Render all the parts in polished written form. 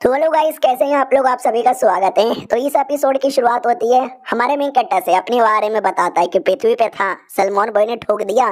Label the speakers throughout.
Speaker 1: तो hello guys, कैसे हैं आप लोग। आप सभी का स्वागत है। तो इस एपिसोड की शुरुआत होती है हमारे मेन कैरेक्टर से अपने बारे में बताता है कि पृथ्वी पे था, सलमान भाई ने ठोक दिया,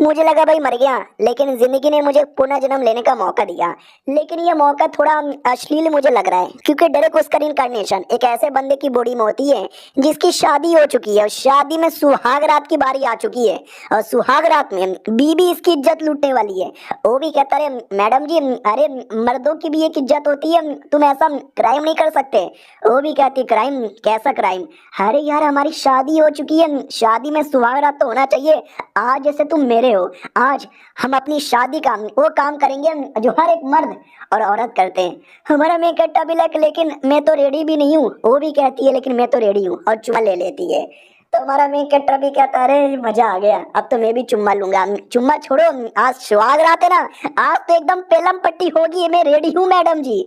Speaker 1: मुझे लगा भाई मर गया, लेकिन जिंदगी ने मुझे पुनः जन्म लेने का मौका दिया। लेकिन ये मौका थोड़ा अश्लील मुझे लग रहा है, क्योंकि डायरेक्ट उसका इनकार्नेशन एक ऐसे बंदे की बॉडी में होती है जिसकी शादी हो चुकी है और शादी में सुहाग रात की बारी आ चुकी है, और सुहाग रात में बीबी इसकी इज्जत लूटने वाली है। वो भी कहता है मैडम जी, अरे मर्दों की भी एक इज्जत होती है, तुम ऐसा क्राइम नहीं कर सकते। वो भी कहती क्राइम, कैसा क्राइम। अरे यार, हमारी शादी हो चुकी है, शादी में सुहाग रात तो होना चाहिए। आज जैसे तुम मेरे हो, आज हम अपनी शादी का वो काम करेंगे जो हर एक मर्द और औरत करते हैं। हमारा मैं कहता भी लेकिन मैं तो रेडी भी नहीं हूँ। वो भी कहती है लेकिन मैं तो रेडी हूँ, और चुम्मा ले लेती है। तो हमारा मेन कैरेक्टर भी कहता है अरे मजा आ गया, अब तो मैं भी चुम्मा लूंगा। चुम्मा छोड़ो, आज सुहाग रात है ना, आज तो एकदम पेलम पट्टी होगी, मैं रेडी हूँ मैडम जी।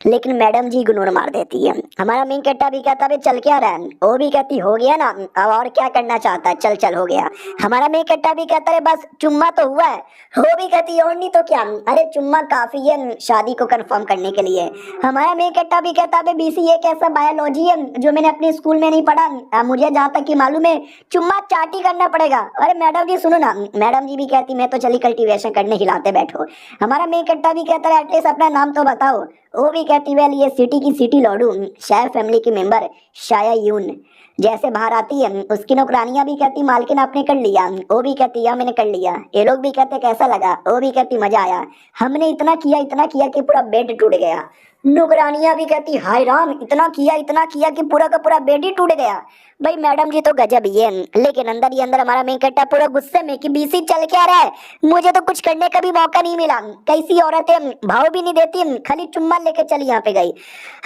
Speaker 1: लेकिन मैडम जी इग्नोर मार देती है। हमारा मेन कैरेक्टर भी कहता है चल क्या रहा है। वो भी कहती हो गया ना, अब और क्या करना चाहता है, चल चल हो गया। हमारा मेन कैरेक्टर भी कहता है बस चुम्मा तो हुआ है। वो भी कहती और नहीं तो क्या, अरे चुम्मा काफी है शादी को कंफर्म करने के लिए। हमारा मेन कैरेक्टर भी कहता है बीसीए एक ऐसा बायोलॉजी है जो मैंने अपने स्कूल में नहीं पढ़ा, मुझे जहाँ तक कि मालूम है चुम्मा चाटी करना पड़ेगा। अरे मैडम जी सुनो ना। मैडम जी भी कहती मैं तो चली कल्टीवेशन करने, हिलाते बैठो। हमारा मेन कैरेक्टर भी कहता है एटलीस्ट अपना नाम तो बताओ। वो भी कहती वेल ये सिटी की सिटी लॉडू, शायद फैमिली की मेंबर शाया यून जैसे बाहर आती है। उसकी नौकरानियां भी कहती मालकिन आपने कर लिया। वो भी कहती या मैंने कर लिया। ये लोग भी कहते कैसा लगा। वो भी कहती मजा आया, हमने इतना किया कि पूरा बेड टूट गया। नौकरानियां भी कहती हाय राम, इतना किया कि पूरा का पूरा बेड ही टूट गया। भाई मैडम जी तो गजब ही है, लेकिन अंदर ही अंदर हमारा मेन कैरेक्टर पूरा गुस्से में कि बीसी चल क्या रहा है, मुझे तो कुछ करने का भी मौका नहीं मिला। कैसी औरतें भाव भी नहीं देती, खाली चुम्मा लेके चली यहाँ पे गई।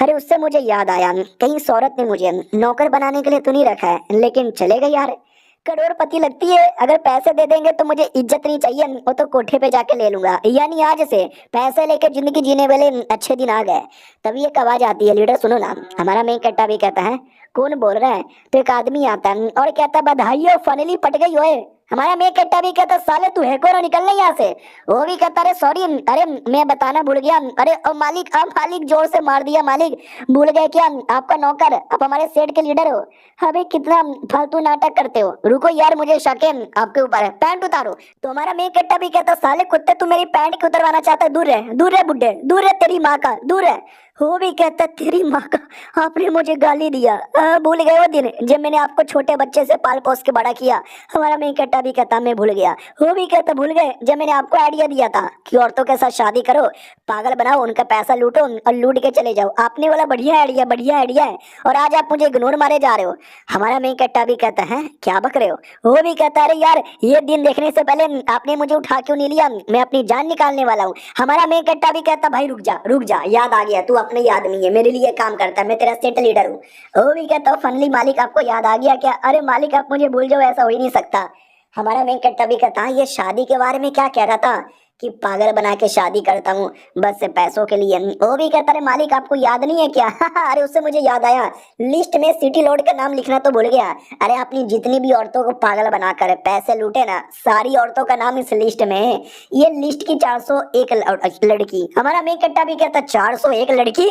Speaker 1: अरे उससे मुझे याद आया, कहीं इस औरत ने मुझे नौकर बनाने के लिए तो नहीं रखा है, लेकिन चलेगा यार, करोड़पति लगती है, अगर पैसे दे देंगे तो मुझे इज्जत नहीं चाहिए, वो तो कोठे पे जाके ले लूंगा। यानी आज से पैसे लेके जिंदगी जीने वाले अच्छे दिन आ गए। तभी एक आवाज आती है लीडर सुनो ना। हमारा मेन कट्टा भी कहता है कौन बोल रहा है। तो एक आदमी आता है और कहता बधाई हो फाइनली पट गई होए। हमारा मेन कट्टा भी कहता साले तू है कौन, निकल यहाँ से। वो भी कहता अरे सॉरी, अरे मैं बताना भूल गया। अरे ओ मालिक, अब मालिक जोर से मार दिया, मालिक भूल गए क्या, आपका नौकर आप हमारे सेठ के लीडर हो। अबे कितना फालतू नाटक करते हो, रुको यार मुझे शक है आपके ऊपर है, पैंट उतारो। तो हमारा मेन कट्टा भी कहता साले कुत्ते तू मेरी पैंट क्यों उतरवाना चाहता है, दूर रहे बुड्ढे, दूर रहे तेरी माँ का, दूर है। वो भी कहता तेरी माँ का, आपने मुझे गाली दिया, भूल गए वो दिन जब मैंने आपको छोटे बच्चे से पाल पोस के बड़ा किया। हमारा मेन कट्टा भी कहता मैं भूल गया। वो भी कहता भूल गए जब मैंने आपको आइडिया दिया था कि औरतों के साथ शादी करो, पागल बनाओ, उनका पैसा लूटो और लूट के चले जाओ। आपने वाला बढ़िया आइडिया है, और आज आप मुझे इग्नोर मारे जा रहे हो। हमारा मेन कट्टा भी कहता है क्या बक रहे हो। वो भी कहता है अरे यार ये दिन देखने से पहले आपने मुझे उठा क्यों नहीं लिया, मैं अपनी जान निकालने वाला हूँ। हमारा मेन कट्टा भी कहता भाई रुक जा, याद आ गया, तू अपने ही आदमी है, मेरे लिए काम करता है, मैं तेरा स्टेट लीडर हूँ। वो भी कहता हूँ फनली मालिक आपको याद आ गया क्या। अरे मालिक आप मुझे भूल जाओ, ऐसा हो ही नहीं सकता। हमारा मेन कट्टा भी कहता ये शादी के बारे में क्या कह रहा था कि पागल बना के शादी करता हूँ बस से पैसों के लिए। वो भी कहता है मालिक आपको याद नहीं है क्या। अरे उससे मुझे याद आया, लिस्ट में सिटी लॉर्ड का नाम लिखना तो भूल गया। अरे अपनी जितनी भी औरतों को पागल बनाकर पैसे लूटे ना, सारी औरतों का नाम इस लिस्ट में है। ये लिस्ट की 401 लड़की। हमारा मेन कट्टा भी कहता 401 लड़की,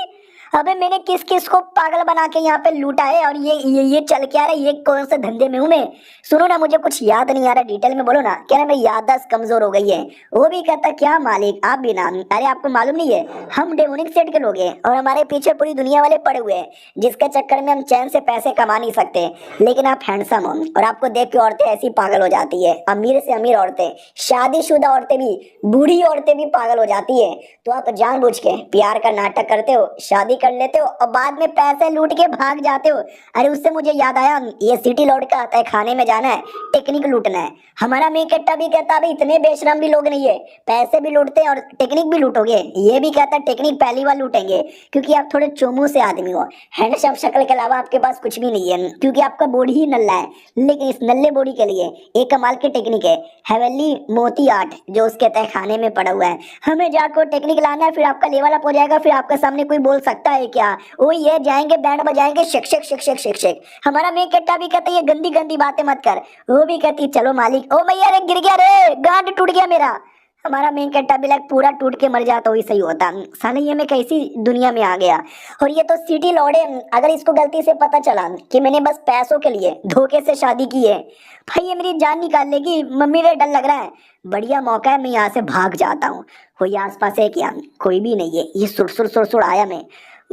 Speaker 1: अबे मैंने किस किस को पागल बना के यहाँ पे लूटा है, और ये चल क्या रहा है, ये कौन से धंधे में हूँ मैं। सुनो ना मुझे कुछ याद नहीं आ रहा, डिटेल में बोलो ना। क्या ना मेरी याददाश्त कमजोर हो गई है। वो भी कहता क्या मालिक आप भी ना, अरे आपको मालूम नहीं है हम डेमोनिक सेट के लोग हैं और हमारे पीछे पूरी दुनिया वाले पड़े हुए हैं, जिसके चक्कर में हम चैन से पैसे कमा नहीं सकते। लेकिन आप हैंडसम हो और आपको देख के औरतें ऐसी पागल हो जाती है, अमीर से अमीर औरतें, शादीशुदा औरतें भी, बूढ़ी औरतें भी पागल हो जाती है। तो आप जानबूझ के प्यार का नाटक करते हो, शादी कर लेते हो और बाद में पैसे लूट के भाग जाते हो। अरे उससे मुझे याद आया, ये सिटी लॉर्ड का आता है, खाने में जाना है, टेक्निक लूटना है। हमारा मेन कट्टा भी कहता भाई इतने बेशरम भी लोग नहीं है, पैसे भी लूटते हैं और टेक्निक भी लूटोगे। ये भी कहता टेक्निक पहली बार लूटेंगे क्योंकि आप थोड़े चोमू से आदमी हो, हैंडसम शक्ल के अलावा आपके पास कुछ भी नहीं है, क्योंकि आपका बॉडी ही नल्ला है। लेकिन इस नल्ले बॉडी के लिए एक कमाल की टेक्निक है, हेवनली मोती आर्ट, जो उसके तय खाने में पड़ा हुआ है। हमें जाकर टेक्निक लाना है, फिर आपका लेवल अप हो जाएगा, फिर आपके सामने कोई बोल सकता है क्या, वो ये जाएंगे बैंड बजाएंगे शिक शिक शिक शिक शिक शिक। हमारा मेन कट्टा भी कहते ये गंदी गंदी बातें मत कर। वो भी कहती चलो मालिक, ओ भैया रे गिर गया रे, गांड टूट गया मेरा। हमारा मेन कट्टा भी लाइक पूरा टूट के मर जाता वही सही होता। साले ये मैं कैसी दुनिया में आ गया। और ये तो सिटी लौड़े, अगर इसको गलती से पता चला कि मैंने बस पैसों के लिए धोखे से शादी की है, भाई ये मेरी जान निकाल लेगी। मम्मी रे डर लग रहा है, बढ़िया मौका है, मैं यहाँ से भाग जाता हूँ। कोई आसपास है क्या? कोई भी नहीं है। ये सुड़ आया मैं।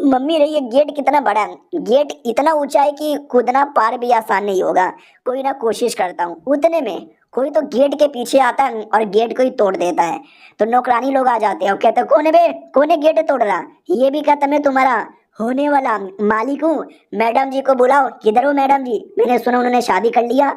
Speaker 1: मम्मी रे ये गेट कितना बड़ा है, गेट इतना ऊंचा है कि कूदना पार भी आसान नहीं होगा। कोई ना कोशिश करता हूँ। उतने में कोई तो गेट के पीछे आता है और गेट को ही तोड़ देता है। तो नौकरानी लोग आ जाते हैं और कहते हैं कौन है बे, कौन है गेट तोड़ रहा? ये भी कहता मैं तुम्हारा होने वाला मालिक हूँ, मैडम जी को बुलाओ। किधर हो मैडम जी? मैंने सुना उन्होंने शादी कर लिया।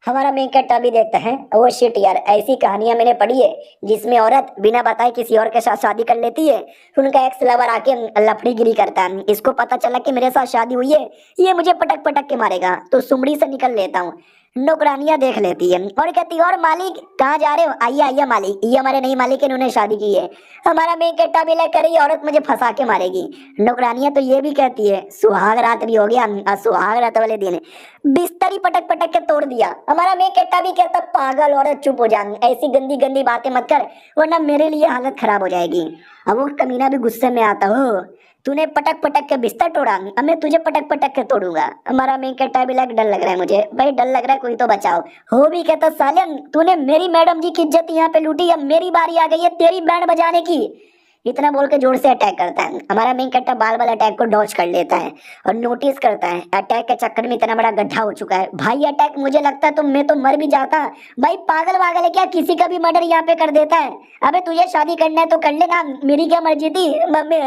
Speaker 1: हमारा मेन कट्टा भी देखता है, वो शिट यार, ऐसी कहानियां मैंने पढ़ी है जिसमें औरत बिना बताए किसी और के साथ शादी कर लेती है, फिर उनका एक्स लवर आके लफड़ीगिरी करता है। इसको पता चला कि मेरे साथ शादी हुई है, ये मुझे पटक पटक के मारेगा, तो सुमड़ी से निकल लेता हूँ। नौकरानियां देख लेती है और कहती है और मालिक कहाँ जा रहे हो? आइए आइए मालिक, ये हमारे नई मालिक है, इन्होंने शादी की है। हमारा मेन कट्टा भी लेकर रही औरत मुझे फंसा के मारेगी। नौकरानियां तो ये भी कहती है सुहाग रात भी हो गया, और सुहाग रात वाले दिन बिस्तर ही पटक पटक के तोड़ दिया। हमारा मेन कट्टा भी कहता पागल औरत चुप हो जा, ऐसी गंदी गंदी बातें मत कर वरना मेरे लिए हालत खराब हो जाएगी। अब वो कमीना भी गुस्से में आता, हो तूने पटक पटक के बिस्तर तोड़ा, अब मैं तुझे पटक पटक के तोड़ूंगा। हमारा मेन कट्टा भी लग डर लग रहा है मुझे, भाई डर लग रहा है, कोई तो बचाओ। हो भी कहता साले तूने मेरी मैडम जी की इज्जत यहाँ पे लूटी, अब मेरी बारी आ गई है तेरी बैंड बजाने की। इतना बोल के जोर से अटैक करता है। हमारा मेन कट्टा बाल बाल अटैक को डॉज कर लेता है और नोटिस करता है अटैक के चक्कर में इतना बड़ा गड्ढा हो चुका है। भाई अटैक मुझे लगता है तो मैं तो मर भी जाता। भाई पागल वागल है क्या, किसी का भी मर्डर यहाँ पे कर देता है? अबे तुझे शादी करना है तो कर लेना, मेरी क्या मर्जी थी? मम्मी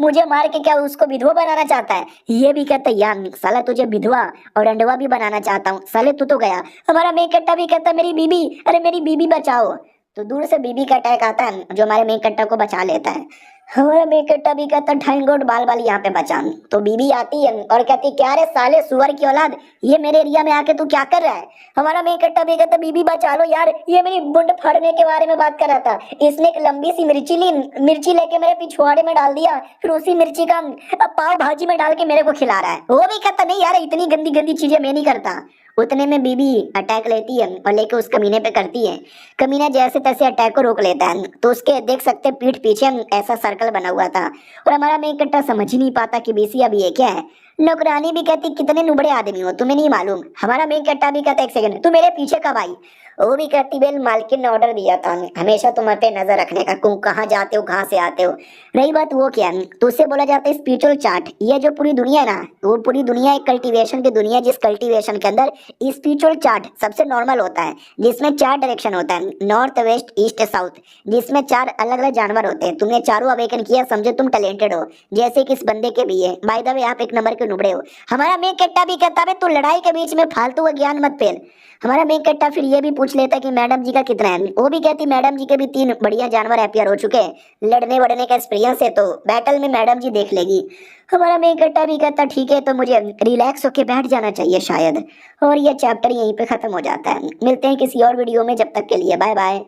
Speaker 1: मुझे मार के क्या उसको विधवा बनाना चाहता है? ये भी कहता है यार साला तुझे विधवा और अंडवा भी बनाना चाहता हूँ। साले तू तो गया। हमारा मेन कट्टा भी कहता मेरी बीबी, अरे मेरी बीबी बचाओ। तो दूर से बीबी का अटैक आता है जो हमारे मेन कट्टा को बचा लेता है। हमारा मेन कट्टा भी कहता थैंक गॉड बाल बाल यहाँ पे बचा। तो बीबी आती है और कहती क्या रे साले सुअर की औलाद, ये मेरे एरिया में आके तू क्या कर रहा है? हमारा मेन कट्टा भी कहता बीबी बचा लो यार, ये मेरी बुंड फाड़ने के बारे में बात कर रहा था। इसने एक लंबी सी मिर्ची ली, मिर्ची लेके मेरे पिछवाड़े में डाल दिया, फिर उसी मिर्ची का पाव भाजी में डाल के मेरे को खिला रहा है। वो भी कहता नहीं यार इतनी गंदी गंदी चीजें मैं नहीं करता। उतने में बीबी अटैक लेती है और लेके उस कमीने पे करती है। कमीना जैसे तैसे अटैक को रोक लेता है तो उसके देख सकते पीठ पीछे ऐसा सर्कल बना हुआ था और हमारा मेन कट्टा समझ ही नहीं पाता कि बीसी अब ये क्या है। नौकरानी भी कहती कितने नुबड़े आदमी हो, तुम्हें नहीं मालूम? हमारा मेन कट्टा भी कहता एक सेकंड तू मेरे पीछे कब आई? वो भी कहती बेल मालकिन ने ऑर्डर दिया था हमेशा तुम पे नजर रखने का, तुम कहाँ जाते हो कहाँ से आते हो। रही बात वो क्या है तो उससे बोला जाता है स्पिरिचुअल चार्ट। ये जो पूरी दुनिया है ना, वो पूरी दुनिया एक कल्टीवेशन की दुनिया, जिस कल्टीवेशन के अंदर स्पिरिचुअल चार्ट सबसे नॉर्मल होता है, जिसमें 4 डायरेक्शन होता है, नॉर्थ वेस्ट ईस्ट साउथ, जिसमें 4 अलग अलग जानवर होते हैं। तुमने चारों अवेकन किया, समझो तुम टैलेंटेड हो, जैसे कि इस बंदे के भी है। बाय द वे आप एक नंबर के नुबड़े हो। हमारा मेन कट्टा भी कहता है तू लड़ाई के बीच में फालतू का ज्ञान मत फैल। हमारा मेन कट्टा फिर ये भी पूछ लेता है कि मैडम जी का कितना है? वो भी कहती मैडम जी के भी 3 बढ़िया जानवर अपीयर हो चुके हैं, लड़ने वड़ने का एक्सपीरियंस है, तो बैटल में मैडम जी देख लेगी। हमारा मेन कट्टा भी कहता ठीक है, तो मुझे रिलैक्स होके बैठ जाना चाहिए शायद। और ये चैप्टर यहीं पे खत्म हो जाता है। मिलते हैं किसी और वीडियो में, जब तक के लिए बाय बाय।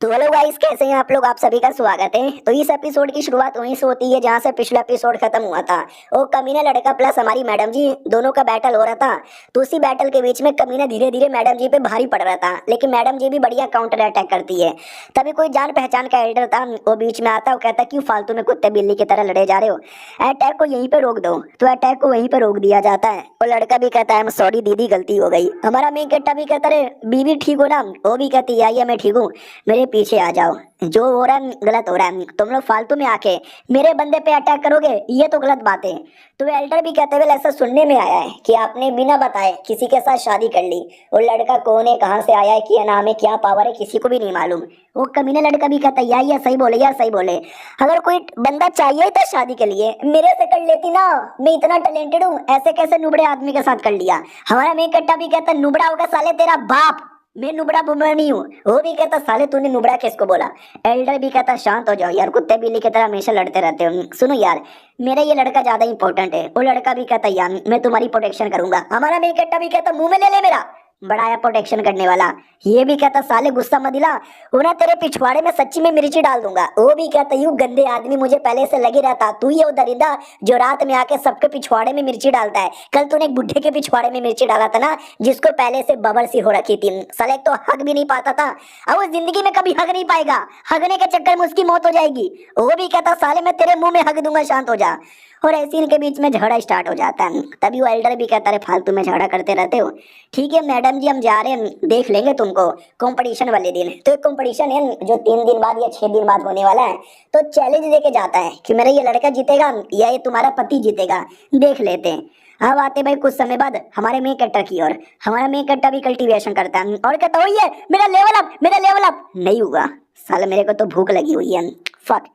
Speaker 1: तो हेलो गाइस, कैसे हैं आप लोग? आप सभी का स्वागत है। तो इस एपिसोड की शुरुआत वहीं से होती है जहां से पिछला एपिसोड खत्म हुआ था। वो कमीना लड़का प्लस हमारी मैडम जी दोनों का बैटल हो रहा था। तो उसी बैटल के बीच में कमीना धीरे धीरे मैडम जी पे भारी पड़ रहा था, लेकिन मैडम जी भी बढ़िया काउंटर अटैक करती है। तभी कोई जान पहचान का एल्डर था, वो बीच में आता है, वो कहता क्यों फालतू में कुत्ते बिल्ली की तरह लड़े जा रहे हो, अटैक को यहीं पे रोक दो। तो अटैक को वहीं पे रोक दिया जाता है। वो लड़का भी कहता है सॉरी दीदी गलती हो गई। हमारा मेन कट्टा भी कहता है बीवी ठीक हो ना? वो भी कहती है मैं ठीक हूँ, मेरे पीछे आ जाओ, जो हो रहा है गलत हो रहा है, तुम लोग फालतू में आके मेरे बंदे पे अटैक करोगे, ये तो गलत बात है। तो एल्डर भी कहते हुए ऐसा सुनने में आया है कि आपने बिना बताए किसी के साथ शादी कर ली। वो लड़का कौन है, कहाँ से आया है, क्या नाम है, क्या पावर है, किसी को भी नहीं मालूम। वो कमीने लड़का भी कहता है यार सही बोले, यार सही बोले, अगर कोई बंदा चाहिए था शादी के लिए मेरे से कर लेती ना, मैं इतना टैलेंटेड हूँ, ऐसे कैसे नुबड़े आदमी के साथ कर लिया। हमारा मेन कट्टा भी कहता नुबड़ा होगा साले तेरा बाप, मैं नुबड़ा बुबड़ा नहीं हूँ। वो भी कहता साले तूने नुबड़ा किसको बोला? एल्डर भी कहता शांत हो जाओ यार, कुत्ते बिल्ली की तरह हमेशा लड़ते रहते हो। सुनो यार मेरा ये लड़का ज्यादा इंपॉर्टेंट है। वो लड़का भी कहता यार मैं तुम्हारी प्रोटेक्शन करूंगा। हमारा मेन कट्टा भी कहता मुंह में ले ले मेरा, बढ़ाया प्रोटेक्शन करने वाला। ये भी कहता साले गुस्सा मत दिला, उन्हें तेरे पिछवाड़े में सच्ची में मिर्ची डाल दूंगा। वो भी कहता यूं गंदे आदमी मुझे पहले से लगे रहता, तू ही वो दरिंदा जो रात में आके सबके पिछवाड़े में मिर्ची डालता है। कल तूने एक बुढ़े के पिछवाड़े में मिर्ची डाला था ना, जिसको पहले से बबर सी हो रखी थी। साले तो हक भी नहीं पाता था, अब वो जिंदगी में कभी हक नहीं पाएगा, हगने के चक्कर में उसकी मौत हो जाएगी। वो भी कहता साले मैं तेरे मुंह में हक दूंगा, शांत हो जा। और ऐसे इनके बीच में झगड़ा स्टार्ट हो जाता है। तभी वो एल्डर भी कहता है फालतू में झगड़ा करते रहते हो। ठीक है मैडम जी हम जा रहे हैं, देख लेंगे तुमको कंपटीशन वाले दिन। तो एक कंपटीशन है जो 3 दिन बाद या 6 दिन बाद होने वाला है। तो चैलेंज देके जाता है कि मेरा ये लड़का जीतेगा या ये तुम्हारा पति जीतेगा, देख लेते हैं। अब आते भाई कुछ समय बाद हमारे मेन कैरेक्टर की ओर। हमारा मेन कैरेक्टर भी कल्टीवेशन करता है और कहता वही है मेरा लेवल अप, मेरा लेवल अप नहीं हुआ। साला मेरे को तो भूख लगी हुई है, फक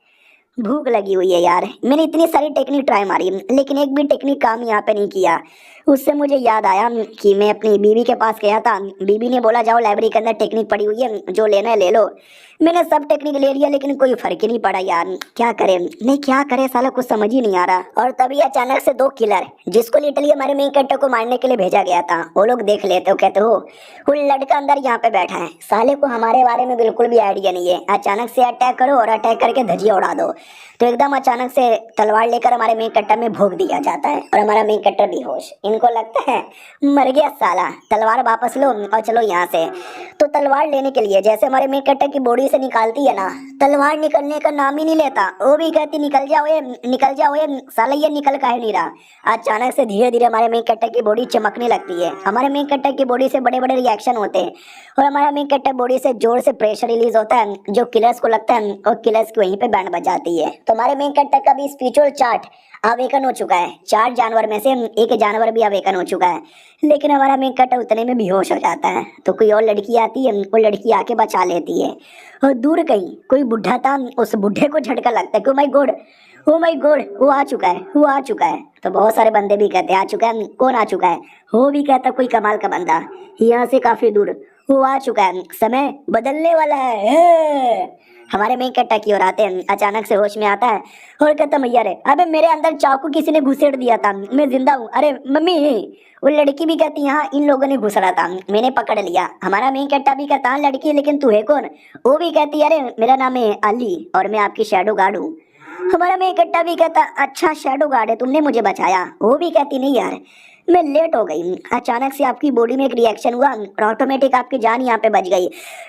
Speaker 1: भूख लगी हुई है यार। मैंने इतनी सारी टेक्निक ट्राई मारी लेकिन एक भी टेक्निक काम यहाँ पे नहीं किया। उससे मुझे याद आया कि मैं अपनी बीवी के पास गया था। बीवी ने बोला जाओ लाइब्रेरी के अंदर टेक्निक पड़ी हुई है, जो लेना है ले लो। मैंने सब टेक्निक ले लिया लेकिन कोई फर्क ही नहीं पड़ा यार। क्या करे नहीं क्या करे साला कुछ समझ ही नहीं आ रहा। और तभी अचानक से 2 किलर जिसको लिटरली हमारे मेन कैरेक्टर को मारने के लिए भेजा गया था, वो लोग देख लेते हो, कहते हो वो लड़का अंदर यहाँ पे बैठा है, साले को हमारे बारे में बिल्कुल भी आइडिया नहीं है। अचानक से अटैक करो और अटैक करके धजिया उड़ा दो। तो एकदम अचानक से तलवार लेकर हमारे मेन कैरेक्टर में भोग दिया जाता है और हमारा मेन कैरेक्टर बेहोश। इनको लगता है मर गया साला, तलवार वापस लो और चलो यहाँ से। तो तलवार लेने के लिए जैसे हमारे मेन कैरेक्टर की बॉडी से निकालती है ना, तलवार निकलने का नाम ही नहीं लेता। वो भी कहती निकल जाओ ये, निकल जाओ ये। साला ये निकल काहे नहीं रहा। अचानक से धीरे धीरे हमारे मेन कैरेक्टर की बॉडी चमकने लगती है। हमारे मेन कैरेक्टर की बॉडी से बड़े बड़े रिएक्शन होते हैं और हमारा मेन कैरेक्टर बॉडी से जोर से प्रेशर रिलीज होता है, जो किलर्स को लगता है और किलर्स की वहीं पे बैंड बजाती है। तो हमारे मेन कैरेक्टर का भी स्पिरिचुअल चार्ट अवेकन हो चुका है। 4 जानवर में से एक जानवर भी अवेकन हो चुका है, लेकिन हमारा मेन कैरेक्टर उतने में बेहोश हो जाता है। तो कोई और लड़की आती है, वो लड़की आके बचा लेती है। और दूर कहीं कोई बुढ़ा था, उस बुढ़े को झटका लगता है कि ओ माय गॉड वो आ चुका है, वो आ चुका है। तो बहुत सारे बंदे भी कहते हैं आ चुका है, कौन आ चुका है? वो भी कहता कोई कमाल का बंदा यहाँ से काफी दूर, वो आ चुका है, समय बदलने वाला है। हमारे मेन कैरेक्टर की ओर आते हैं, अचानक से होश में आता है और कहता मैया रे अबे मेरे अंदर चाकू किसी ने घुसेड़ दिया था, मैं जिंदा हूँ। अरे मम्मी। वो लड़की भी कहती यहाँ इन लोगों ने घुसड़ा था, मैंने पकड़ लिया। हमारा मेन कैरेक्टर भी कहता हाँ लड़की लेकिन तू है कौन? वो भी कहती अरे मेरा नाम है अली और मैं आपकी शैडो गार्ड हूँ। हमारा मेन कैरेक्टर भी कहता अच्छा शैडो गार्ड है, तुमने मुझे बचाया। वो भी कहती नहीं यार मैं लेट हो गई, अचानक से आपकी बॉडी में एक रिएक्शन हुआ और ऑटोमेटिक आपकी जान यहाँ पे बच गई।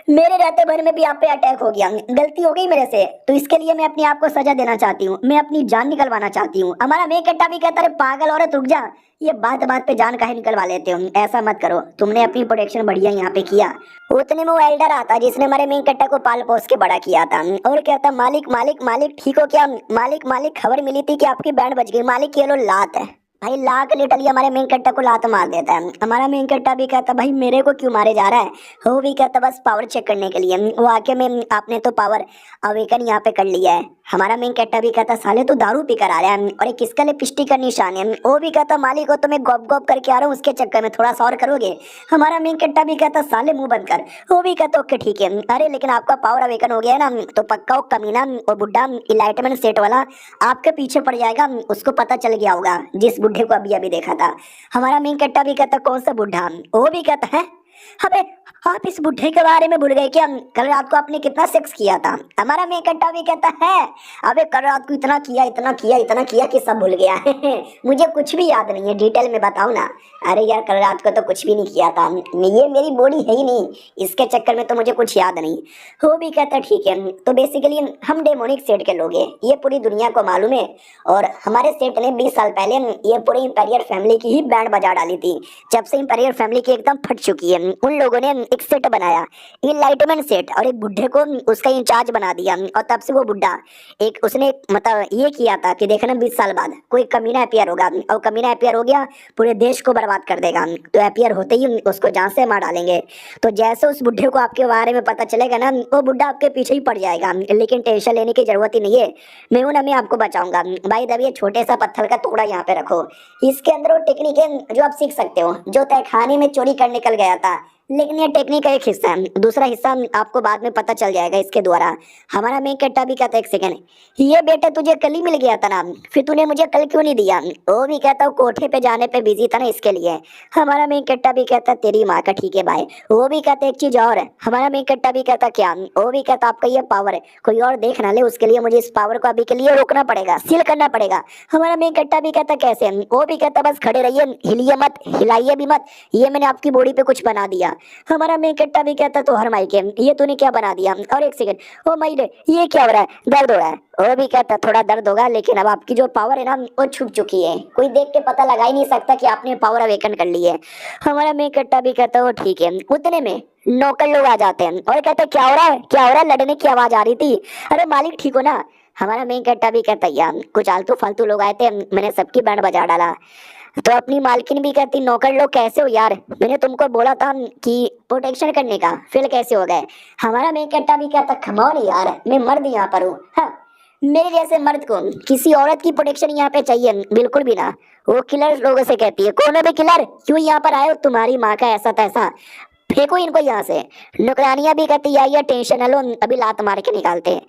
Speaker 1: मेरे रहते भर में भी आप पे अटैक हो गया, गलती हो गई मेरे से, तो इसके लिए मैं अपने आप को सजा देना चाहती हूँ, मैं अपनी जान निकलवाना चाहती हूँ। हमारा मेन कैरेक्टर भी कहता है पागल औरत रुक जा, ये बात बात पे जान काहे निकलवा लेते हो, ऐसा मत करो, तुमने अपनी प्रोटेक्शन बढ़िया यहाँ पे किया। उतने में वो एल्डर आता जिसने हमारे मेन कैरेक्टर को पाल पोस के बड़ा किया था और कहता मालिक मालिक मालिक ठीक हो क्या? मालिक मालिक खबर मिली थी कि आपकी बैंड बच गई। मालिक ये लो लात है। भाई लाख लिटरली हमारे मेन कैरेक्टर को लात मार देता है। हमारा मेन कैरेक्टर भी कहता भाई मेरे को क्यों मारे जा रहा है? वो भी कहता बस पावर चेक करने के लिए। वो आके में आपने तो पावर अवेकन यहाँ पे कर लिया है। हमारा मेन कैरेक्टर भी कहता साले तो दारू पी कर आ रहा है और किसका लिपस्टिक का निशान है। वो भी कहता मालिक हो तो मैं गॉप गॉप करके आ रहा हूँ, उसके चक्कर में थोड़ा सा और करोगे? हमारा मेन कैरेक्टर भी कहता साले मुंह बंद कर। वो भी कहता ओके ठीक है। अरे लेकिन आपका पावर अवेकन हो गया है ना, तो पक्का वो कमीना और बुढ़ा इलाइटमेंट सेट वाला आपके पीछे पड़ जाएगा, उसको पता चल गया होगा जिस बुढ़े को अभी अभी देखा था। हमारा मेन कैरेक्टर भी कहता कौन सा बुढ़ा? वो भी कहता है अबे आप इस बुढ़े के बारे में भूल गए क्या? कल रात को आपने कितना सेक्स किया था? हमारा मेन कैरेक्टर भी कहता है अबे कल रात को इतना किया इतना किया इतना किया कि सब भूल गया है मुझे कुछ भी याद नहीं है, डिटेल में बताओ ना। अरे यार कल रात को तो कुछ भी नहीं किया था, ये मेरी बॉडी है ही नहीं, इसके चक्कर में तो मुझे कुछ याद नहीं। वो भी कहता ठीक है। तो बेसिकली हम डेमोनिक सेट के लोग हैं, ये पूरी दुनिया को मालूम है और हमारे सेट ने 20 साल पहले ये पूरी इंपीरियल फैमिली की ही बैंड बजा डाली थी। जब से इंपीरियल फैमिली की एकदम फट चुकी है, उन लोगों ने एक सेट बनाया इनलाइटमेंट सेट और एक बुढ़े को उसका इंचार्ज बना दिया। और तब से वो बुढ़ा एक उसने मतलब ये किया था कि देखना 20 साल बाद कोई कमीना अपियर होगा और कमीना अपियर हो गया पूरे देश को बर्बाद कर देगा, तो अपियर होते ही उसको जान से मार डालेंगे। तो जैसे उस बुढ़े को आपके बारे में पता चलेगा ना, वो बुढ़ा आपके पीछे ही पड़ जाएगा, लेकिन टेंशन लेने की जरूरत ही नहीं है, मैं हूं ना, मैं आपको बचाऊंगा। भाई दब ये छोटे सा पत्थर का टुकड़ा यहाँ पे रखो, इसके अंदर वो टेक्निक है जो आप सीख सकते हो। जो तहखाने में चोरी कर निकल गया था लेकिन ये टेक्निक का एक हिस्सा है, दूसरा हिस्सा आपको बाद में पता चल जाएगा इसके द्वारा। हमारा मेन कट्टा भी कहता है, एक सेकंड, ये बेटा तुझे कल ही मिल गया था ना, फिर तूने मुझे कल क्यों नहीं दिया? वो भी कहता हूँ कोठे पे जाने पे बिजी था ना इसके लिए। हमारा मेन कट्टा भी कहता तेरी माँ का ठीक है भाई। वो भी कहता एक चीज और है, हमारा मेन कट्टा भी कहता क्या? वो भी कहता आपका ये पावर है कोई और देख ना ले, उसके लिए मुझे इस पावर को अभी के लिए रोकना पड़ेगा, सील करना पड़ेगा। हमारा मेन कट्टा भी कहता कैसे? वो भी कहता बस खड़े रहिए, हिलिए मत, हिलाइए भी मत, ये मैंने आपकी बॉडी पे कुछ बना दिया। हमारा मेन कट्टा भी कहता तो हर माई के ये तूने क्या बना दिया? और एक सेकंड, ओ माई ये क्या हो रहा है? दर्द हो रहा है? वो भी कहता थोड़ा दर्द होगा, लेकिन अब आपकी जो पावर है ना वो छुप चुकी है, कोई देख के पता लगा ही नहीं सकता कि आपने पावर अवेकन कर ली है। हमारा मेन कट्टा भी कहता वो ठीक है। उतने में नौकर लोग आ जाते हैं और कहते क्या हो रहा है, क्या हो रहा है? लड़ने की आवाज आ रही थी। अरे मालिक ठीक हो ना? हमारा मेन कट्टा भी कहता यार कुछ आलतू फालतू लोग आए थे, मैंने सबकी बैंड बजा डाला। तो अपनी मालकिन भी कहती नौकर लोग कैसे हो यार, मैंने तुमको बोला था कि प्रोटेक्शन करने का, फिर कैसे हो गए? हमारा मेन कट्टा भी कहता कमौन यार, मैं मर्द यहाँ पर हूँ। हाँ, मेरे जैसे मर्द को किसी औरत की प्रोटेक्शन यहाँ पे चाहिए बिल्कुल भी ना। वो किलर लोगों से कहती है कौन है बे किलर, क्यों यहाँ पर आए हो? तुम्हारी माँ का ऐसा तैसा, फेंको इनको यहाँ से। नौकरानियां भी कहती है टेंशन न लो, अभी लात मार के निकालते हैं।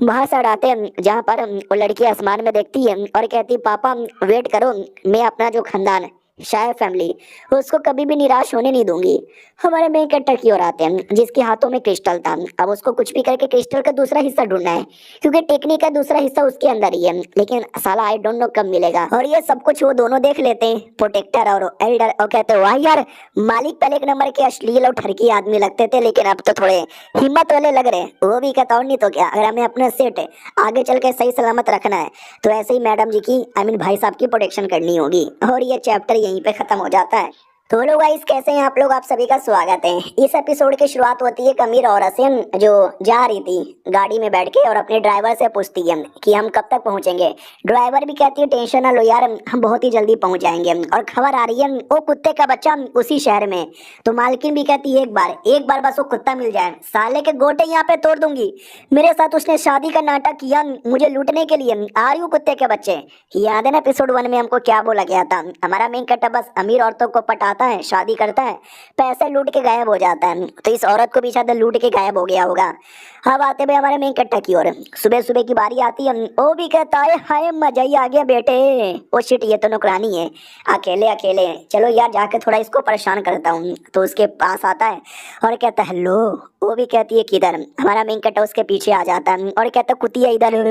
Speaker 1: वहां से उड़ाते हैं जहाँ पर वो लड़की आसमान में देखती है और कहती पापा वेट करो, मैं अपना जो खानदान है शायद फैमिली, उसको कभी भी निराश होने नहीं दूंगी। हमारे मेन कट्टर की ओर आते हैं जिसके हाथों में क्रिस्टल था। अब उसको कुछ भी करके क्रिस्टल का दूसरा हिस्सा ढूंढना है, क्योंकि टेक्निक का दूसरा हिस्सा उसके अंदर ही है, लेकिन साला आई डोंट नो कब मिलेगा। और ये सब कुछ वो दोनों देख लेते हैं, प्रोटेक्टर और एल्डर, और कहते हैं वाह यार मालिक पहले एक नंबर के अश्लील और ठरकी आदमी लगते थे, लेकिन अब तो थोड़े हिम्मत वाले लग रहे हैं। वो भी कहता और नहीं तो क्या, अगर हमें अपना सेट आगे चल के सही सलामत रखना है तो ऐसे ही मैडम जी की भाई साहब की प्रोटेक्शन करनी होगी। और ये चैप्टर यहीं पे खत्म हो जाता है। तो हेलो गाइस, कैसे हैं आप लोग? आप सभी का स्वागत है। इस एपिसोड की शुरुआत होती है एक अमीर औरत से जो जा रही थी गाड़ी में बैठ के और अपने ड्राइवर से पूछती है कि हम कब तक पहुंचेंगे। ड्राइवर भी कहती है टेंशन ना लो यार, हम बहुत ही जल्दी पहुंच जाएंगे। और खबर आ रही है वो कुत्ते का बच्चा उसी शहर में। तो मालकिन भी कहती है एक बार बस वो कुत्ता मिल जाए, साले के गोटे यहाँ पे तोड़ दूंगी। मेरे साथ उसने शादी का नाटक किया मुझे लूटने के लिए, आ रही हूँ कुत्ते के बच्चे। याद है ना एपिसोड 1 में हमको क्या बोला गया था? हमारा मेन कट्टा बस अमीर औरतों को पटाता है, शादी करता है, पैसे लूट के गायब हो जाता है। तो इस औरत को भी शायद लूट के गायब हो गया होगा। अब आते भाई हमारे मेन कट्टा की ओर। सुबह सुबह की बारी आती है, वो भी कहता है हाय मजा ही आ गया बेटे। ओ शिट, ये तो नौकरानी है, अकेले अकेले चलो यार जाके थोड़ा इसको परेशान करता हूँ। तो उसके पास आता है और कहता है हेलो। वो भी कहती है किधर? हमारा मेन कट्टा उसके पीछे आ जाता है और कहता कुतिया इधर।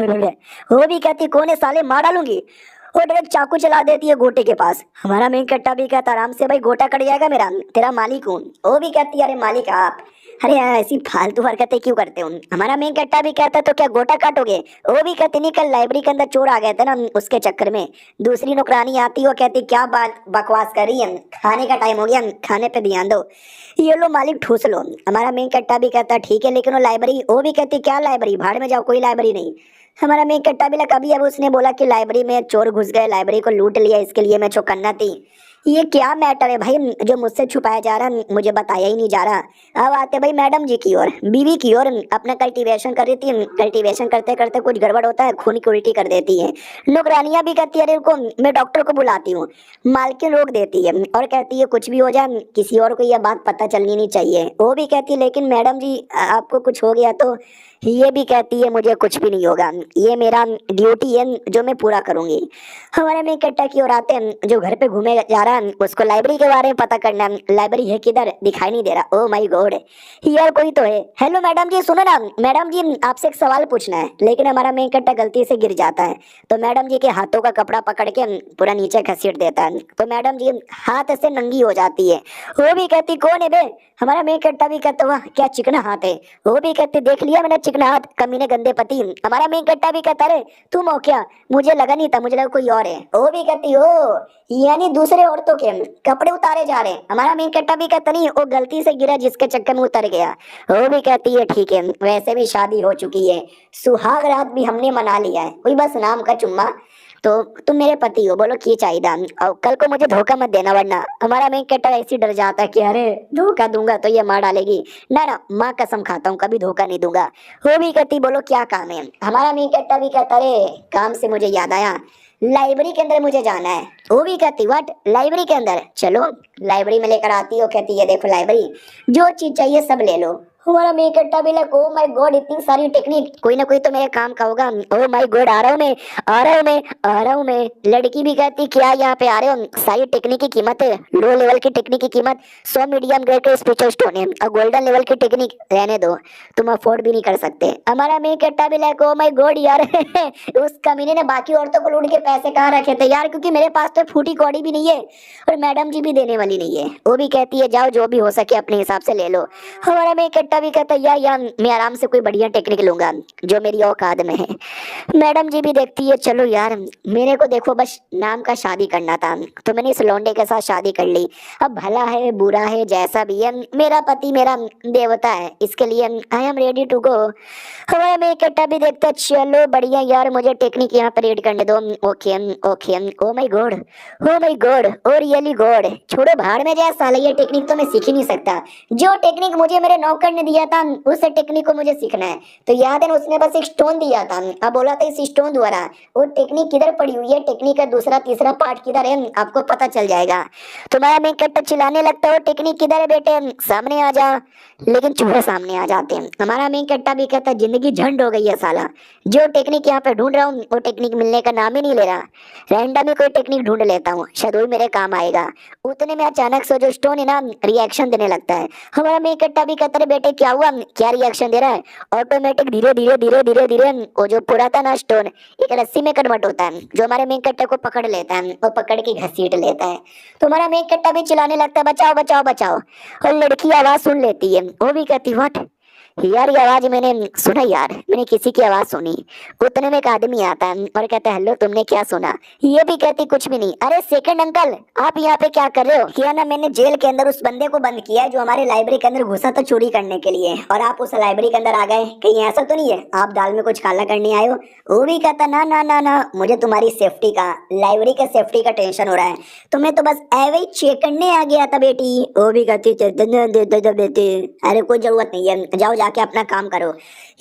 Speaker 1: वो भी कहती कौन है साले, मार डालूंगी। वो डायरेक्ट चाकू चला देती है गोटे के पास। हमारा मेन कट्टा भी कहता आराम से भाई, गोटा कट जाएगा मेरा, तेरा मालिक हूँ। वो भी कहती है अरे मालिक आप, अरे यार ऐसी फालतू हरकतें क्यों करते हो? हमारा मेन कट्टा भी कहता तो क्या गोटा काटोगे? वो भी कहती नहीं, कल लाइब्रेरी के अंदर चोर आ गए थे ना, उसके चक्कर में। दूसरी नौकरानी आती वो कहती क्या बात बकवास कर रही है, खाने का टाइम हो गया, खाने पे ध्यान दो। ये लो मालिक ठूस लो। हमारा मेन कट्टा भी कहता ठीक है, लेकिन वो लाइब्रेरी, वो भी कहती क्या लाइब्रेरी, भाड़ में जाओ, कोई लाइब्रेरी नहीं। हमारा मेन कट्टा भी लगा, अभी अब उसने बोला कि लाइब्रेरी में चोर घुस गए, लाइब्रेरी को लूट लिया, इसके लिए मैं चौकन्ना थी। ये क्या मैटर है भाई जो मुझसे छुपाया जा रहा, मुझे बताया ही नहीं जा रहा। अब आते भाई मैडम जी की ओर, बीवी की ओर। अपना कल्टीवेशन कर रही थी, कल्टीवेशन करते करते कुछ गड़बड़ होता है, खून की उल्टी कर देती है। नौकरानियां भी कहती है अरे रुको मैं डॉक्टर को बुलाती हूँ। मालकिन रोक देती है और कहती है कुछ भी हो जाए किसी और को यह बात पता चलनी नहीं चाहिए। वो भी कहती है लेकिन मैडम जी आपको कुछ हो गया तो? ये भी कहती है मुझे कुछ भी नहीं होगा, ये मेरा ड्यूटी है जो मैं पूरा करूंगी। हमारे में कट्टा की ओर आते हैं जो घर पे घूमे जा रहा है, उसको लाइब्रेरी के बारे में पता करना है। लाइब्रेरी है किधर, दिखाई नहीं दे रहा। ओ माय गॉड, यार कोई तो है। हेलो मैडम जी, सुनो ना मैडम जी, आपसे एक सवाल पूछना है। लेकिन हमारा मेन कट्टा गलती से गिर जाता है तो मैडम जी के हाथों का कपड़ा पकड़ के पूरा नीचे घसीट देता है। तो मैडम जी हाथ से नंगी हो जाती है। वो भी कहती कौन है बे? हमारा मेन कट्टा भी कहता वाह क्या चिकना हाथ है। वो भी कहती देख लिया मैंने चिकना हाथ, कमीने गंदे पति। हमारा मेन कट्टा भी कहता रे तुम हो क्या, मुझे लगा नहीं था, मुझे लगा कोई और है। वो भी कहती हो यानी दूसरे औरतों के कपड़े उतारे जा रहे। हमारा मेन कट्टा भी कहता नहीं, वो गलती से गिरा जिसके चक्कर में उतर गया। वो भी कहती है ठीक है, वैसे भी शादी हो चुकी है, सुहाग रात भी हमने मना लिया है, कोई बस नाम का चुम्मा। तो तुम मेरे पति हो, बोलो क्या चाहिए, और कल को मुझे धोखा मत देना, वरना। हमारा मेन कट्टा ऐसी डर जाता है कि अरे धोखा दूंगा तो ये मार डालेगी। ना ना, माँ कसम खाता हूँ कभी धोखा नहीं दूंगा। वो भी कहती बोलो क्या काम है। हमारा मेन कट्टा भी कहता अरे काम से मुझे याद आया, लाइब्रेरी के अंदर मुझे जाना है। वो भी कहती व्हाट, लाइब्रेरी के अंदर? चलो लाइब्रेरी में लेकर आती हो। कहती है देखो लाइब्रेरी, जो चीज चाहिए सब ले लो। हमारा मेन कट्टा भी लगा, ओ माय गॉड इतनी सारी टेक्निक, कोई ना कोई तो मेरे काम का होगा। ओ माय गॉड आ रहा हूँ मैं, आ रहा हूँ मैं, आ रहा हूँ मैं। लड़की भी कहती क्या यहाँ पे आ रहे हो, सारी टेक्निक की कीमत है, लो लेवल की टेक्निक की कीमत 100 मीडियम ग्रेड के स्पिरिचुअल स्टोन है, और गोल्डन लेवल की टेक्निक रहने दो, तुम अफोर्ड भी नहीं कर सकते। हमारा मेन कट्टा भी लगा, ओ माय गॉड यार उस कमीने ने बाकी औरतों को लूट के पैसे कहाँ रखे थे यार, क्योंकि मेरे पास तो फूटी कौड़ी भी नहीं है और मैडम जी भी देने वाली नहीं है। वो भी कहती है जाओ जो भी हो सके अपने हिसाब से ले लो। हमारा मेन कट्टा भी कहता है यार मैं आराम से कोई बढ़िया टेक्निक लूंगा जो मेरी औकात में है। मैडम जी भी देखती है चलो यार मेरे को देखो बस नाम का शादी करना था, तो मैंने इस लौंडे के साथ शादी कर ली। अब भला है बुरा है जैसा भी है, मेरा पति मेरा देवता है, इसके लिए I am ready to go. हमारा मेन कट्टा भी देखता चलो बढ़िया यार, मुझे टेक्निक यहाँ पर रेड करने दो। Okay okay, oh my God, oh my God, oh really God, छोड़ो भाड़ में जाए साले, ये टेक्निक तो मैं सीख ही नहीं सकता। जो टेक्निक मुझे मेरे नौकर ने दिया था उस टेक्निक को मुझे सीखना है। तो याद है ना उसने बस एक स्टोन दिया था, अब बोला था इस स्टोन द्वारा वो टेक्निक किधर पड़ी हुई है, टेक्निक का दूसरा तीसरा पार्ट किधर है आपको पता चल जाएगा। तुम्हारा मेन कट्टा चिल्लाने लगता है टेक्निक किधर है बेटे, सामने आ जा, लेकिन चूहे सामने आ जाते हैं। हमारा मेन कट्टा भी कहता है जिंदगी झंड हो गई है साला, जो टेक्निक यहाँ पे ढूंढ रहा हूँ वो टेक्निक मिलने का नाम ही नहीं ले रहा। रैंडम ही कोई टेक्निक ढूंढ लेता हूँ, शायद वही मेरे काम आएगा। उतने में अचानक से जो स्टोन है ना रिएक्शन देने लगता है। हमारा मेन कट्टा भी कहता है बेटे क्या हुआ, क्या रिएक्शन दे रहा है? ऑटोमेटिक धीरे धीरे धीरे धीरे धीरे वो जो पूरा था ना स्टोन एक रस्सी में कन्वर्ट होता है, जो हमारे मेन कट्टे को पकड़ लेता है और पकड़ के घसीट लेता है। तो हमारा मेन कट्टा भी चिल्लाने लगता है बचाओ बचाओ बचाओ, और लड़की आवाज सुन लेती है। वो भी कहती व्हाट यार, ये आवाज मैंने सुना यार, मैंने किसी की आवाज सुनी। उतने में एक आदमी आता है और कहता है हेलो तुमने क्या सुना? ये भी कहती कुछ भी नहीं। अरे सेकंड अंकल आप यहाँ पे क्या कर रहे हो? किया ना मैंने जेल के अंदर उस बंदे को बंद किया है जो हमारे लाइब्रेरी के अंदर घुसा था चोरी करने के लिए, और आप उस लाइब्रेरी के अंदर आ गए, कहीं ऐसा तो नहीं है आप दाल में कुछ काला करने आए हो? वो भी कहता ना ना ना ना, मुझे तुम्हारी सेफ्टी का, लाइब्रेरी के सेफ्टी का टेंशन हो रहा है, तो मैं तो बस ऐवे ही चेक करने आ गया था बेटी। वो भी कहती बेटी अरे कोई जरूरत नहीं है, जाओ जाके अपना काम करो।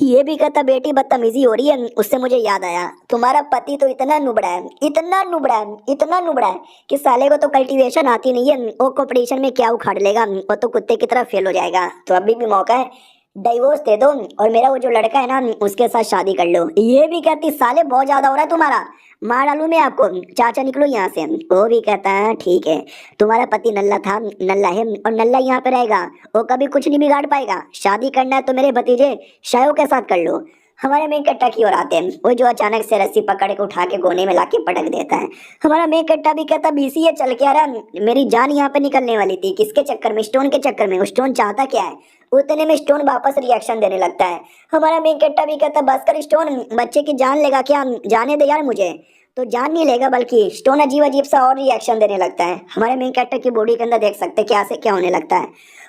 Speaker 1: ये भी कहता बेटी बदतमीजी हो रही है, उससे मुझे याद आया तुम्हारा पति तो इतना नुबड़ा है, इतना नुबड़ा है, इतना नुबड़ा है कि साले को तो कल्टीवेशन आती नहीं है, वो कॉम्पिटिशन में क्या उखाड़ लेगा, वो तो कुत्ते की तरह फेल हो जाएगा। तो अभी भी मौका है, डिवोर्स दे दो और मेरा वो जो लड़का है ना उसके साथ शादी कर लो। ये भी कहती साले बहुत ज्यादा हो रहा है तुम्हारा, मार डालू मैं आपको, चाचा निकलो यहाँ से। वो भी कहता है ठीक है, तुम्हारा पति नल्ला था, नल्ला है और नल्ला यहाँ पे रहेगा, वो कभी कुछ नहीं बिगाड़ पाएगा। शादी करना है तो मेरे भतीजे शायों के साथ कर लो। हमारे मेन कट्टा की ओर आते हैं, वो जो अचानक से रस्सी पकड़ के उठा के कोने में लाके पटक देता है। हमारा मेन कट्टा भी कहता बीसी ये चल के आ रहा, मेरी जान यहाँ पे निकलने वाली थी, किसके चक्कर में? स्टोन के चक्कर में। स्टोन चाहता क्या है? उतने में स्टोन वापस रिएक्शन देने लगता है। हमारा मेन कट्टा भी कहता बस कर स्टोन, बच्चे की जान लेगा क्या? जाने दे यार मुझे। तो जान नहीं लेगा बल्कि स्टोन अजीब अजीब सा और रिएक्शन देने लगता है। हमारे मेन कैरेक्टर की बॉडी के अंदर देख सकते हैं क्या से क्या होने लगता है,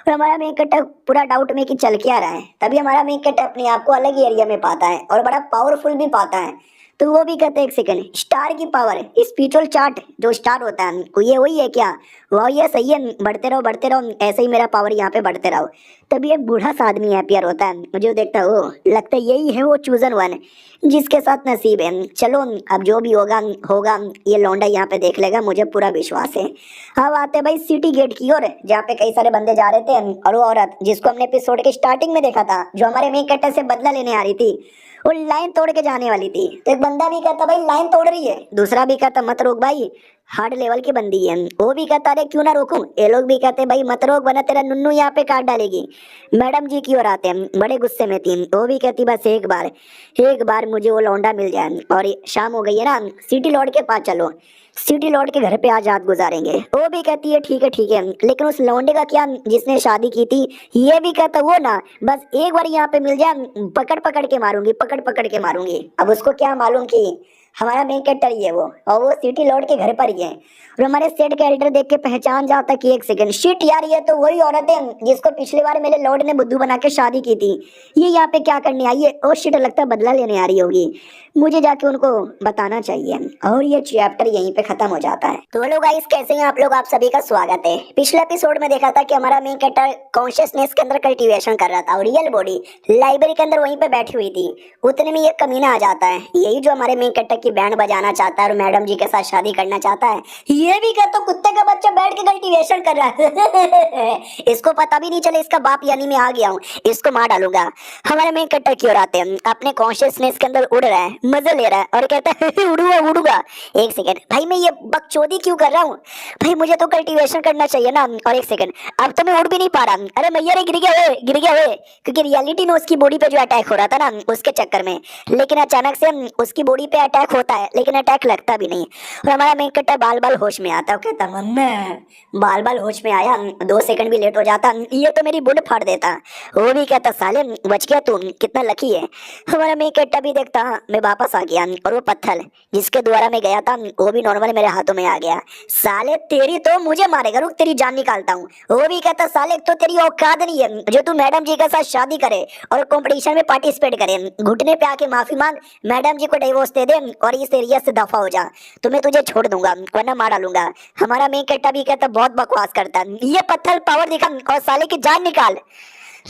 Speaker 1: और हमारा मेन कैरेक्टर पूरा डाउट में कि चल क्या रहा है। तभी हमारा मेन कैरेक्टर अपने आप को अलग ही एरिया में पाता है और बड़ा पावरफुल भी पाता है। तो वो भी कहते हैं एक सेकंड, स्टार की पावर, स्पिरिचुअल चार्ट जो स्टार होता है ये वही है क्या? वाह ये सही है, बढ़ते रहो ऐसे ही मेरा पावर यहाँ पे बढ़ते रहो। तभी एक बूढ़ा सा आदमी हैप्पियर होता है, मुझे देखता है वो लगता है यही है वो चूजन वन जिसके साथ नसीब है। चलो अब जो भी होगा होगा, ये लौंडा यहाँ पे देख लेगा, मुझे पूरा विश्वास है। अब आते भाई सिटी गेट की ओर, जहाँ पे कई सारे बंदे जा रहे थे, और वो औरत जिसको हमने एपिसोड के स्टार्टिंग में देखा था जो हमारे मेन कैरेक्टर से बदला लेने आ रही थी, वो लाइन तोड़ के जाने वाली थी। तो एक बंदा भी कहता भाई लाइन तोड़ रही है, दूसरा भी कहता मत रोक भाई, हार्ड लेवल की बंदी है। वो भी कहता अरे क्यों ना रोकूं, ये लोग भी कहते भाई मत रोक वरना तेरा नुन्नू यहाँ पे काट डालेगी। मैडम जी की ओर आते हैं, बड़े गुस्से में थी। वो भी कहती बस एक बार मुझे वो लौंडा मिल जाए, और शाम हो गई है ना, सिटी लॉर्ड के पास चलो, सिटी लॉर्ड के घर पे आज रात गुजारेंगे। वो भी कहती है ठीक है, लेकिन उस लौंडे का क्या जिसने शादी की थी? ये भी कहता वो ना बस एक बार यहाँ पे मिल जाए, पकड़ के मारूंगी। अब उसको क्या मालूम कि हमारा मेन कैरेक्टर ही है वो, और वो सिटी लॉर्ड के घर पर ही है। और हमारे सेट कैरेक्टर देख के पहचान जाता कि एक सेकंड, शिट यार ये तो वही औरत है जिसको पिछली बार मेरे लॉर्ड ने बुद्धू बना के शादी की थी, ये यहाँ पे क्या करने आई है? ओ शिट, लगता है बदला लेने आ रही होगी, मुझे जाके उनको बताना चाहिए। और ये चैप्टर यहीं पे खत्म हो जाता है। तो हेलो गाइस, कैसे हैं आप लोग? आप सभी का स्वागत है। पिछले एपिसोड में देखा था कि हमारा मेन कैरेक्टर कॉन्शियसनेस के अंदर कल्टीवेशन कर रहा था और रियल बॉडी लाइब्रेरी के अंदर वहीं पे बैठी हुई थी। उतने में ये कमीना आ जाता है, यही जो हमारे मेन कैरेक्टर कि बैंड बजाना चाहता है और मैडम जी के साथ शादी करना चाहता है। ये भी कहता कुत्ते का बच्चा बैठ के कल्टीवेशन कर रहा है। इसको पता भी नहीं चले इसका बाप यानी मैं आ गया हूँ, इसको मार डालूंगा। हमारे मेन कट्टर की ओर आते हैं, अपने कॉन्शियसनेस के अंदर उड़ रहा है, मजे ले रहा है और कहता है उड़ूंगा उड़ूंगा। एक सेकंड भाई, मैं ये बकचोदी क्यों कर रहा हूँ भाई, मुझे तो कल्टीवेशन करना चाहिए ना। और एक सेकंड, अब तो मैं उड़ भी नहीं पा रहा। अरे मैया रे, गिर गया वे, गिर गया वे। क्योंकि रियलिटी में उसकी बॉडी पे जो अटैक हो रहा था ना, उसके चक्कर में। लेकिन अचानक से उसकी बॉडी पे अटैक होता है लेकिन अटैक लगता भी नहीं। और हमारा मेन कट्टर बाल बाल होश में आता है, कहता मम्मी बाल बाल होश में आया, 2 सेकंड भी लेट हो जाता ये तो मेरी बुड फाड़ देता। वो भी कहता साले बच गया तू, कितना लकी है। हमारा मेन कट्टर भी देखता मैं वापस आ गया और वो पत्थर जिसके द्वारा मैं गया था वो भी नॉर्मल मेरे हाथों में आ गया। साले तेरी तो मुझे मारेगा, रुक तेरी जान निकालता हूँ। वो भी कहता साले तो तेरी औकात नहीं है जो तू मैडम जी के साथ शादी करे और कंपटीशन में पार्टिसिपेट करे। घुटने पे आके माफी मांग, मैडम जी को डिवोर्स दे दे और इस एरिया से दफा हो जा, तो मैं तुझे छोड़ दूंगा वरना मार डालूंगा। हमारा मेन कट्टा भी कहता बहुत बकवास करता है, ये पत्थर पावर दिखा और साले की जान निकाल।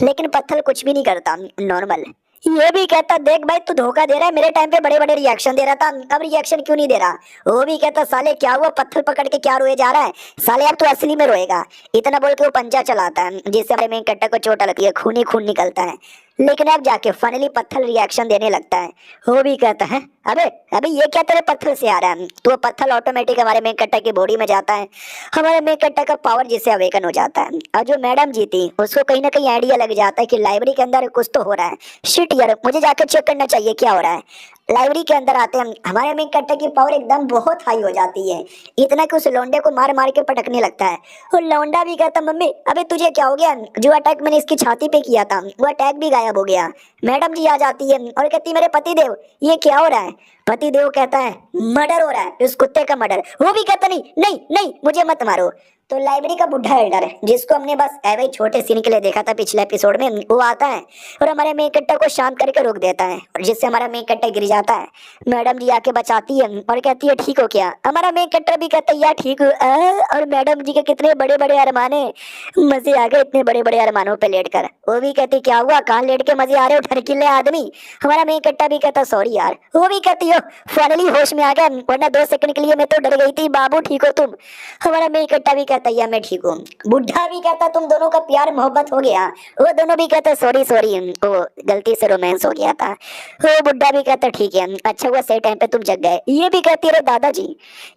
Speaker 1: लेकिन पत्थर कुछ भी नहीं करता, नॉर्मल। ये भी कहता देख भाई तू धोखा दे रहा है, मेरे टाइम पे बड़े बड़े रिएक्शन दे रहा था, अब रिएक्शन क्यों नहीं दे रहा। वो भी कहता साले क्या हुआ, पत्थर पकड़ के क्या रोए जा रहा है साले, अब तू असली में रोएगा। इतना बोल के वो पंजा चलाता है जिससे हमारे मेन कट्टा को चोट लगती है, खून ही खून निकलता है। लेकिन अब जाके फाइनली पत्थर रिएक्शन देने लगता है। वो भी कहता है अबे अबे ये क्या तेरे पत्थर से आ रहा है, तो पत्थर ऑटोमेटिक हमारे मेन कट्टा की बॉडी में जाता है। हमारे मेन कट्टा का पावर जिससे अवेकन हो जाता है। और जो मैडम जी थी उसको कहीं ना कहीं आइडिया लग जाता है कि लाइब्रेरी के अंदर कुछ तो हो रहा है। शिट यार, मुझे जाकर चेक करना चाहिए क्या हो रहा है। लाइब्रेरी के अंदर आते हैं, हमारे मेन कट्टे की पावर एकदम बहुत हाई हो जाती है, इतना कि उस लौंडे को मार मार के पटकने लगता है। और लौंडा भी कहता मम्मी अबे तुझे क्या हो गया, जो अटैक मैंने इसकी छाती पे किया था वो अटैक भी गायब हो गया। मैडम जी आ जाती है और कहती मेरे पति देव ये क्या हो रहा है। पति देव कहता है मर्डर हो रहा है, उस कुत्ते का मर्डर। वो भी कहता नहीं नहीं नहीं मुझे मत मारो। तो लाइब्रेरी का बुढ़ा एल्डर है जिसको हमने बस ऐसे छोटे सीन के लिए देखा था पिछले एपिसोड में, वो आता है और हमारे मेन कट्टा को शांत करके रोक देता है और जिससे हमारा मेन कट्टा गिर जाता है। मैडम जी आके बचाती है और कहती है ठीक हो क्या। हमारा मेन कट्टा भी कहता है यार ठीक हो। और मैडम जी के कितने बड़े बड़े अरमाने, मजे आ गए इतने बड़े बड़े अरमानों पे लेट कर। वो भी कहती क्या हुआ, कहाँ लेट के मजे आ रहे हो ठरकिले आदमी। हमारा मेन कट्टा भी कहता सॉरी यार। वो भी कहती हो फाइनली होश में आ गया, वरना 2 सेकंड के लिए मैं तो डर गई थी। बाबू ठीक हो तुम। हमारा मेन कट्टा भी कहता है मैं ठीक हूँ। बुढ़ा भी कहता तुम दोनों का प्यार मोहब्बत हो गया। वो दोनों भी कहते सॉरी सॉरी वो गलती से रोमांस हो गया था। वो बुढ़ा भी कहता ठीक है, अच्छा हुआ सही टाइम पे तुम जग गए। ये भी कहती अरे दादाजी।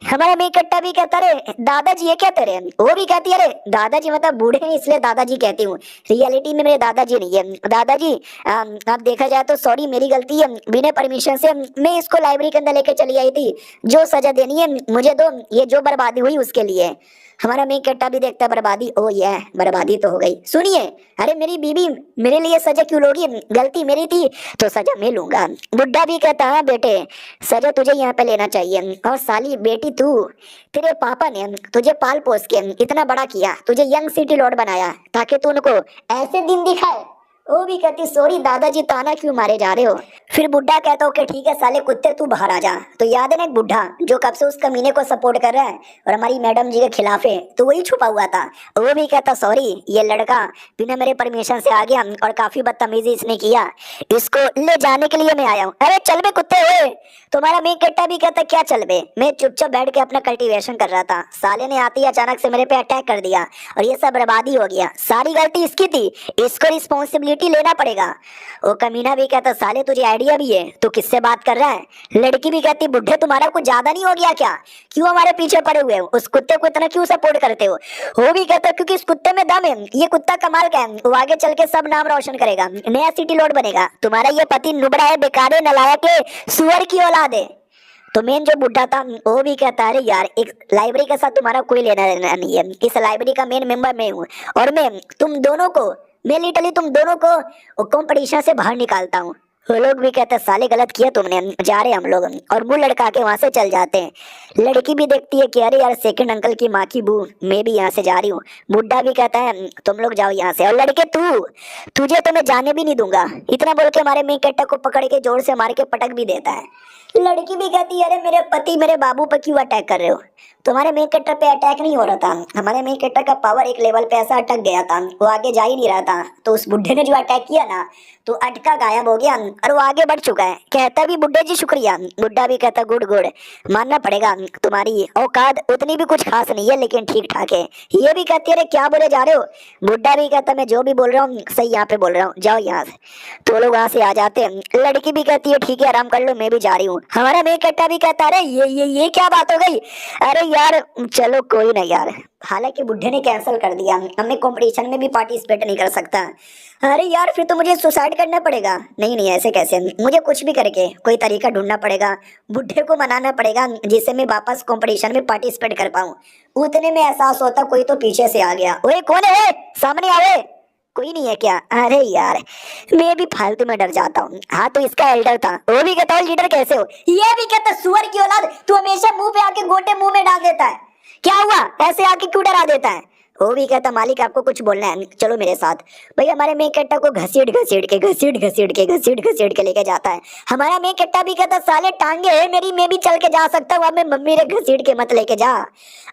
Speaker 1: हमारा मेन कट्टा भी कहता अरे दादाजी ये क्या तेरे। वो भी कहती अरे दादाजी मतलब बूढ़े हैं इसलिए दादाजी कहती हूँ, रियलिटी में मेरे दादाजी नहीं है। दादाजी आप देखा जाए तो सॉरी मेरी गलती है, बिना परमिशन से मैं इसको लाइब्रेरी के अंदर लेके चली आई थी। जो सजा देनी है मुझे दो, ये जो बर्बादी हुई उसके लिए। हमारा मेन कट्टा भी देखता बर्बादी, ओ ये बर्बादी तो हो गई। सुनिए अरे मेरी बीबी मेरे लिए सजा क्यों लोगी, गलती मेरी थी तो सजा मैं लूंगा। बुड्ढा भी कहता है बेटे सजा तुझे यहाँ पे लेना चाहिए। और साली बेटी तू, तेरे पापा ने तुझे पाल पोस के इतना बड़ा किया, तुझे यंग सिटी लॉर्ड बनाया ताकि तू उनको ऐसे दिन दिखाए। वो भी कहती सॉरी दादाजी ताना क्यों मारे जा रहे हो। फिर बुढ़ा कहता ओके ठीक है साले कुत्ते तू बाहर आ जा। तो याद है ना एक बुढ़ा जो कब से उस कमीने को सपोर्ट कर रहा है और हमारी मैडम जी के खिलाफ है, तो वही छुपा हुआ था। वो भी कहता सॉरी ये लड़का बिना मेरे परमिशन से आ गया और काफी बदतमीजी इसने किया, इसको ले जाने के लिए मैं आया हूँ। अरे चल बे कुत्ते हुए। तुम्हारा मेन कट्टा भी कहता क्या चल बे, मैं चुपचाप बैठ के अपना कल्टीवेशन कर रहा था, साले ने आते ही अचानक से मेरे पे अटैक कर दिया और ये सब बर्बादी हो गया। सारी गलती इसकी थी, इसको रिस्पॉन्सिबिलिटी लेना पड़ेगा। वो कमीना भी कहता साले तुझे आइडिया भी है, तू किससे बात कर रहा है। लड़की भी कहती बुढ़े तुम्हारा कुछ ज्यादा नहीं हो गया क्या, क्यों हमारे पीछे पड़े हुए हो, उस कुत्ते को इतना क्यों सपोर्ट करते हो। वो भी कहता क्योंकि इस कुत्ते में दम है, ये कुत्ता कमाल का है, वो आगे चल के सब नाम रोशन करेगा, नया सिटी लॉर्ड बनेगा। तुम्हारा ये पति नुबड़ा है, बेकार है, नलायक है, सुअर की औलाद है। तो मेन जो बुढ़ा था वो भी कहता है यार एक लाइब्रेरी के साथ तुम्हारा कोई लेना देना नहीं है, इस लाइब्रेरी का मेन मेंबर मैं हूँ और मैं लिटरली तुम दोनों को कंपटीशन से बाहर निकालता हूँ। वो लोग भी कहते हैं साले गलत किया तुमने, जा रहे हम लोग। और मुंह लड़का के वहां से चल जाते हैं। लड़की भी देखती है कि अरे यार सेकंड अंकल की माँ की बू, मैं भी यहाँ से जा रही हूँ। बुढ़ा भी कहता है तुम लोग जाओ यहाँ से। और लड़के तुझे तो मैं जाने भी नहीं दूंगा, इतना बोल के हमारे मेन कट्टा को पकड़ के जोर से मार के पटक भी देता है। लड़की भी कहती है, अरे मेरे पति मेरे बाबू पर क्यों अटैक कर रहे हो? तुम्हारे मेन कैरेक्टर पे अटैक नहीं हो रहा था, हमारे मेन कैरेक्टर का पावर एक लेवल पे ऐसा अटक गया था, वो आगे जा ही नहीं रहा था। तो उस बुढ़े ने जो अटैक किया ना, तो अटका गायब हो गया और वो आगे बढ़ चुका है। कहता भी बुढ़े जी शुक्रिया, बुढ़ा भी कहता गुड गुड, मानना पड़ेगा तुम्हारी औकात उतनी भी कुछ खास नहीं है, लेकिन ठीक ठाक है। ये भी कहती है, अरे क्या बोले जा रहे हो? बुढ़ा भी कहता मैं जो भी बोल रहा हूँ सही यहाँ पे बोल रहा हूँ, जाओ यहाँ से। तो लोग वहां से आ जाते हैं। लड़की भी कहती है ठीक है आराम कर लो, मैं भी जा रही हूँ। हमारा मेन कैरेक्टर भी कहता है, अरे ये क्या बात हो गई? अरे यार चलो कोई नहीं यार। हालांकि बुढ़े ने कैंसिल कर दिया, अब मैं कंपटीशन में भी पार्टिसिपेट नहीं कर सकता। अरे यार फिर तो मुझे सुसाइड करना पड़ेगा। नहीं नहीं ऐसे कैसे, मुझे कुछ भी करके कोई तरीका ढूंढना पड़ेगा, बुढ़े को मनाना पड़ेगा जिससे मैं वापस कंपटीशन में पार्टिसिपेट कर पाऊँ। उतने में एहसास होता कोई तो पीछे से आ गया। ओए कौन है, सामने आओ। कोई नहीं है क्या? अरे यार मैं भी फालतू में डर जाता हूँ। हाँ तो इसका एल्डर था। वो भी कहता हूँ लीडर कैसे हो? ये भी कहता सुअर की औलाद, तू हमेशा मुंह पे आके गोटे मुंह में डाल देता है, क्या हुआ ऐसे आके क्यों डरा देता है? वो भी कहता मालिक आपको कुछ बोलना है चलो मेरे साथ। भाई हमारे मेन कट्टा को घसीट के लेके जाता है। हमारा मेन कट्टा भी कहता साले टांगे है मेरी, मैं भी चल के जा सकता हूँ, अब मैं मम्मी रे घसीट के मत लेके जा।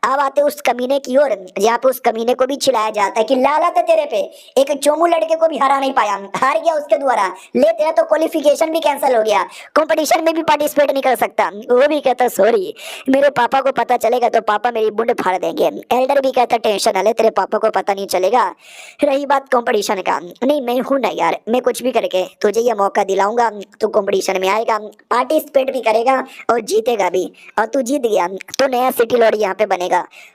Speaker 1: अब आते उस कमीने की ओर जहाँ पे उस कमीने को भी चिल्लाया जाता है कि लालत है तेरे पे, एक चोमू लड़के को भी हरा नहीं पाया, हार गया उसके द्वारा, ले तेरा तो क्वालिफिकेशन भी कैंसिल हो गया, कंपटीशन में भी पार्टिसिपेट नहीं कर सकता। वो भी कहता सॉरी, मेरे पापा को पता चलेगा तो पापा मेरी बुंड फाड़ देंगे। एल्डर भी कहता टेंशन ना ले, तेरे पापा को पता नहीं चलेगा। रही बात कंपटीशन का, नहीं मैं हूं ना यार, मैं कुछ भी करके तुझे ये मौका दिलाऊंगा, तू कंपटीशन में आएगा, पार्टिसिपेट भी करेगा और जीतेगा भी, और तू जीत गया तो नया सिटी लॉर्ड यहाँ पे बनेगा।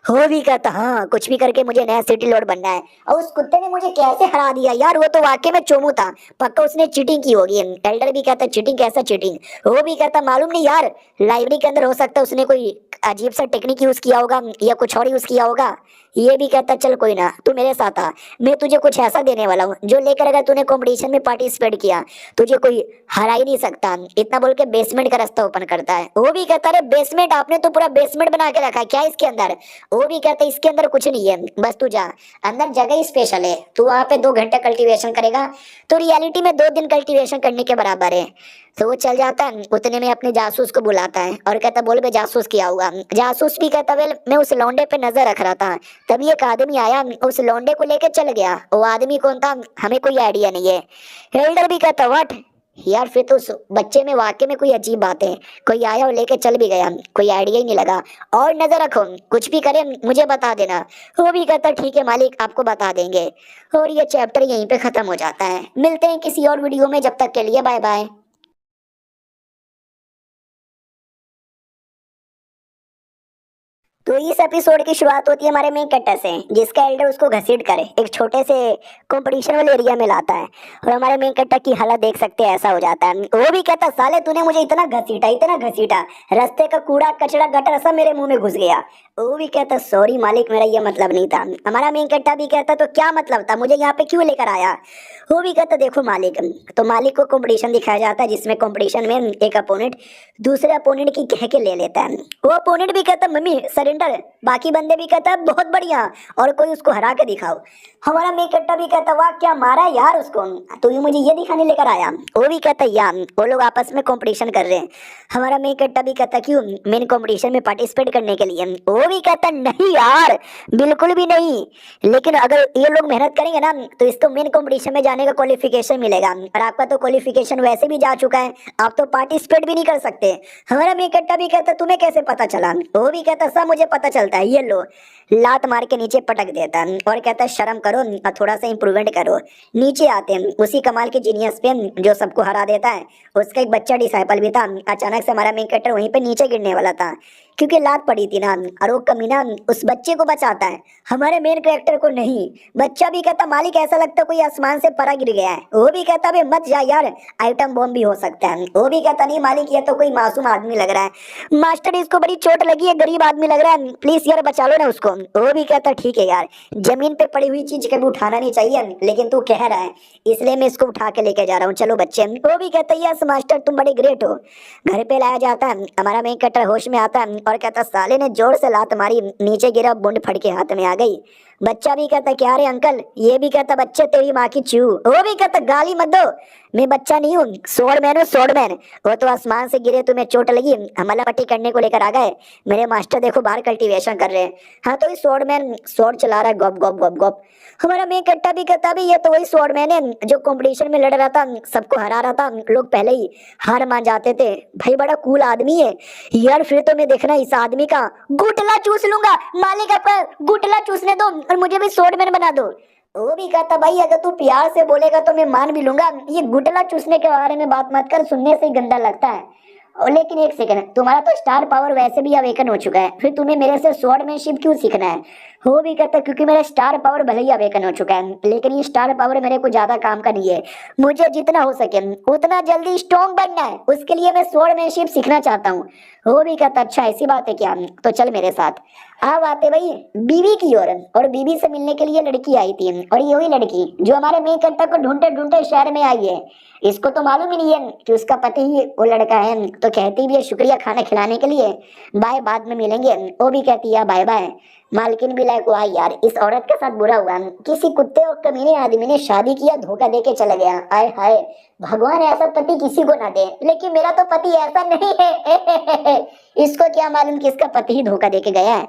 Speaker 1: हो भी कहता हाँ कुछ भी करके मुझे नया सिटी लॉर्ड बनना है। और उस कुत्ते ने मुझे कैसे हरा दिया यार, वो तो वाकई में चोमू था, पक्का उसने चीटिंग की होगी। एल्डर भी कहता चीटिंग कैसा चीटिंग? वो भी कहता मालूम नहीं यार, लाइब्रेरी के अंदर हो सकता है उसने कोई अजीब सा टेक्निक यूज किया होगा या कुछ और यूज किया होगा। ये भी कहता चल कोई ना, तू मेरे साथ आ, मैं तुझे कुछ ऐसा देने वाला हूँ जो लेकर अगर तूने कंपटीशन में पार्टिसिपेट किया तुझे कोई हरा ही नहीं सकता। इतना बोल के बेसमेंट का रास्ता ओपन करता है। वो भी कहता है बेसमेंट, आपने तो पूरा बेसमेंट बना के रखा है क्या इसके अंदर? वो भी कहता है इसके अंदर कुछ नहीं है, बस तू जा, अंदर जगह ही स्पेशल है, तू वहां पे 2 घंटे कल्टीवेशन करेगा तो रियलिटी में 2 दिन कल्टीवेशन करने के बराबर है। तो वो चल जाता है, उतने में अपने जासूस को बुलाता है और कहता बोल बे जासूस किया हुआ। जासूस भी कहता वेल मैं उस लौंडे पे नजर रख रहा था, तभी एक आदमी आया उस लौंडे को लेके चल गया। वो आदमी कौन था हमें कोई आइडिया नहीं है। एल्डर भी कहता व्हाट यार, फिर तो उस बच्चे में वाकई में कोई अजीब बात है, कोई आया और लेके चल भी गया, कोई आइडिया ही नहीं लगा, और नजर रखो कुछ भी करे मुझे बता देना। वो भी कहता ठीक है मालिक आपको बता देंगे। और ये चैप्टर यहीं पे खत्म हो जाता है। मिलते हैं किसी और वीडियो में, जब तक के लिए बाय बाय। तो इस एपिसोड की शुरुआत होती है हमारे मेन कैरेक्टर से, जिसका एल्डर उसको घसीट कर एक छोटे से कंपटीशन वाले एरिया में लाता है। और हमारे मेन कैरेक्टर की हालत देख सकते हैं, ऐसा हो जाता है। वो भी कहता साले तूने मुझे इतना घसीटा, रास्ते का कूड़ा कचरा गटर सब मेरे मुंह में घुस गया। वो भी कहता सॉरी मालिक मेरा ये मतलब नहीं था। हमारा मेन कैरेक्टर भी कहता तो क्या मतलब था, मुझे यहाँ पे क्यों लेकर आया? वो भी कहता देखो मालिक, तो मालिक को कंपटीशन दिखाया जाता है जिसमें कंपटीशन में एक अपोनेंट दूसरे अपोनेंट की कह के ले लेता है। वो अपोनेंट भी कहता मम्मी सरेंडर, बाकी बंदे भी कहता बहुत बढ़िया और कोई उसको हरा के दिखाओ। हमारा मेन कैरेक्टर भी कहता वाह क्या मारा यार उसको, तो ये मुझे ये दिखाने लेकर आया। वो भी कहता यार वो लोग आपस में कंपटीशन कर रहे हैं। हमारा मेन कैरेक्टर भी कहता क्यों मेन कंपटीशन में पार्टिसिपेट करने के लिए? वो भी कहता नहीं यार बिल्कुल भी नहीं, लेकिन अगर ये लोग मेहनत करेंगे ना तो इसको मेन कंपटीशन में जाने का क्वालिफिकेशन मिलेगा, और आपका तो क्वालिफिकेशन वैसे भी जा चुका है, आप तो पार्टिसिपेट भी नहीं कर सकते। हमारा मेन कैरेक्टर भी कहता तुम्हें कैसे पता चला? वो भी कहता सब मुझे पता चलता है, ये लो, लात मार के नीचे पटक देता है और कहता है शर्म करो और थोड़ा सा इंप्रूवमेंट करो। नीचे आते हैं उसी कमाल के जीनियस पे जो सबको हरा देता है, उसका एक बच्चा डिसाइपल भी था। अचानक से हमारा मेन कैरेक्टर वहीं पे नीचे गिरने वाला था क्योंकि लात पड़ी थी ना, और वो कमीना उस बच्चे को बचाता है, हमारे मेन कैरेक्टर को नहीं। बच्चा भी कहता मालिक ऐसा लगता कोई आसमान से परा गिर गया है। वो भी कहता बे मत जा यार, आइटम बॉम्ब भी हो सकता है। वो भी कहता नहीं मालिक ये तो कोई मासूम आदमी लग रहा है, मास्टर इसको बड़ी चोट लगी है, गरीब आदमी लग रहा है, प्लीज यार बचा लो ना उसको। वो भी कहता ठीक है यार, जमीन पे पड़ी हुई चीज कभी उठाना नहीं चाहिए, लेकिन तू कह रहा है इसलिए मैं इसको उठा के लेके जा रहा हूँ, चलो बच्चे। वो भी कहता यस मास्टर तुम बड़े ग्रेट हो। घर पे लाया जाता है, हमारा मेन कैरेक्टर होश में आता है और कहता साले ने जोर से लात मारी, नीचे गिरा, बूंद फट के हाथ में आ गई। बच्चा भी कहता क्या रे अंकल, ये भी कहता बच्चे तेरी माँ की चू, वो भी कहता गाली मत दो, मैं बच्चा नहीं हूँ, स्वॉर्डमैन हूँ स्वॉर्डमैन। वो तो आसमान से गिरे, तुम्हें चोट लगी, हमला पट्टी करने को लेकर आ गए, मेरे मास्टर देखो बाहर कल्टीवेशन कर रहे हैं। हाँ तो स्वॉर्डमैन स्वॉर्ड चला रहा है, गॉप गॉप गॉप गॉप। हमारा मेन कट्टा भी कहता भी ये तो वही स्वॉर्डमैन है जो कंपटीशन में लड़ रहा था, सबको हरा रहा था, लोग पहले ही हार मान जाते थे, भाई बड़ा कूल आदमी है यार। फिर तो मैं देखना इस आदमी का गुटला चूस लूंगा, मालिक आपका गुटला चूसने दो और मुझे भी स्वॉर्डमैन बना दो। वो भी कहता भाई अगर तू प्यार से बोलेगा तो मैं मान भी लूंगा, ये गुटला चूसने के बारे में बात मत कर, सुनने से ही गंदा लगता है। लेकिन एक सेकंड, तुम्हारा तो स्टार पावर वैसे भी अवेकन हो चुका है, फिर तुम्हें मेरे से स्वॉर्डमैनशिप क्यों सीखना है? वो भी कहता क्योंकि मेरा स्टार पावर भले ही अवेकन हो चुका है, लेकिन ये स्टार पावर मेरे को ज्यादा काम का नहीं है, मुझे जितना हो सके उतना जल्दी स्ट्रॉन्ग बनना है, उसके लिए मैं स्वॉर्डमैनशिप सीखना चाहता हूँ। वो भी कहता अच्छा ऐसी बात है क्या, तो चल मेरे साथ। अब आते भाई बीवी की ओर, और बीवी से मिलने के लिए लड़की आई थी, और ये वही लड़की जो हमारे मेन कट्टा को ढूंढते ढूंढते शहर में आई है। इसको तो मालूम ही नहीं है कि उसका पति ही वो लड़का है, तो कहती भी है शुक्रिया खाना खिलाने के लिए, बाय बाद में मिलेंगे। वो भी कहती है बाय बाय। मालकिन भी लायक हुआ यार, इस औरत के साथ बुरा हुआ, किसी कुत्ते और कमीने आदमी ने शादी किया, धोखा दे के चला गया। आय हाय, भगवान ऐसा पति किसी को ना दे, लेकिन मेरा तो पति ऐसा नहीं है। इसको क्या मालूम कि इसका पति ही धोखा दे के गया है।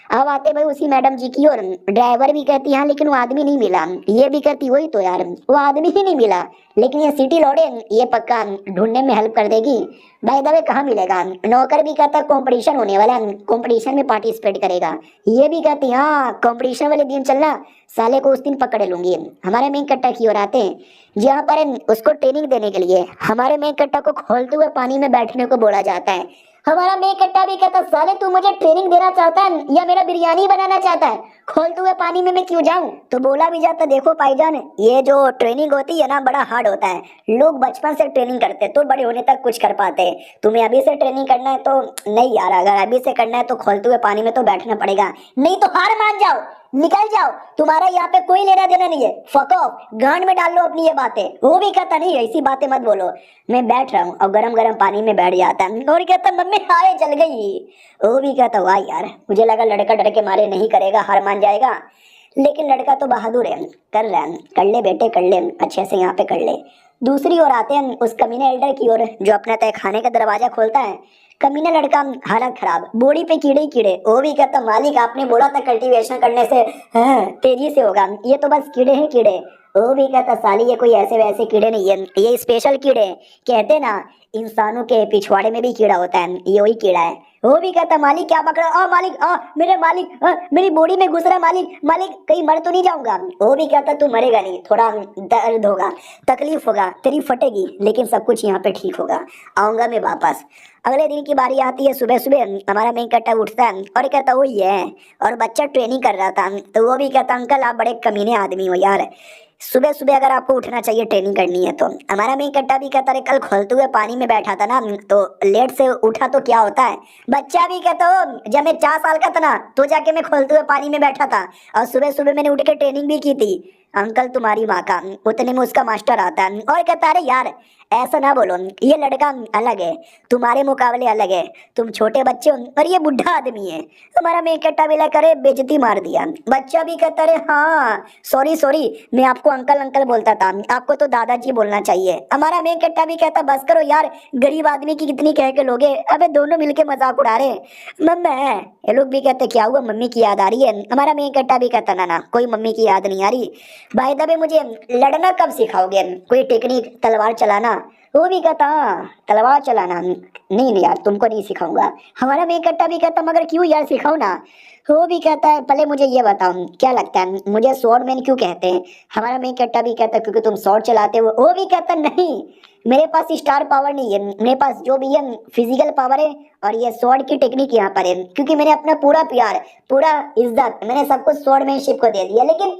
Speaker 1: अब आते भाई उसी मैडम जी की ओर, ड्राइवर भी कहती है लेकिन वो आदमी नहीं मिला, ये भी कहती वही तो यार, वो आदमी ही नहीं मिला, लेकिन ये सिटी लौड़े ये पक्का ढूंढने में हेल्प कर देगी। भाई दबे कहाँ मिलेगा? नौकर भी कहता कंपटीशन होने वाला है, कंपटीशन में पार्टिसिपेट करेगा। ये भी कहती हाँ कंपटीशन वाले दिन चलना, साले को उस दिन पकड़ लूंगी। हमारे मेन कट्टा की ओर आते हैं, जहाँ पर उसको ट्रेनिंग देने के लिए हमारे मेन कट्टा को खोलते हुए पानी में बैठने को बोला जाता है। हमारा मेन कट्टा भी कहता साले तू मुझे ट्रेनिंग देना चाहता है या मेरा बिरयानी बनाना चाहता है, खोलते हुए पानी में मैं क्यों जाऊं? तो बोला भी जाता देखो भाईजान, ये जो ट्रेनिंग होती है ना बड़ा हार्ड होता है, लोग बचपन से ट्रेनिंग करते तो बड़े होने तक कुछ कर पाते, तुम्हें अभी से ट्रेनिंग करना है तो नहीं यार, अगर अभी से करना है तो खोलते हुए पानी में तो बैठना पड़ेगा, नहीं तो हार मान जाओ, निकल जाओ, तुम्हारा यहाँ पे कोई लेना देना नहीं है, फक ऑफ, गांड में डाल लो अपनी ये बातें। वो भी कहता नहीं ऐसी बातें मत बोलो, मैं बैठ रहा हूँ, और गरम गरम पानी में बैठ जाता है और कहता मम्मी हाय जल गई। वो भी कहता वाह यार, मुझे लगा लड़का डर के मारे नहीं करेगा, हार मान जाएगा, लेकिन लड़का तो बहादुर है, कर रहा है, कर ले बेटे कर ले, अच्छे से यहाँ पे कर ले। दूसरी ओर आते हैं उस कमीने एल्डर की ओर जो अपना तय खाने का दरवाजा खोलता है। कमीना लड़का हालत खराब, बॉडी पे कीड़े ही कीड़े। वो भी कहता मालिक आपने बोला था कल्टीवेशन करने से तेजी से होगा, ये तो बस कीड़े ही कीड़े। वो भी कहता साली ये कोई ऐसे वैसे कीड़े नहीं है, ये स्पेशल कीड़े, कहते ना इंसानों के पिछवाड़े में भी कीड़ा होता है, ये वही कीड़ा है। वो भी कहता मालिक क्या पकड़ा, मालिक मेरे मालिक मेरी बॉडी में घुस रहा मालिक, मालिक कहीं मर तो नहीं जाऊंगा। वो भी कहता तू मरेगा नहीं, थोड़ा दर्द होगा, तकलीफ होगा, तेरी फटेगी, लेकिन सब कुछ यहाँ पे ठीक होगा, आऊंगा मैं वापस। अगले दिन की बारी आती है, सुबह सुबह हमारा मेन कट्टा उठता है और कहता वही है, और बच्चा ट्रेनिंग कर रहा था, तो वो भी कहता अंकल आप बड़े कमीने आदमी हो यार, सुबह सुबह अगर आपको उठना चाहिए ट्रेनिंग करनी है तो। हमारा मेन कट्टा भी कहता है कल खोलते हुए पानी में बैठा था ना, तो लेट से उठा तो क्या होता है। बच्चा भी कहता हो जब मैं 4 साल का था ना तो जाके मैं खोलते हुए पानी में बैठा था, और सुबह सुबह मैंने उठ के ट्रेनिंग भी की थी। अंकल तुम्हारी माँ का, उतने में उसका मास्टर आता है और कहता अरे यार ऐसा ना बोलो, ये लड़का अलग है, तुम्हारे मुकाबले अलग है, तुम छोटे बच्चे हो और ये बुढ़ा आदमी है। हमारा मेन कट्टा भी करे बेइज्जती मार दिया। बच्चा भी कहता अरे हाँ सॉरी सॉरी, मैं आपको अंकल अंकल बोलता था, आपको तो दादाजी बोलना चाहिए। हमारा मेन कट्टा भी कहता बस करो यार, गरीब आदमी की कितनी कह के लोगे, अबे दोनों मिलके मजाक उड़ा रहे। मम्मा ये लोग भी कहते क्या हुआ, मम्मी की याद आ रही है। हमारा मेन कट्टा भी कहता ना ना कोई मम्मी की याद नहीं आ रही। भाई दबे मुझे लड़ना कब सिखाओगे, कोई टेक्निक तलवार चलाना। वो भी कहता तलवार चलाना नहीं यार तुमको नहीं सिखाऊंगा। हमारा मेन कट्टा भी कहता मगर क्यों यार सिखाओ ना। वो भी कहता है पहले मुझे ये बताओ क्या लगता है मुझे स्वॉर्डमैन क्यों कहते हैं। हमारा मेन कट्टा भी कहता क्योंकि तुम स्वॉर्ड चलाते हो। वो भी कहता नहीं मेरे पास स्टार पावर नहीं है, मेरे पास जो भी है फिजिकल पावर है, और ये स्वॉर्ड की टेक्निक यहाँ पर है, क्योंकि मैंने अपना पूरा प्यार पूरा इज्जत मैंने सब कुछ स्वॉर्डमैनशिप को दे दिया। लेकिन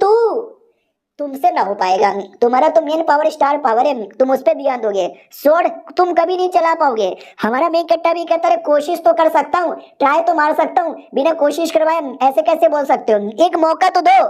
Speaker 1: तुमसे ना हो पाएगा, तुम्हारा तो मेन पावर स्टार पावर है, तुम उस पर ध्यान दोगे, स्वॉर्ड तुम कभी नहीं चला पाओगे। हमारा मेन कट्टा भी कहता है कोशिश तो कर सकता हूँ, ट्राई तो मार सकता हूँ, बिना कोशिश करवाए ऐसे कैसे बोल सकते हो, एक मौका तो दो।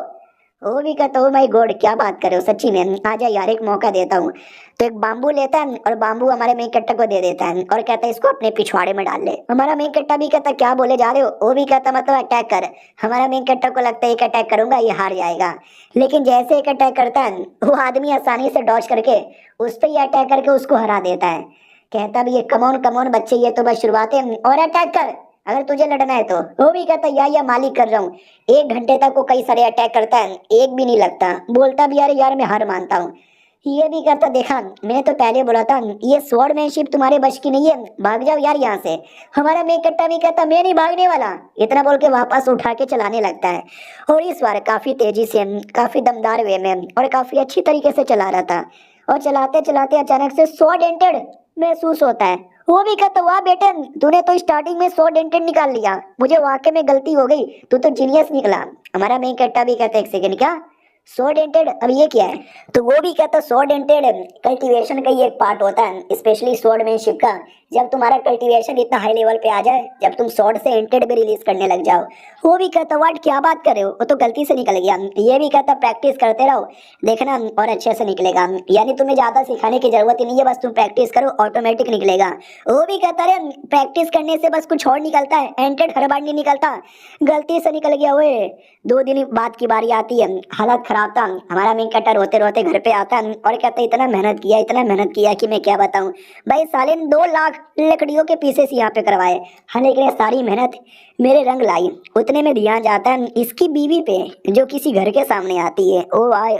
Speaker 1: वो भी कहता ओ माय गॉड क्या बात कर रहे हो सच्ची में, आजा यार एक मौका देता हूँ। तो एक बाम्बू लेता है और बाम्बू हमारे मेन कट्टा को दे देता है और कहता है इसको अपने पिछवाड़े में डाल ले। हमारा मेन कट्टा भी कहता क्या बोले जा रहे हो, वो भी कहता मतलब अटैक कर। हमारा मेन कट्टा को लगता है एक अटैक करूंगा ये हार जाएगा, लेकिन जैसे एक अटैक करता है वो आदमी आसानी से डॉज करके उस पर ही अटैक करके उसको हरा देता है। कहता भी ये कमोन कमोन बच्चे ये तो बस शुरुआत है, और अटैक कर अगर तुझे लड़ना है तो। वो भी कहता या मालिक कर रहा हूँ। 1 घंटे तक वो कई सारे अटैक करता है, एक भी नहीं लगता। बोलता भी यार मैं हार मानता हूँ। ये भी कहता देखा मैंने तो पहले बोला था ये स्वॉर्डमैनशिप तुम्हारे बश की नहीं है, भाग जाओ यार यहाँ से। हमारा मेन कट्टा भी कहता मैं नहीं भागने वाला, इतना बोल के वापस उठा के चलाने लगता है। और इस बार काफी तेजी से, काफी दमदार वे में और काफी अच्छी तरीके से चला रहा था। और चलाते चलाते अचानक से सो डेंटेड महसूस होता है। वो भी कहता वाह बेटे तूने तो स्टार्टिंग में 100 डेंटेड निकाल लिया, मुझे वाकई में गलती हो गई, तू तो जीनियस निकला। हमारा मेन कट्टा भी कहता एक सेकंड क्या 100 डेंटेड, अब ये क्या है? तो वो भी कहता 100 डेंटेड कल्टीवेशन का ही एक पार्ट होता है, स्पेशली स्वॉर्डमैनशिप का। जब तुम्हारा कल्टीवेशन इतना हाई लेवल पे आ जाए, जब तुम स्वॉर्ड से एंटेड भी रिलीज करने लग जाओ। वो भी कहता व्हाट क्या बात कर रहे हो, वो तो गलती से निकल गया। ये भी कहता प्रैक्टिस करते रहो देखना और अच्छे से निकलेगा, यानी तुम्हें ज्यादा सिखाने की जरूरत ही नहीं है, बस तुम प्रैक्टिस करो ऑटोमेटिक निकलेगा। वो भी कहता रे प्रैक्टिस करने से बस कुछ और निकलता है, एंटेड हर बार नहीं निकलता, गलती से निकल गया। हुए 2 दिन बाद की बारी आती है, हालत खराब था। हमारा मेन कट्टा रोते रोते घर पे आता है और कहता इतना मेहनत किया कि मैं क्या बताऊं भाई, साले ने 2 लाख लकड़ियों के पीसेस यहाँ पे करवाए, हाँ लेकिन ये सारी मेहनत मेरे रंग लाई। उतने में ध्यान जाता है इसकी बीवी पे जो किसी घर के सामने आती है। ओ वाह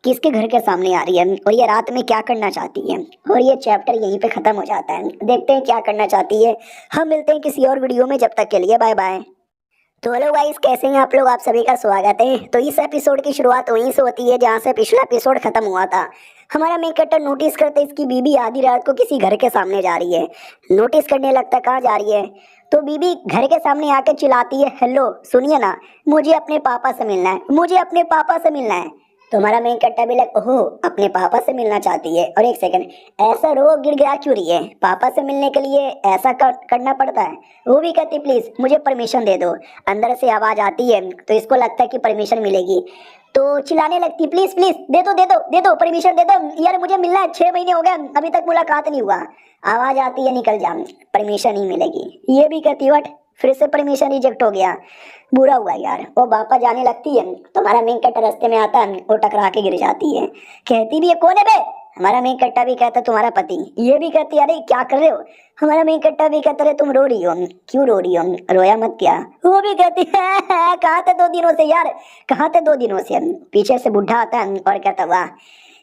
Speaker 1: किसके घर के सामने आ रही है और ये रात में क्या करना चाहती है। और ये चैप्टर यहीं पे खत्म हो जाता है। देखते हैं क्या करना चाहती है। हम मिलते हैं किसी और वीडियो में, जब तक के लिए बाय बाय। तो हेलो गाइस कैसे हैं आप लोग, आप सभी का स्वागत है। तो इस एपिसोड की शुरुआत वहीं से होती है जहां से पिछला एपिसोड खत्म हुआ था। हमारा मेन कैरेक्टर नोटिस करते इसकी बीबी आधी रात को किसी घर के सामने जा रही है। नोटिस करने लगता कहाँ जा रही है, तो बीबी घर के सामने आके चिल्लाती है हेलो सुनिए ना, मुझे अपने पापा से मिलना है, मुझे अपने पापा से मिलना है। तो हमारा मेन कैरेक्टर भी लग ओहो अपने पापा से मिलना चाहती है। और एक सेकंड ऐसा रो गिड़गिड़ा क्यों रही है, पापा से मिलने के लिए ऐसा करना पड़ता है। वो भी कहती प्लीज मुझे परमिशन दे दो। अंदर से आवाज आती है तो इसको लगता है कि परमिशन मिलेगी, तो चिल्लाने लगती प्लीज प्लीज दे दो परमिशन दे दो यार, मुझे मिलना है, 6 महीने हो गए अभी तक मुलाकात नहीं हुआ। आवाज आती है निकल जा, परमिशन ही मिलेगी। ये भी कहती वट फिर से परमिशन रिजेक्ट हो गया, बुरा हुआ यार। वो वापस जाने लगती है तो हमारा मेन कट्टा रास्ते में आता है, वो टकरा के गिर जाती है। कहती भी है कौन है बे, हमारा मेन कट्टा भी कहता तुम्हारा पति। ये भी कहती अरे क्या कर रहे हो, हमारा मेन कट्टा भी कहता तुम रो रही हो, क्यों रो रही हो, रोया मत क्या। वो भी कहती है कहाँ थे 2 दिनों से यार, कहाँ थे 2 दिनों से। पीछे से बुढ़ा आता है और कहता वाह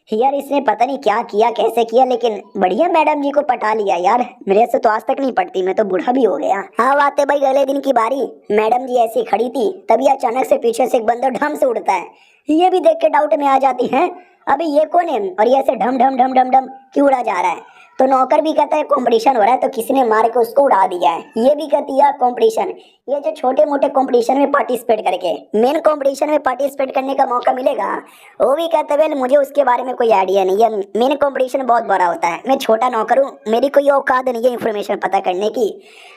Speaker 1: यार इसने पता नहीं क्या किया कैसे किया, लेकिन बढ़िया मैडम जी को पटा लिया यार, मेरे से तो आज तक नहीं पटती, मैं तो बूढ़ा भी हो गया। हाँ आते भाई अगले दिन की बारी, मैडम जी ऐसी खड़ी थी तभी अचानक से पीछे से एक बंदर ढम से उड़ता है। ये भी देख के डाउट में आ जाती है अभी ये कौन है और ये ऐसे ढम ढम ढम ढम ढम क्यों उड़ा जा रहा है। तो नौकर भी कहता है कंपटीशन हो रहा है तो किसी ने मार के उसको उड़ा दिया है। ये भी कहती है कंपटीशन, ये जो छोटे मोटे कंपटीशन में पार्टिसिपेट करके मेन कंपटीशन में पार्टिसिपेट करने का मौका मिलेगा। वो भी कहते वेल मुझे उसके बारे में कोई आइडिया नहीं है, मेन कंपटीशन बहुत बड़ा होता है, मैं छोटा नौकर हूँ, मेरी कोई औकात नहीं है इन्फॉर्मेशन पता करने की।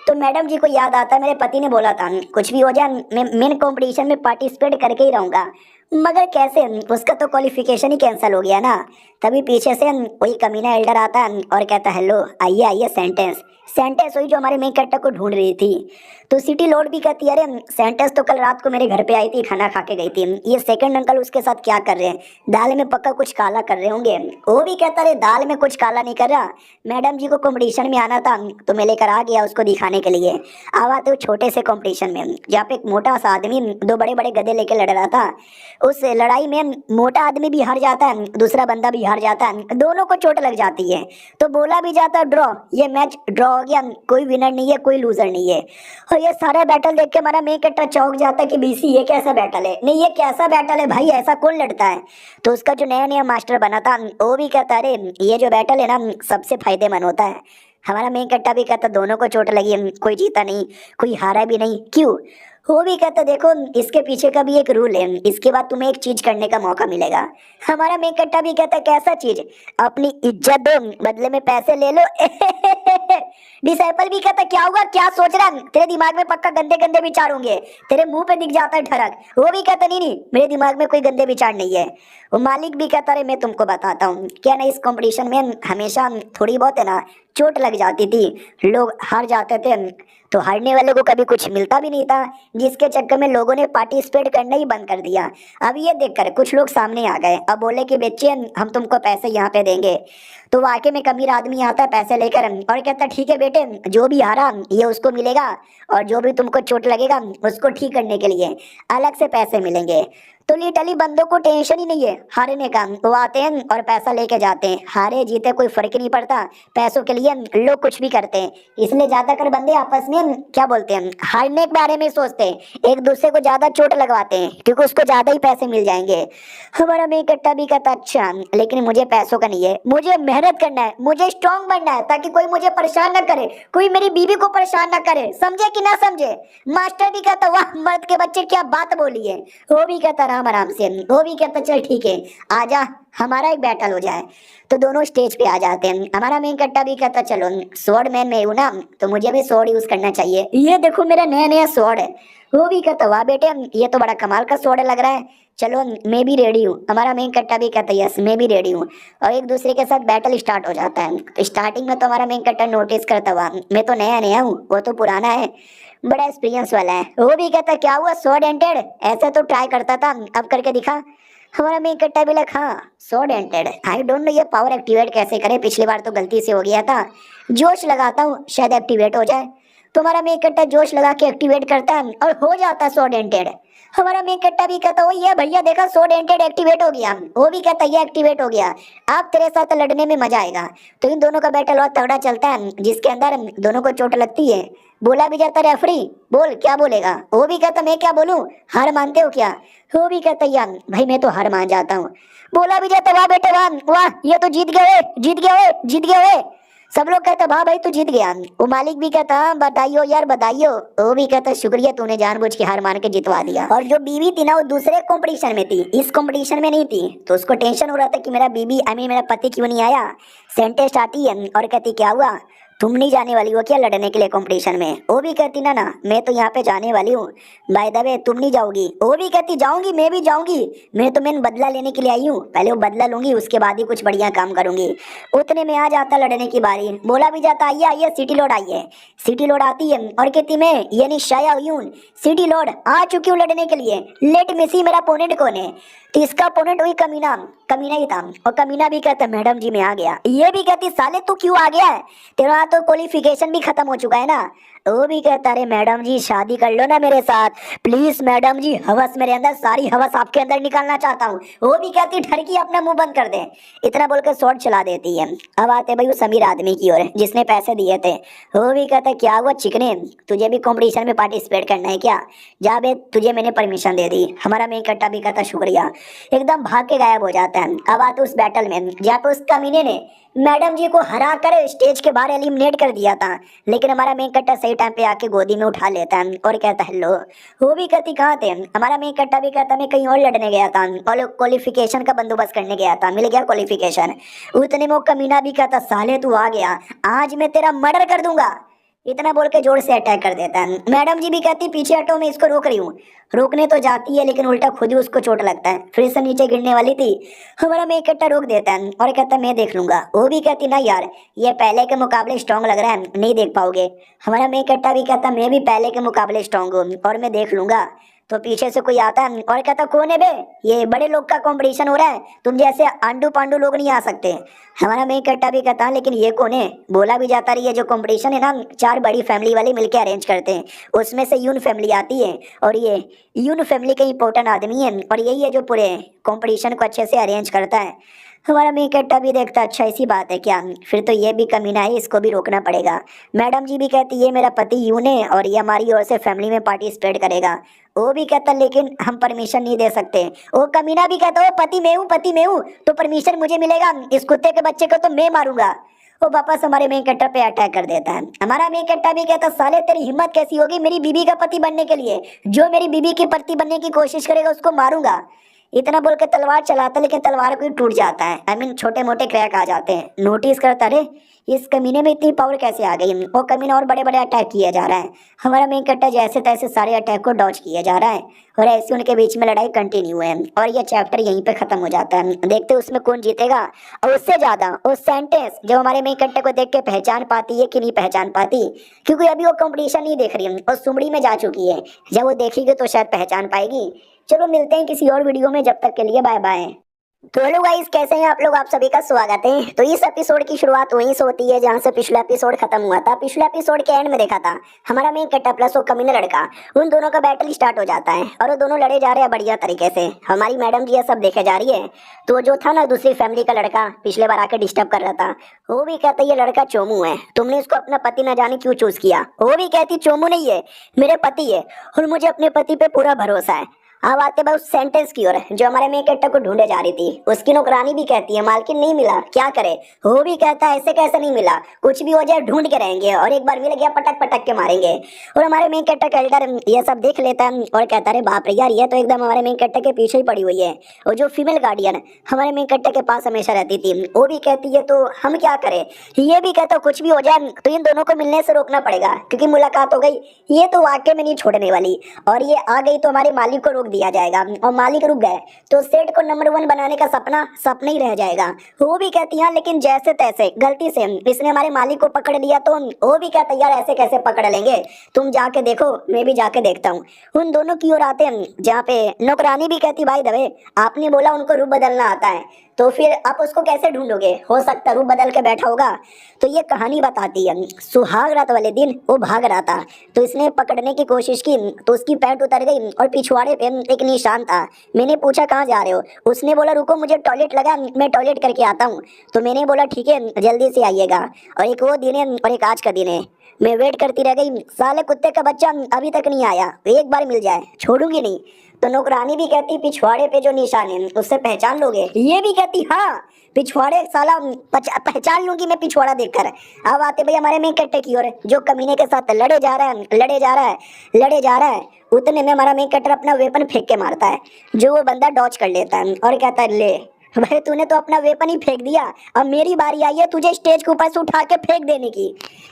Speaker 1: तो मैडम जी को याद आता है मेरे पति ने बोला था कुछ भी हो जाए मैं मेन कंपटीशन में पार्टिसिपेट करके ही रहूंगा, मगर कैसे, उसका तो क्वालिफिकेशन ही कैंसिल हो गया ना। तभी पीछे से वही कमीना एल्डर आता है और कहता हेलो आइए आइए सेंटेंस हुई जो हमारे मेन कैरेक्टर को ढूंढ रही थी। तो सिटी लॉर्ड भी कहती है अरे सेंटेंस तो कल रात को मेरे घर पे आई थी, खाना खा के गई थी, ये सेकंड अंकल उसके साथ क्या कर रहे हैं, दाल में पक्का कुछ काला कर रहे होंगे। वो भी कहता है दाल में कुछ काला नहीं कर रहा, मैडम जी को कंपटीशन में आना था तो मैं लेकर आ गया उसको दिखाने के लिए। आवा तो छोटे से कंपटीशन में जहाँ पे एक मोटा सा आदमी 2 बड़े बड़े गधे लेके लड़ रहा था, उस लड़ाई में मोटा आदमी भी हार जाता है, दूसरा बंदा भी हार जाता है, दोनों को चोट लग जाती है। तो बोला भी जाता है ड्रॉ, ये मैच ड्रॉ हो गया, कोई विनर नहीं है कोई लूजर नहीं है। और ये सारा बैटल देख के हमारा मेन कैरेक्टर चौंक जाता है कि बीसी ये कैसा बैटल है, नहीं ये कैसा बैटल है भाई, ऐसा कौन लड़ता है। तो उसका जो नया नया मास्टर बना था वो भी कहता अरे ये जो बैटल है ना सबसे फायदेमंद होता है। हमारा मेन कैरेक्टर भी कहता दोनों को चोट लगी, कोई जीता नहीं कोई हारा भी नहीं, क्यों। वो भी कहता देखो इसके पीछे का भी एक रूल है, इसके बाद तुम्हें एक चीज करने का मौका मिलेगा। हमारा मेन कैरेक्टर भी कहता कैसा चीज, अपनी इज्जत दो बदले में पैसे ले लो डिसेबल भी कहता क्या हुआ, क्या सोच रहा है, तेरे दिमाग में पक्का गंदे गंदे विचार होंगे, तेरे मुंह पे दिख जाता है ठरक। वो भी कहता नहीं नहीं, मेरे दिमाग में कोई गंदे विचार नहीं है। वो मालिक भी कहता, अरे मैं तुमको बताता हूँ क्या ना, इस कंपटीशन में हमेशा थोड़ी बहुत है ना चोट लग जाती थी, लोग हार जाते थे, तो हारने वाले को कभी कुछ मिलता भी नहीं था, जिसके चक्कर में लोगों ने पार्टिसिपेट करना ही बंद कर दिया। अब ये देखकर कुछ लोग सामने आ गए, अब बोले कि बच्चे हम तुमको पैसे यहाँ पे देंगे। तो वाकई में अमीर आदमी आता है पैसे लेकर और कहता ठीक है बेटे, जो भी हारा ये उसको मिलेगा, और जो भी तुमको चोट लगेगा उसको ठीक करने के लिए अलग से पैसे मिलेंगे। तो लिटरली बंदों को टेंशन ही नहीं है हारने का, वो आते हैं और पैसा लेके जाते हैं, हारे जीते कोई फर्क नहीं पड़ता, पैसों के लिए लोग कुछ भी करते हैं। इसलिए ज्यादातर बंदे आपस में क्या बोलते हैं, हारने के बारे में सोचते हैं, एक दूसरे को ज्यादा चोट लगवाते हैं क्योंकि उसको ज्यादा ही पैसे मिल जाएंगे। हमारा में इकट्ठा भी कहता अच्छा, लेकिन मुझे पैसों का नहीं है, मुझे मेहनत करना है, मुझे स्ट्रांग बनना है ताकि कोई मुझे परेशान ना करे, कोई मेरी बीवी को परेशान ना करे, समझे कि ना समझे। मास्टर भी कहता वाह मर्द के बच्चे क्या बात बोली है। वो भी कहता राम आराम से, वो भी कहता चल ठीक है आजा हमारा एक बैटल हो जाए। तो दोनों स्टेज पे आ जाते हैं। हमारा मेन कट्टा भी कहता चलो स्वॉर्ड मैन में हूं ना, तो मुझे भी स्वॉर्ड यूज करना चाहिए, ये देखो मेरा नया नया स्वॉर्ड है। वो भी कहता वाह बेटे ये तो बड़ा कमाल का स्वॉर्ड लग रहा है, चलो मैं भी रेडी हूँ। हमारा मेन कट्टा भी कहता यस मैं भी रेडी हूँ, और एक दूसरे के साथ बैटल स्टार्ट हो जाता है। तो स्टार्टिंग में तो हमारा मेन कट्टा नोटिस करता हुआ मैं तो नया नया हूँ, वो तो पुराना है, बड़ा एक्सपीरियंस वाला है। वो भी कहता क्या हुआ स्वॉर्ड एंटेड, ऐसा तो ट्राई करता था अब करके दिखा। हमारा मेन कट्टा भी लगा हाँ स्वॉर्ड एंटेड, आई डोंट नो ये पावर एक्टिवेट कैसे करे, पिछली बार तो गलती से हो गया था, जोश लगाता हूँ शायद एक्टिवेट हो जाए। तो हमारा मेन कट्टा जोश लगा के एक्टिवेट करता है और हो जाता है स्वॉर्ड एंटेड। हमारा मेन कट्टा भी कहता ओ ये भैया देखा स्वॉर्ड एंटेड एक्टिवेट हो गया। वो भी कहता ये एक्टिवेट हो गया, अब तेरे साथ लड़ने में मजा आएगा। तो इन दोनों का बैटल बहुत तगड़ा चलता है, जिसके अंदर दोनों को चोट लगती है। बोला भी जाता रेफरी बोल क्या बोलेगा, वो भी कहता मैं क्या बोलूं, हार मानते हो क्या। वो भी कहता यार भाई मैं तो हार मान जाता हूँ। बोला भी जाता वाह बेटे वाह वाह ये तो जीत गए जीत गए जीत गए। सब लोग कहते वाह भाई तू जीत गया। वो मालिक भी कहता बताइयो यार बताइयो। वो भी कहता शुक्रिया तूने जानबूझ के हार मान के जितवा दिया। और जो बीवी थी ना वो दूसरे कंपटीशन में थी, इस कंपटीशन में नहीं थी, तो उसको टेंशन हो रहा था कि मेरा बीवी मेरा पति क्यों नहीं आया। सेंटेस्ट आती है और कहती क्या हुआ तुम नहीं जाने वाली हो क्या लड़ने के लिए कंपटीशन में। वो भी कहती ना ना मैं तो यहाँ पे जाने वाली हूँ, बाय द वे तुम नहीं जाओगी। वो भी कहती जाऊंगी मैं भी जाऊंगी, मैं तो मैंने बदला लेने के लिए आई हूँ, पहले वो बदला लूंगी उसके बाद ही कुछ बढ़िया काम करूंगी। उतने में आ जाता लड़ने की बारी। बोला भी जाता आइए आइए सिटी लोड आइए। सिटी लोड आती है और कहती मैं यानी शाया हुई हूँ सिटी लोड आ चुकी हूँ लड़ने के लिए, लेट में सी मेरा अपोनेंट कौन है। तो इसका अपोनेंट हुई कमीना, कमीना ही था। और कमीना भी कहता मैडम जी मैं आ गया। ये भी कहती साले तू क्यों आ गया है, तेरा तो क्वालिफिकेशन भी खत्म हो चुका है ना। वो भी कहता अरे मैडम जी शादी कर लो ना मेरे साथ प्लीज मैडम जी, हवस मेरे अंदर सारी हवस आपके अंदर निकालना चाहता हूँ। वो भी कहती ठरकी अपना मुंह बंद कर दे। इतना बोलकर शॉर्ट चला देती है। अब आते भाई उस अमीर आदमी की ओर जिसने पैसे दिए थे। वो भी कहता क्या हुआ चिकने तुझे भी कंपटीशन में पार्टिसिपेट करना है क्या, जा बे तुझे मैंने परमिशन दे दी। हमारा मेन कट्टा भी कहता शुक्रिया, एकदम भाग के गायब हो जाता है। अब आते उस बैटल में जहाँ पे उस कमीने ने मैडम जी को हरा कर स्टेज के बाहर एलिमिनेट कर दिया था, लेकिन हमारा मेन कट्टा सही टाइम पे आके गोदी में उठा लेता है और कहता हेलो। वो भी कहती कहाँ थे। हमारा मेन कट्टा भी कहता मैं कहीं और लड़ने गया था और क्वालिफिकेशन का बंदोबस्त करने गया था, मिल गया क्वालिफिकेशन। उतने में वो कमीना भी कहता साले तू आ गया आज मैं तेरा मर्डर कर दूंगा। इतना बोल के जोर से अटैक कर देता है। मैडम जी भी कहती पीछे हटो मैं इसको रोक रही हूँ। रोकने तो जाती है लेकिन उल्टा खुद ही उसको चोट लगता है, फिर से नीचे गिरने वाली थी। हमारा मैं इकट्ठा रोक देता है और कहता मैं देख लूंगा। वो भी कहती ना यार ये पहले के मुकाबले स्ट्रांग लग रहा है नहीं देख पाओगे। हमारा मैं इकट्ठा भी कहता मैं भी पहले के मुकाबले स्ट्रांग हूँ और मैं देख लूंगा। तो पीछे से कोई आता है और कहता कौन है बे, ये बड़े लोग का कंपटीशन हो रहा है, तुम जैसे आंडू पांडू लोग नहीं आ सकते। हमारा मेन कट्टा भी कहता लेकिन ये कौन है। बोला भी जाता रही है जो कंपटीशन है ना 4 बड़ी फैमिली वाले मिलकर अरेंज करते हैं, उसमें से यून फैमिली आती है और ये यून फैमिली का इंपॉर्टेंट आदमी है और यही है जो पूरे कंपटीशन को अच्छे से अरेंज करता है। हमारा मेन कट्टा भी देखता अच्छा इसी बात है क्या, फिर तो ये भी कमीना है इसको भी रोकना पड़ेगा। मैडम जी भी कहती ये मेरा पति यून है और ये हमारी ओर से फैमिली में पार्टिसिपेट करेगा। वो भी कहता लेकिन हम परमिशन नहीं दे सकते। वो कमीना भी कहता वो पति मैं हूँ तो परमिशन मुझे मिलेगा, इस कुत्ते के बच्चे को तो मैं मारूंगा। वो वापस हमारे मेन कट्टा पे अटैक कर देता है। हमारा मेन कट्टा भी कहता साले तेरी हिम्मत कैसी होगी मेरी बीबी का पति बनने के लिए, जो मेरी बीबी की पति बनने की कोशिश करेगा उसको मारूंगा। इतना बोल के तलवार चलाता लेकिन तलवार को टूट जाता है, छोटे मोटे क्रैक आ जाते हैं। नोटिस करता रे इस कमीने में इतनी पावर कैसे आ गई। वो कमीना और बड़े बड़े अटैक किया जा रहा है। हमारा मेन कैरेक्टर जैसे तैसे सारे अटैक को डॉज किया जा रहा है और ऐसे उनके बीच में लड़ाई कंटिन्यू है और ये चैप्टर यहीं पे खत्म हो जाता है। देखते हैं उसमें कौन जीतेगा। और उससे ज्यादा उस सेंटेंस जो हमारे मेन कैरेक्टर को देख के पहचान पाती है कि नहीं पहचान पाती, क्योंकि अभी वो कंपटीशन नहीं देख रही है और सुमड़ी में जा चुकी है। जब वो देखेगी तो शायद पहचान पाएगी। चलो मिलते हैं किसी और वीडियो में, जब तक के लिए बाय बाय। तो हेलो गाइस, कैसे हैं आप लोग। आप सभी का स्वागत है। तो इस एपिसोड की शुरुआत वहीं से होती है जहां से पिछला एपिसोड खत्म हुआ था। पिछले एपिसोड के एंड में देखा था हमारा मेन कैरेक्टर प्लस वो कमीना लड़का, उन दोनों का बैटल स्टार्ट हो जाता है और वो दोनों लड़े जा रहे हैं बढ़िया तरीके से। हमारी मैडम जी ये सब देखे जा रही है। तो जो था ना दूसरी फैमिली का लड़का पिछले बार आके डिस्टर्ब कर रहा था, वो भी कहता ये लड़का चोमू है, तुमने इसको अपना पति न जाने क्यों चूज किया। वो भी कहती चोमू नहीं है, मेरे पति है और मुझे अपने पति पे पूरा भरोसा है। अब आते हैं उस सेंटेंस की ओर जो हमारे मेन कैरेक्टर को ढूंढे जा रही थी। उसकी नौकरानी भी कहती है मालकिन नहीं मिला, क्या करे। वो भी कहता है ऐसे कैसे नहीं मिला, कुछ भी हो जाए ढूंढ के रहेंगे और एक बार मिल गया पटक पटक के मारेंगे। और हमारे मेन कैरेक्टर का एल्डर ये सब देख लेता है और कहता है बाप रे यार, ये तो एकदम हमारे मेन कैरेक्टर के पीछे ही पड़ी हुई है। और जो फीमेल गार्डियन हमारे मेन कैरेक्टर के पास हमेशा रहती थी, वो भी कहती है तो हम क्या करें। ये भी कहता कुछ भी हो जाए तो इन दोनों को मिलने से रोकना पड़ेगा, क्योंकि मुलाकात हो गई ये तो वाकई में नहीं छोड़ने वाली, और ये आ गई तो हमारे मालिक को रोक दिया जाएगा। और मालिक रुक गए तो सेठ को नंबर 1 बनाने का सपना ही रह जाएगा। वो भी कहती है लेकिन जैसे तैसे गलती से इसने हमारे मालिक को पकड़ लिया तो वो भी कहता यार ऐसे कैसे पकड़ लेंगे, तुम जाके देखो मैं भी जाके देखता हूँ। उन दोनों की ओर आते हैं जहाँ पे नौकरानी भी कहती भाई दवे आपने बोला उनको रूप बदलना आता है, तो फिर आप उसको कैसे ढूंढोगे, हो सकता रूप बदल के बैठा होगा। तो ये कहानी बताती है सुहाग रात वाले दिन वो भाग रहा था तो इसने पकड़ने की कोशिश की तो उसकी पैंट उतर गई और पिछवाड़े पे एक निशान था। मैंने पूछा कहाँ जा रहे हो, उसने बोला रुको मुझे टॉयलेट लगा, मैं टॉयलेट करके आता हूँ। तो मैंने बोला ठीक है जल्दी से आइएगा। और एक वो दिन है और एक आज का दिन है। मैं वेट करती रह गई, साले कुत्ते का बच्चा अभी तक नहीं आया, एक बार मिल जाए छोड़ूंगी नहीं। तो नौकरानी भी कहती पिछवाड़े पे जो निशान है उससे पहचान लोगे। ये भी कहती हाँ पिछवाड़े साला पहचान लूंगी मैं पिछवाड़ा देखकर। अब आते भाई हमारे मेन कैरेक्टर की ओर जो कमीने के साथ लड़े जा रहा है। उतने में हमारा मेन कैरेक्टर अपना वेपन फेंक के मारता है, जो वो बंदा डॉच कर लेता है और कहता है ले भाई तूने तो अपना वेपन ही फेंक दिया, अब मेरी बारी आई है तुझे स्टेज के ऊपर से उठा के फेंक देने की।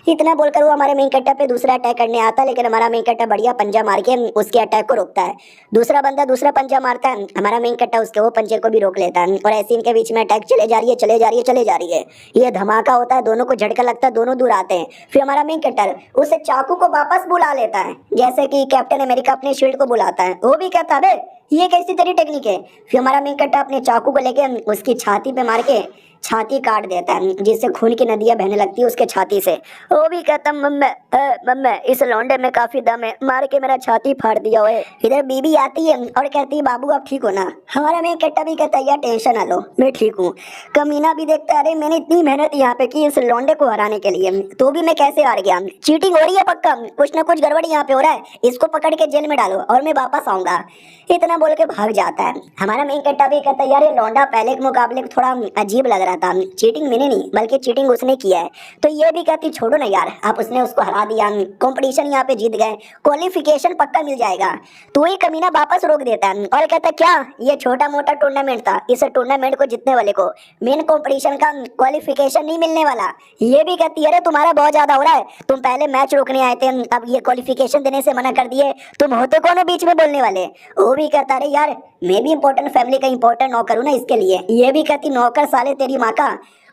Speaker 1: इतना बोलकर वो हमारे मेन कैरेक्टर पे दूसरा अटैक करने आता है, लेकिन हमारा मेन कैरेक्टर बढ़िया पंजा मार के उसके अटैक को रोकता है। दूसरा बंदा दूसरा पंजा मारता है, हमारा मेन कैरेक्टर उसके वो पंजे को भी रोक लेता है और ऐसे इनके बीच में अटैक चले जा रही है। ये धमाका होता है, दोनों को झटका लगता है, दोनों दूर आते हैं। फिर हमारा मेन कैरेक्टर उस चाकू को वापस बुला लेता है, जैसे कि कैप्टन अमेरिका अपने शील्ड को बुलाता है। वो भी कहता है ये कैसी तेरी टेक्निक है। फिर हमारा मेन कैरेक्टर अपने चाकू को लेके उसकी छाती पे मार के छाती काट देता है, जिससे खून की नदियां बहने लगती है उसके छाती से। वो भी कहता मम्मी इस लौंडे में काफी दम है, मार के मेरा छाती फाड़ दिया हुआ है। इधर बीबी आती है और कहती है बाबू आप ठीक हो ना। हमारा मेन कैरेक्टर भी कहता है यार टेंशन ना लो मैं ठीक हूँ। कमीना भी देखता है अरे मैंने इतनी मेहनत यहाँ पे की इस लौंडे को हराने के लिए, तो भी मैं कैसे हार गया। चीटिंग हो रही है पक्का, कुछ ना कुछ गड़बड़ यहाँ पे हो रहा है, इसको पकड़ के जेल में डालो और मैं वापस आऊंगा। इतना बोल के भाग जाता है। हमारा मेन कैरेक्टर भी कहता है यार ये लौंडा पहले के मुकाबले थोड़ा अजीब लग रहा था, चीटिंग मैंने नहीं बल्कि चीटिंग उसने किया है। तो ये भी कहती छोड़ो ना यार, आप उसने उसको हरा दिया, कंपटीशन यहाँ पे जीत गए, क्वालिफिकेशन पक्का मिल जाएगा। तो ये कमीना वापस रोक देता है और कहता क्या ये छोटा मोटा टूर्नामेंट था, इस टूर्नामेंट को जीतने वाले को मेन कंपटीशन का क्वालिफिकेशन नहीं मिलने वाला। ये भी कहती है अरे तुम्हारा बहुत ज्यादा हो रहा है, तुम पहले मैच रोकने आए थे अब ये क्वालिफिकेशन देने से मना कर दिए, तुम होते कौन हो बीच में बोलने वाले। वो भी कहता अरे यार मैं भी इंपॉर्टेंट फैमिली का इंपॉर्टेंट नौकर हूं ना इसके लिए। ये भी कहती नौकर साले तेरी माँ का।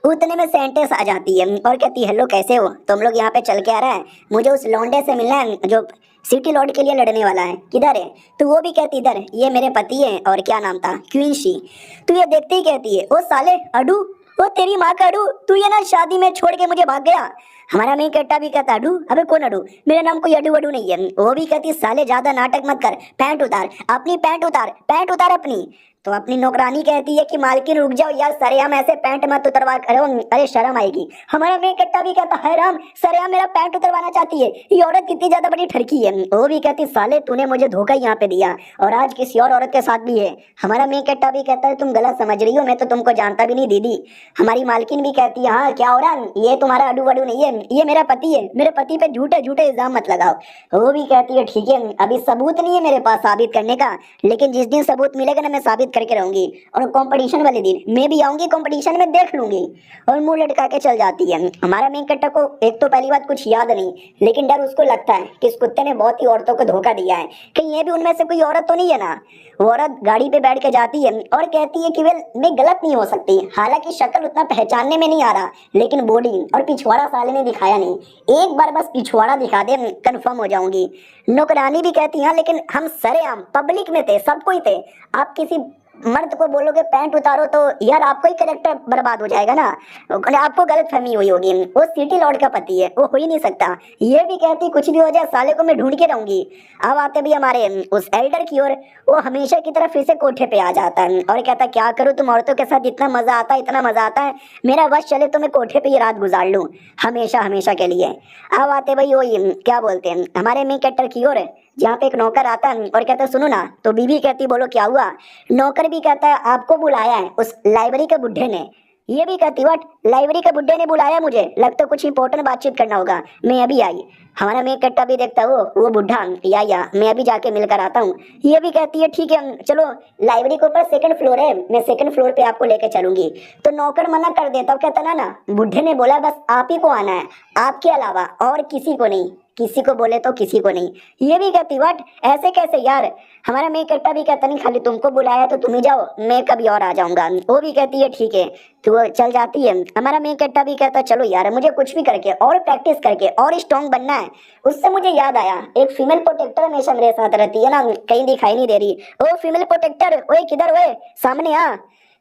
Speaker 1: उतने में सेंटेंस आ जाती है और कहती हेलो कैसे हो, तुम लोग यहाँ पे चल के आ रहा है, मुझे उस लौंडे से मिलना है जो सिटी लॉर्ड के लिए लड़ने वाला है, किधर है। तो वो भी कहती इधर, ये मेरे पति है और क्या नाम था क्वींशी। तो ये देखते ही कहती है ओ साले अडू, ओ तेरी माँ का अडू, तू ये ना शादी में छोड़ के मुझे भाग गया। हमारा मेन कैरेक्टर भी कहता अडू, अबे कौन अडू, मेरा नाम कोई अडू अडू नहीं है। वो भी कहती साले ज्यादा नाटक मत कर, पैंट उतार अपनी, पैंट उतार अपनी। तो अपनी नौकरानी कहती है कि मालकिन रुक जाओ यार, सरेआम ऐसे पैंट मत उतरवा करो, अरे शर्म आएगी। हमारा मेन कैरेक्टर भी कहता है राम सरेआम मेरा पैंट उतरवाना चाहती है, ये औरत कितनी ज्यादा बड़ी ठरकी है। वो भी कहती साले तूने मुझे धोखा यहाँ पे दिया और आज किसी और औरत के साथ भी है। हमारा मेन कैरेक्टर भी कहता है तुम गलत समझ रही हो, मैं तो तुमको जानता भी नहीं दीदी। हमारी मालकिन भी कहती है हाँ क्या हो रहा है, ये तुम्हारा अडू वडू नहीं है, ये मेरा पति है, मेरे पति पे झूठे झूठे इल्जाम मत लगाओ। वो भी कहती है ठीक है अभी सबूत नहीं है मेरे पास साबित करने का, लेकिन जिस दिन सबूत मिलेगा ना मैं साबित उम्मीद करके रहूंगी, और कंपटीशन वाले दिन मैं भी आऊंगी, कंपटीशन में देख लूंगी, और मुंह लटका के चल जाती है। हमारा मेन कैरेक्टर को एक तो पहली बात कुछ याद नहीं, लेकिन डर उसको लगता है कि इस कुत्ते ने बहुत ही औरतों को धोखा दिया है, कहीं ये भी उनमें से कोई औरत तो नहीं है ना। वो औरत गाड़ी पे बैठ के जाती है और कहती है कि वेल मैं गलत नहीं हो सकती, हालांकि शक्ल उतना पहचानने में नहीं आ रहा, लेकिन बॉडी और पिछवाड़ा साले ने दिखाया नहीं, एक बार बस पिछवाड़ा दिखा दे कंफर्म हो जाऊंगी। नौकरानी भी कहती है लेकिन हम सरेआम पब्लिक में थे, सब कोई थे, आप किसी मर्द को बोलोगे पैंट उतारो तो यार आपका ही कैरेक्टर बर्बाद हो जाएगा ना, आपको गलत फहमी हुई होगी। वो सिटी लॉर्ड का पति है, वो हो ही नहीं सकता। ये भी कहती कुछ भी हो जाए साले को मैं ढूंढ के रहूंगी। अब आते भी हमारे उस एल्डर की ओर, वो हमेशा की तरह फिर से कोठे पे आ जाता है और कहता क्या करूँ, तुम औरतों के साथ इतना मजा आता है, इतना मजा आता है, मेरा बस चले तो मैं कोठे पे ही रात गुजार लूँ हमेशा हमेशा के लिए। अब आते भाई वो क्या बोलते हैं हमारे मेन कैरेक्टर की ओर, जहाँ पे एक नौकर आता है और कहता है सुनो ना, तो बीवी कहती बोलो क्या हुआ। नौकर भी कहता है आपको बुलाया है उस लाइब्रेरी के बुड्ढे ने। ये भी कहती व्हाट, लाइब्रेरी के बुड्ढे ने बुलाया मुझे, लगता कुछ इंपॉर्टेंट बातचीत करना होगा, मैं अभी आई। हमारा मेन कट्टा भी देखता वो बुढ़ा या मैं अभी जाके मिलकर आता हूँ। ये भी कहती है ठीक है चलो, लाइब्रेरी के ऊपर सेकंड फ्लोर है, मैं सेकंड फ्लोर पे आपको लेके चलूंगी। तो नौकर मना कर देता, कहता ना ना, बुढ़े ने बोला बस आप ही को आना है, आपके अलावा और किसी को नहीं, किसी को बोले तो किसी को नहीं। ये भी कहती व्हाट, ऐसे कैसे यार। हमारा मेन कट्टा भी कहता नहीं खाली तुमको बुलाया तो तुम ही जाओ, मैं कभी और आ जाऊंगा। वो भी कहती है ठीक है, तो वो चल जाती है। हमारा मेन कट्टा भी कहता चलो यार मुझे कुछ भी करके और प्रैक्टिस करके और स्ट्रॉन्ग बनना है। उससे मुझे याद आया एक फीमेल प्रोटेक्टर हमेशा मेरे साथ रहती है ना, कहीं दिखाई नहीं दे रही। ओ फीमेल प्रोटेक्टर, ओए किधर, ओए सामने आ।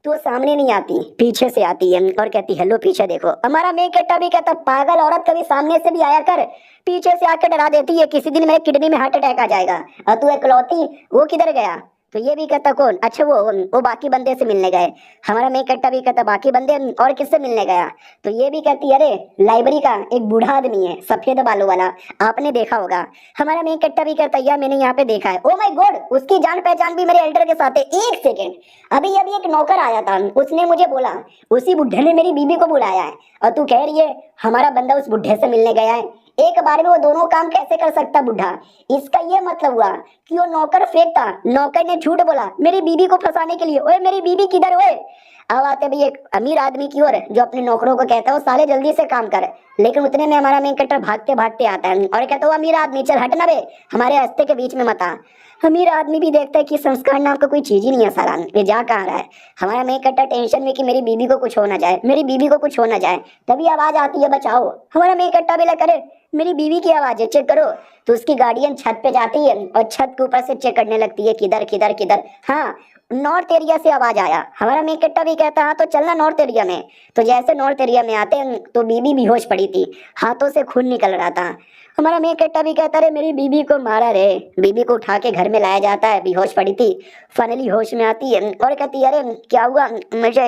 Speaker 1: तो वो सामने नहीं आती, पीछे से आती है और कहती हेलो पीछे देखो। हमारा मेन कट्टा भी कहता पागल औरत, कभी सामने से भी आया कर, पीछे से आकर डरा देती है, किसी दिन मेरे किडनी में हार्ट अटैक आ जाएगा। और तू इकलौती, वो किधर गया। तो ये भी कहता कौन, अच्छा वो बाकी बंदे से मिलने गए। हमारा मेन कट्टा भी कहता बाकी बंदे और किससे मिलने गया। तो ये भी कहती अरे लाइब्रेरी का एक बूढ़ा आदमी है सफेद बालों वाला, आपने देखा होगा। हमारा मेन कट्टा भी कहता यार मैंने यहाँ पे देखा है। ओ माय गॉड, उसकी जान पहचान भी मेरे एल्डर के साथ है। एक सेकेंड, अभी अभी एक नौकर आया था, उसने मुझे बोला उसी बुढ़े ने मेरी बीबी को बुलाया है, और तू कह रही है हमारा बंदा उस बुढ़े से मिलने गया है। एक बार में वो दोनों काम कैसे कर सकता बुढ़ा। इसका ये मतलब हुआ कि वो नौकर फेक था, नौकर ने झूठ बोला मेरी बीबी को फंसाने के लिए। ओए मेरी बीबी किधर, ओए। अब आते भी एक अमीर आदमी की ओर, जो अपने नौकरों को कहता है वो साले जल्दी से काम कर, लेकिन उतने में हमारा मेन कैरेक्टर भागते भागते आता है और कहता है अमीर आदमी चल हट ना बे, हमारे रास्ते के बीच में मत आ। अमीर आदमी भी देखता है कि संस्कार नाम का कोई चीज ही नहीं है साला, ये जा कहाँ रहा है। हमारा मेन कैरेक्टर टेंशन में कि मेरी बीबी को कुछ हो ना जाए, मेरी बीबी को कुछ हो ना जाए। तभी आवाज आती है बचाओ। हमारा मेन कैरेक्टर भी लगा करे मेरी बीवी की आवाज है, चेक करो। तो उसकी गार्डियन छत पे जाती है और छत के ऊपर से चेक करने लगती है किधर किधर किधर। हाँ, नॉर्थ एरिया से आवाज आया। हमारा मेन कैरेक्टर भी कहता हाँ तो चलना नॉर्थ एरिया में। तो जैसे नॉर्थ एरिया में आते हैं तो बीबी बेहोश पड़ी थी, हाथों से खून निकल रहा था। हमारा मेन कैरेक्टर भी कहता रे मेरी बीबी को मारा रे। बीबी को उठा के घर में लाया जाता है, बेहोश पड़ी थी, फाइनली होश में आती है और कहती है अरे क्या हुआ, मुझे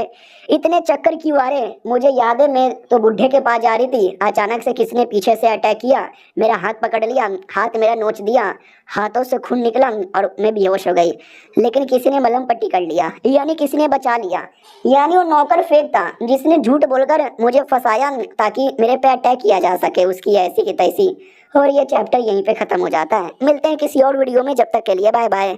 Speaker 1: इतने चक्कर क्यों आ रहे। मुझे याद है मैं तो बुढ़े के पास जा रही थी, अचानक से किसी ने पीछे से अटैक किया, मेरा हाथ पकड़ लिया, हाथ मेरा नोच दिया, हाथों से खून निकला और मैं बेहोश हो गई, लेकिन किसी ने मलहम पट्टी कर लिया, यानी किसी ने बचा लिया। यानी वो नौकर फेक था जिसने झूठ बोलकर मुझे फंसाया ताकि मेरे पे अटैक किया जा सके, उसकी ऐसी की तैसी। और ये चैप्टर यहीं पे खत्म हो जाता है। मिलते हैं किसी और वीडियो में, जब तक के लिए बाय बाय।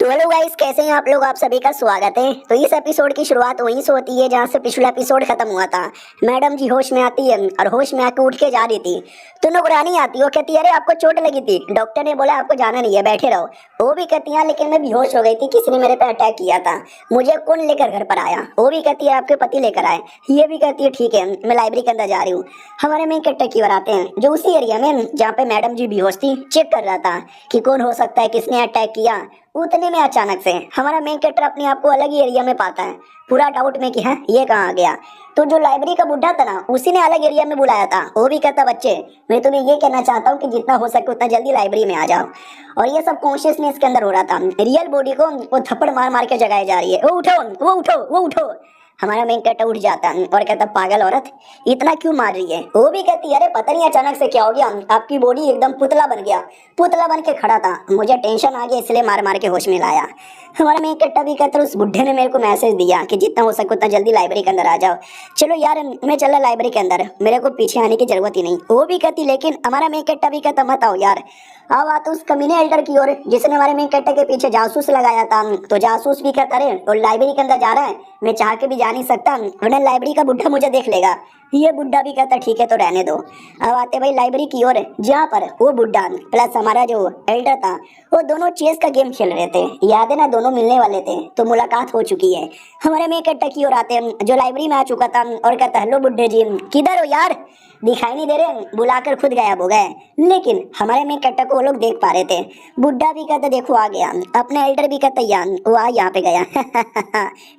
Speaker 1: तो हेलो गाइस, कैसे हैं आप लोग, आप सभी का स्वागत है। तो इस एपिसोड की शुरुआत वहीं से होती है जहां से पिछला एपिसोड खत्म हुआ था। मैडम जी होश में आती है और होश में आके उठ के जा रही थी तो नौकरानी आती है, वो कहती है अरे आपको चोट लगी थी, डॉक्टर ने बोला आपको जाना नहीं है, बैठे रहो। वो भी कहती है लेकिन मैं बेहोश हो गई थी, किसी ने मेरे पे अटैक किया था, मुझे कौन लेकर घर पर आया। वो भी कहती है आपके पति लेकर आए। ये भी कहती है ठीक है मैं लाइब्रेरी के अंदर जा रही हूँ। हमारे मेन कैरेक्टर की ओर आते हैं जो उसी एरिया में जहाँ पे मैडम जी बेहोश थी, चेक कर रहा था कि कौन हो सकता है, किसने अटैक किया। उतने में अचानक से हमारा मेन कैरेक्टर अपने आप को अलग ही एरिया में पाता है, पूरा डाउट में कि है ये कहाँ आ गया। तो जो लाइब्रेरी का बुढ़ा था ना, उसी ने अलग एरिया में बुलाया था। वो भी कहता बच्चे मैं तुम्हें ये कहना चाहता हूँ कि जितना हो सके उतना जल्दी लाइब्रेरी में आ जाओ। और ये सब कॉन्शियसनेस के अंदर हो रहा था, रियल बॉडी को वो थप्पड़ मार मार के जगाई जा रही है। वो उठो वो उठो वो उठो। हमारा मेन कैरेक्टर उठ जाता है और कहता पागल औरत इतना क्यों मार रही है। वो भी कहती है अरे पता नहीं अचानक से क्या हो गया, आपकी बॉडी एकदम पुतला बन गया, पुतला बन के खड़ा था, मुझे टेंशन आ गया इसलिए मार मार के होश में लाया। हमारा मेन कट्टा भी कहता है उस बुढ़े ने मेरे को मैसेज दिया कि जितना हो सके उतना जल्दी लाइब्रेरी के अंदर आ जाओ। चलो यार मैं चला लाइब्रेरी के अंदर, मेरे को पीछे आने की जरूरत ही नहीं। वो भी कहती लेकिन हमारा मेन कट्टा भी कहता मत आओ यार। अब आते उस कमीने एल्डर की ओर जिसने हमारे मेन कट्टे के पीछे जासूस लगाया था। तो जासूस भी कहता रहे और लाइब्रेरी के अंदर जा रहा है, मैं चाह के भी जा नहीं सकता वरना लाइब्रेरी का बुढ़ा मुझे देख लेगा। ये बुढ़ा भी कहता ठीक है तो रहने दो। अब आते भाई लाइब्रेरी की ओर जहाँ पर वो बुढ़ा प्लस हमारा जो एल्डर था वो दोनों चेस का गेम खेल रहे थे। याद है ना, दोनों मिलने वाले थे तो मुलाकात हो चुकी है। हमारे मेन कट्टा की ओर आते जो लाइब्रेरी में आ चुका था और कहता हेलो बुढ़े जी किधर हो यार, दिखाई नहीं दे रहे, बुलाकर खुद गायब हो गए। लेकिन हमारे में कट्टा को वो लोग देख पा रहे थे। बुढ़ा भी कहता देखो आ गया, अपने एल्डर भी कहता यार वो आ यहाँ पे गया।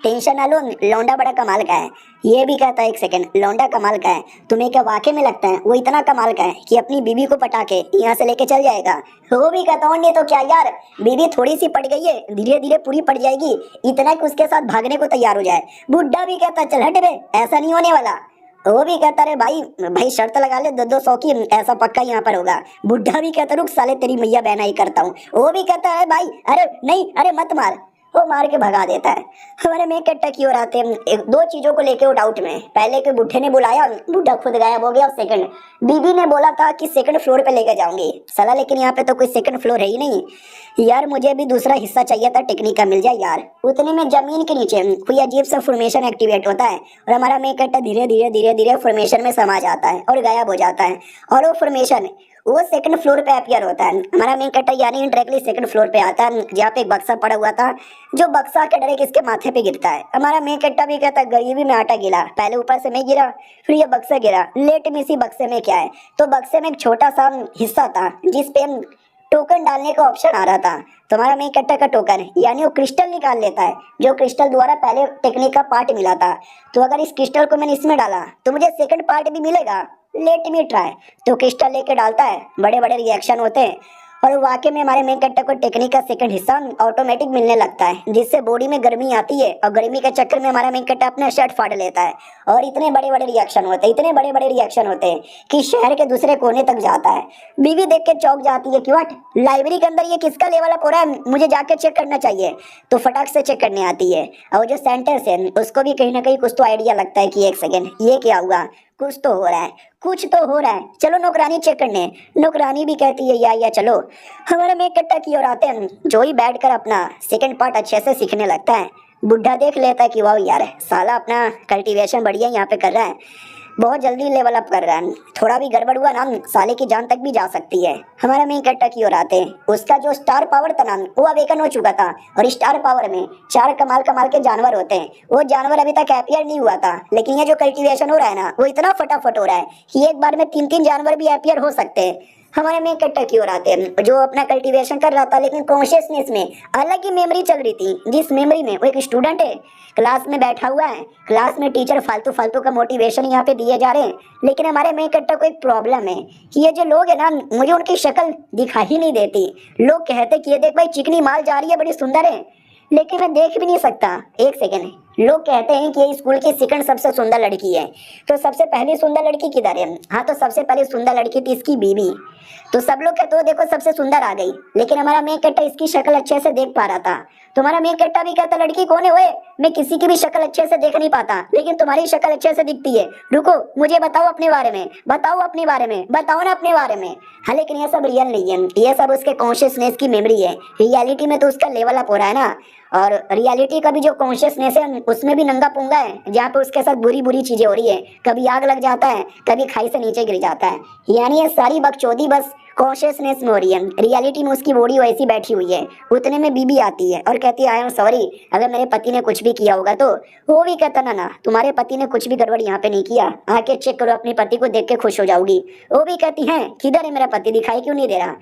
Speaker 1: टेंशन ना लो, लौंडा बड़ा कमाल का है। ये भी कहता एक सेकंड, लौंडा कमाल का है, तुम्हें क्या वाकई में लगता है वो इतना कमाल का है कि अपनी बीबी को पटा के यहाँ से लेके चल जाएगा? वो भी कहता हूँ नहीं तो क्या यार, बीबी थोड़ी सी पट गई है, धीरे धीरे पूरी पट जाएगी, इतना कि उसके साथ भागने को तैयार हो जाए। बुढ़ा भी कहता चल हट बे, ऐसा नहीं होने वाला। वो भी कहता रे भाई भाई शर्त लगा ले 200 की, ऐसा पक्का यहाँ पर होगा। बुढ़ा भी कहता रुक साले तेरी मैया बहना ही करता हूँ। वो भी कहता है भाई अरे नहीं, अरे मत मार। वो मार के भगा देता है। हमारे मेन कट्टा की ओर आते हैं एक दो चीजों को लेके वो डाउट में। पहले के बुढ़े ने बुलाया, बुढ़ा खुद गायब हो गया। और सेकंड बीबी ने बोला था कि सेकंड फ्लोर पे लेके जाऊंगी साला, लेकिन यहाँ पे तो कोई सेकंड फ्लोर है ही नहीं। यार मुझे भी दूसरा हिस्सा चाहिए था, टेक्निक का मिल जाए यार। उतने में जमीन के नीचे कोई अजीब सा फॉर्मेशन एक्टिवेट होता है और हमारा मेन कट्टा धीरे धीरे धीरे धीरे फॉर्मेशन में समा जाता है और गायब हो जाता है। और वो फॉर्मेशन वो सेकंड फ्लोर पे अपियर होता है। हमारा मेन कट्टा यानी इंडायरेक्टली सेकंड फ्लोर पे आता है जहाँ पे एक बक्सा पड़ा हुआ था, जो बक्सा के डरे किसके माथे पे गिरता है। हमारा मेन कट्टा भी कहता गरीबी में आटा गिला, पहले ऊपर से मैं गिरा फिर ये बक्सा गिरा, लेट में इसी बक्से में क्या है। तो बक्से में एक छोटा सा हिस्सा था जिसपे टोकन डालने का ऑप्शन आ रहा था। तो हमारा मेन कट्टा का टोकन यानी वो क्रिस्टल निकाल लेता है, जो क्रिस्टल द्वारा पहले टेक्निक का पार्ट मिला था। तो अगर इस क्रिस्टल को मैंने इसमें डाला तो मुझे सेकंड पार्ट भी मिलेगा, लेट मी ट्राई। तो क्रिस्टल लेके डालता है, बड़े बड़े रिएक्शन होते हैं और वाकई में हमारे मेन कट्टा को टेक्निक का सेकंड हिस्सा ऑटोमेटिक मिलने लगता है, जिससे बॉडी में गर्मी आती है और गर्मी के चक्कर में हमारा मेन कट्टा अपना शर्ट फाड़ लेता है। और इतने बड़े बड़े रिएक्शन होते हैं, इतने बड़े बड़े रिएक्शन होते हैं कि शहर के दूसरे कोने तक जाता है। बीवी देख के चौंक जाती है कि व्हाट, लाइब्रेरी के अंदर ये किसका लेवल अप हो रहा है, मुझे जाके चेक करना चाहिए। तो फटाक से चेक करने आती है और जो सेंटर्स है उसको भी कहीं ना कहीं कुछ तो आइडिया लगता है कि एक सेकेंड ये क्या हुआ, कुछ तो हो रहा है, कुछ तो हो रहा है, चलो नौकरानी चेक करने। नौकरानी भी कहती है या चलो। हमारे मेन कट्टा की ओर आते हैं, जो ही बैठकर अपना सेकंड पार्ट अच्छे से सीखने लगता है। बुढ़ा देख लेता है कि वाह यार साला अपना कल्टीवेशन बढ़िया यहाँ पे कर रहा है, बहुत जल्दी लेवल अप कर रहा है, थोड़ा भी गड़बड़ हुआ ना साले की जान तक भी जा सकती है। हमारा मेन कट्टा की ओर आते हैं, उसका जो स्टार पावर था ना वो अवेकन हो चुका था और स्टार पावर में 4 कमाल कमाल के जानवर होते हैं। वो जानवर अभी तक अपियर नहीं हुआ था, लेकिन ये जो कल्टीवेशन हो रहा है ना वो इतना फटाफट हो रहा है कि एक बार में 3-3 जानवर भी अपियर हो सकते हैं। हमारे मेन कट्टा की ओर आते हैं, जो अपना कल्टीवेशन कर रहा था लेकिन कॉन्शियसनेस में अलग ही मेमोरी चल रही थी, जिस मेमोरी में वो एक स्टूडेंट है, क्लास में बैठा हुआ है, क्लास में टीचर फालतू फालतू का मोटिवेशन यहाँ पे दिए जा रहे हैं। लेकिन हमारे मेन कट्टा को एक प्रॉब्लम है कि ये जो लोग है ना मुझे उनकी शक्ल दिखाई नहीं देती। लोग कहते कि ये देख भाई चिकनी माल जा रही है, बड़ी सुंदर है, लेकिन मैं देख भी नहीं सकता। एक सेकेंड, लोग कहते हैं कि ये स्कूल की सेकंड सबसे सुंदर लड़की है, तो सबसे पहली सुंदर लड़की किधर है? हाँ तो सबसे पहली सुंदर लड़की थी इसकी बीवी। तो सब लोग कहते हो देखो सबसे सुंदर आ गई, लेकिन हमारा मेन कट्टा इसकी शक्ल अच्छे से देख पा रहा था। तो हमारा मेन कट्टा भी कहता लड़की कौन है ओए, मैं किसी की भी शक्ल अच्छे से देख नहीं पाता, लेकिन तुम्हारी शक्ल अच्छे से दिखती है, रुको मुझे बताओ अपने बारे में, बताओ अपने बारे में, बताओ ना अपने बारे में। हाँ लेकिन ये सब रियल नहीं है, ये सब उसके कॉन्शियसनेस की मेमोरी है। रियलिटी में तो उसका लेवल अप हो रहा है ना, और रियलिटी का भी जो कॉन्शियसनेस है उसमें भी नंगा पुंगा है, जहाँ पे उसके साथ बुरी बुरी चीजें हो रही है। कभी आग लग जाता है, कभी खाई से नीचे गिर जाता है, यानी ये सारी बकचोदी बस कॉन्शियसनेस में हो रही है। रियलिटी में उसकी बॉडी वैसी बैठी हुई है। उतने में बीबी आती है और कहती है आई एम सॉरी अगर मेरे पति ने कुछ भी किया होगा तो। वो भी कहता ना तुम्हारे पति ने कुछ भी गड़बड़ यहाँ पे नहीं किया, आके चेक करो, अपने पति को देख के खुश हो जाओगी। वो भी कहती है किधर है मेरा पति, दिखाई क्यों नहीं दे रहा?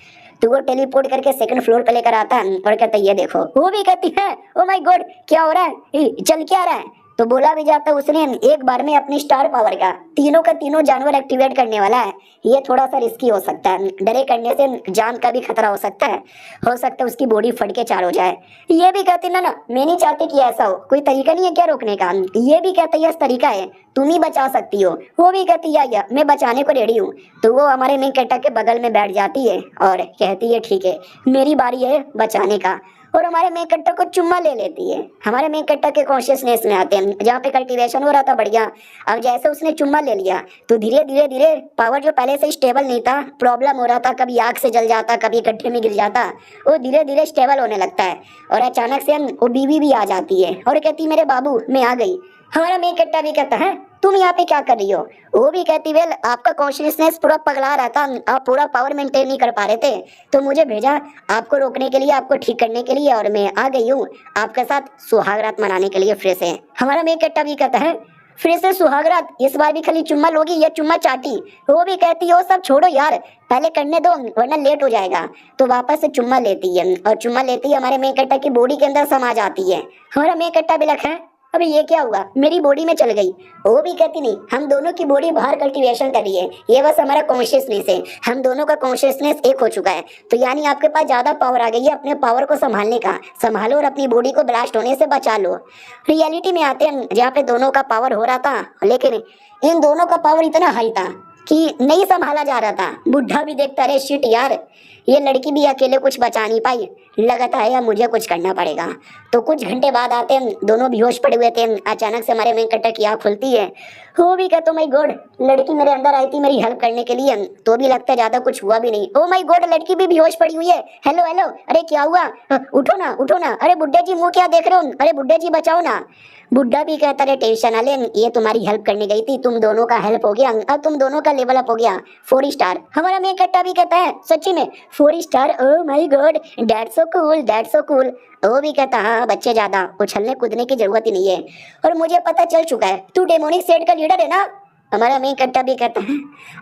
Speaker 1: तो वो टेलीपोर्ट करके सेकंड फ्लोर पे लेकर आता है और कहता है ये देखो। वो भी कहती है ओ माय गॉड क्या हो रहा है, चल क्या रहा है? तो बोला भी जाता है उसने एक बार में अपनी स्टार पावर का तीनों का तीनों जानवर एक्टिवेट करने वाला है। ये थोड़ा सा रिस्की हो सकता है, डरे करने से जान का भी खतरा हो सकता है उसकी बॉडी फट के चार हो जाए। ये भी कहती ना मैं नहीं चाहती कि ऐसा हो, कोई तरीका नहीं है क्या रोकने का? ये भी कहता है यस तरीका है, तुम ही बचा सकती हो। वो भी कहती या मैं बचाने को रेडी हूँ। तो वो हमारे मेन कट्टा के बगल में बैठ जाती है और कहती है ठीक है मेरी बारी है बचाने का। और हमारे मेन कैरेक्टर को चुम्मा ले लेती है। हमारे मेन कैरेक्टर के कॉन्शियसनेस में आते हैं जहाँ पे कल्टीवेशन हो रहा था बढ़िया। अब जैसे उसने चुम्मा ले लिया तो धीरे धीरे धीरे पावर जो पहले से स्टेबल नहीं था, प्रॉब्लम हो रहा था, कभी आग से जल जाता, कभी गड्ढे में गिर जाता, वो धीरे धीरे स्टेबल होने लगता है। और अचानक से वो बीवी भी आ जाती है और कहती मेरे बाबू मैं आ गई। हमारा मेन कैरेक्टर भी कहता है तुम यहाँ पे क्या कर रही हो। वो भी कहती वेल आपका कॉन्शियसनेस पूरा पगला रहा था, आप पूरा पावर मेंटेन नहीं कर पा रहे थे, तो मुझे भेजा आपको रोकने के लिए, आपको ठीक करने के लिए, और मैं आ गई हूँ आपके साथ सुहाग रात मनाने के लिए फिर से। हमारा मेन कैरेक्टर भी कहता है फिर से सुहाग रात, इस बार भी खाली चुम्मा लोगी या चुम्मा चाटी। वो भी कहती है वो सब छोड़ो यार, पहले करने दो वरना लेट हो जाएगा। तो वापस से चुम्मा लेती है और चुम्मा लेती है हमारे मेन कैरेक्टर की बॉडी के अंदर समा जाती है। हमारा मेन कैरेक्टर भी लगा है अबे ये क्या हुआ, मेरी बॉडी में चल गई। वो भी कहती नहीं, हम दोनों की बॉडी बाहर कल्टीवेशन कर रही है, ये बस हमारा कॉन्शियसनेस है, हम दोनों का कॉन्शियसनेस एक हो चुका है। तो यानी आपके पास ज्यादा पावर आ गई है अपने पावर को संभालने का, संभालो और अपनी बॉडी को ब्लास्ट होने से बचा लो। रियलिटी में आते हैं जहाँ पे दोनों का पावर हो रहा था, लेकिन इन दोनों का पावर इतना हाई था कि नहीं संभाला जा रहा था। बुढ़ा भी देखता रहे शिट यार, ये लड़की भी अकेले कुछ बचा नहीं पाई, लगता है यार मुझे कुछ करना पड़ेगा। तो कुछ घंटे बाद आते हैं, दोनों बेहोश पड़े हुए थे, अचानक से हमारे मेन कैरेक्टर की आँख खुलती है। वो भी कहता माय गॉड, लड़की मेरे अंदर आई थी मेरी हेल्प करने के लिए, तो भी लगता है ज्यादा कुछ हुआ भी नहीं। ओ माय गॉड, लड़की भी बेहोश पड़ी हुई है। हेलो हेलो, अरे क्या हुआ, उठो ना उठो ना, अरे बुड्ढे जी मुंह क्या देख रहे हो, अरे बुड्ढे जी बचाओ ना। बुड्ढा भी कहता है टेंशन ना ले, ये तुम्हारी हेल्प करने गई थी, तुम दोनों का हेल्प हो गया, अब तुम दोनों का लेवल अप हो गया 4 स्टार। हमारा मेन कैरेक्टर भी कहता है सच्ची में 4 star, oh my God that's so cool that's so cool. वो भी कहता हाँ बच्चे ज्यादा उछलने कूदने की जरूरत ही नहीं है, और मुझे पता चल चुका है तू डेमोनिक सेट का लीडर है ना। हमारा मेन कैरेक्टर भी कहता है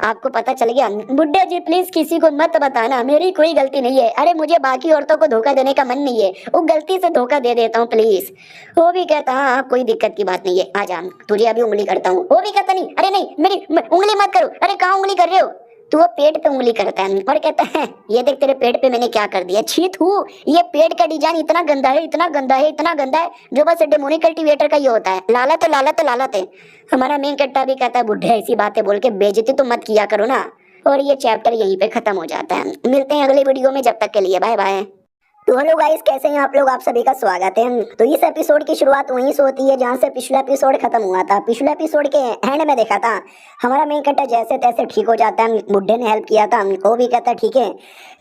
Speaker 1: आपको पता चल गया। बुड्ढे जी प्लीज किसी को मत बताना, मेरी कोई गलती नहीं है, अरे मुझे बाकी औरतों को धोखा देने का मन नहीं है, वो गलती से धोखा दे देता हूँ प्लीज। वो भी कहता हाँ कोई दिक्कत की बात नहीं है, आ जा तुझे अभी उंगली करता हूँ। वो भी कहता नहीं, अरे नहीं मेरी उंगली मत करो, अरे कहाँ उंगली कर रहे हो। तो वो पेट पे उंगली करता है और कहता है ये देख तेरे पेट पे मैंने क्या कर दिया, छी थू, ये पेट का डिजाइन इतना गंदा है इतना गंदा है इतना गंदा है, जो बस डेमोनिक कल्टीवेटर का ये होता है, लालत है लालत है लालत है। हमारा मेन कैरेक्टर भी कहता है बुढ़े ऐसी बातें बोल के बेइज्जती तो मत किया करो ना। और ये चैप्टर यहीं पे खत्म हो जाता है। मिलते हैं अगले वीडियो में, जब तक के लिए बाय बाय। तो हेलो गाइस, कैसे हैं आप लोग, आप सभी का स्वागत है। तो इस एपिसोड की शुरुआत वहीं से होती है जहां से पिछला एपिसोड खत्म हुआ था। पिछले एपिसोड के एंड में देखा था हमारा मेन कैरेक्टर जैसे तैसे ठीक हो जाता है, बुड्ढे ने हेल्प किया था, वो भी कहता है ठीक है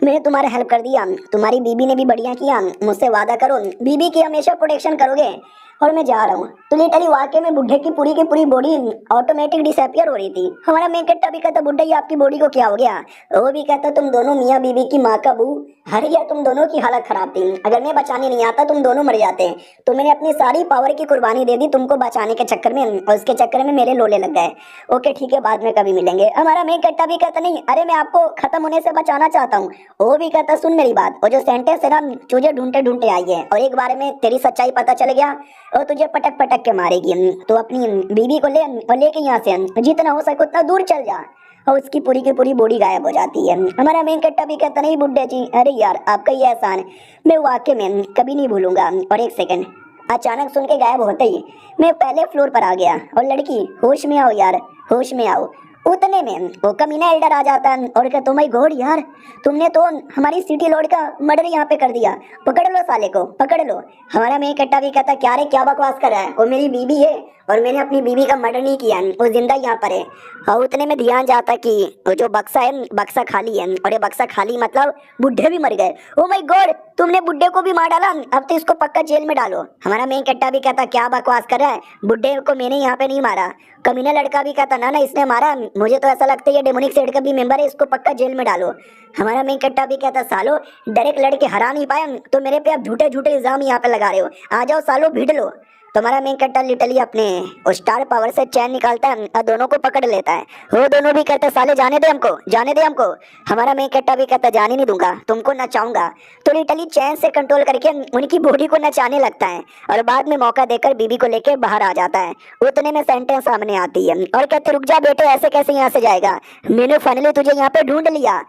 Speaker 1: मैंने तुम्हारा हेल्प कर दिया, तुम्हारी बीबी ने भी बढ़िया किया, मुझसे वादा करो बीबी की हमेशा प्रोटेक्शन करोगे और मैं जा रहा हूँ। तो लिटरली वाकई में बुढ़े की पूरी बॉडी ऑटोमेटिक डिसअपियर हो रही थी। हमारा मेन कैरेक्टर भी कहता बुड्ढे ये आपकी बॉडी को क्या हो गया। वो भी कहता तुम दोनों मियाँ बीवी की माँ का बू हर या तुम दोनों की हालत खराब थी, अगर मैं बचाने नहीं आता तुम दोनों मर जाते, तो मैंने अपनी सारी पावर की कुर्बानी दे दी तुमको बचाने के चक्कर में, और उसके चक्कर में मेरे लोले लग गए। ओके ठीक है बाद में कभी मिलेंगे। हमारा मेन कैरेक्टर भी कहता नहीं अरे मैं आपको खत्म होने से बचाना चाहता हूँ। वो भी कहता सुन मेरी बात, और जो सेंटेंस है ना तुझे ढूंढते ढूंढते आई है, और एक बार में तेरी सच्चाई पता चल गया और तुझे पटक पटक के मारेगी। तो अपनी बीवी को ले और लेके यहाँ से जितना हो सके उतना दूर चल जा, और उसकी पूरी की पूरी बॉडी गायब हो जाती है। हमारा मेन कैरेक्टर भी कहता नहीं बुड्ढे जी अरे यार आपका ये एहसान मैं वाकई में कभी नहीं भूलूंगा। और एक सेकंड अचानक सुन के गायब होते ही मैं पहले फ्लोर पर आ गया, और लड़की होश में आओ यार होश में आओ। उतने में वो कमीना एल्डर आ जाता है और कहता माय गॉड यार तुमने तो हमारी सिटी लॉर्ड का मर्डर यहाँ पे कर दिया, पकड़ लो साले को पकड़ लो। हमारा मेन कैरेक्टर भी कहता क्या रे क्या बकवास कर रहा है, वो मेरी बीवी है और मैंने अपनी बीवी का मर्डर नहीं किया, वो जिंदा यहाँ पर है। और उतने में ध्यान जाता कि वो जो बक्सा है बक्सा खाली है, और ये बक्सा खाली मतलब बुढ़े भी मर गए। ओ माय गॉड तुमने बुड्ढे को भी मार डाला, अब तो इसको पक्का जेल में डालो। हमारा मेन कैरेक्टर भी कहता क्या बकवास कर रहा है, बुड्ढे को मैंने यहाँ पे नहीं मारा। कमीना लड़का भी कहता ना इसने मारा, मुझे तो ऐसा लगता है ये डेमोनिक सेट का भी मेंबर है, इसको पक्का जेल में डालो। हमारा मेन कैरेक्टर भी कहता सालो डायरेक्ट लड़के हरा नहीं पाए तो मेरे पे आप झूठे झूठे इल्जाम यहाँ पे लगा रहे हो, आ जाओ सालो भिड़ लो। तो हमारा मेन कैरेक्टर लिटरली अपने स्टार पावर से चैन निकालता है और दोनों को पकड़ लेता है। वो दोनों भी कहते साले जाने दे हमको जाने दे हमको। हमारा मेन कैरेक्टर भी कहता जाने नहीं दूंगा तुमको नचाऊंगा। तो लिटरली चैन से कंट्रोल करके उनकी बॉडी को नचाने लगता है, और बाद में मौका देकर बीबी को लेकर बाहर आ जाता है। उतने में सेंटेंस सामने आती है और कहते रुक जा बेटे ऐसे कैसे यहाँ से जाएगा, मैंने फाइनली तुझे यहाँ पे ढूंढ लिया।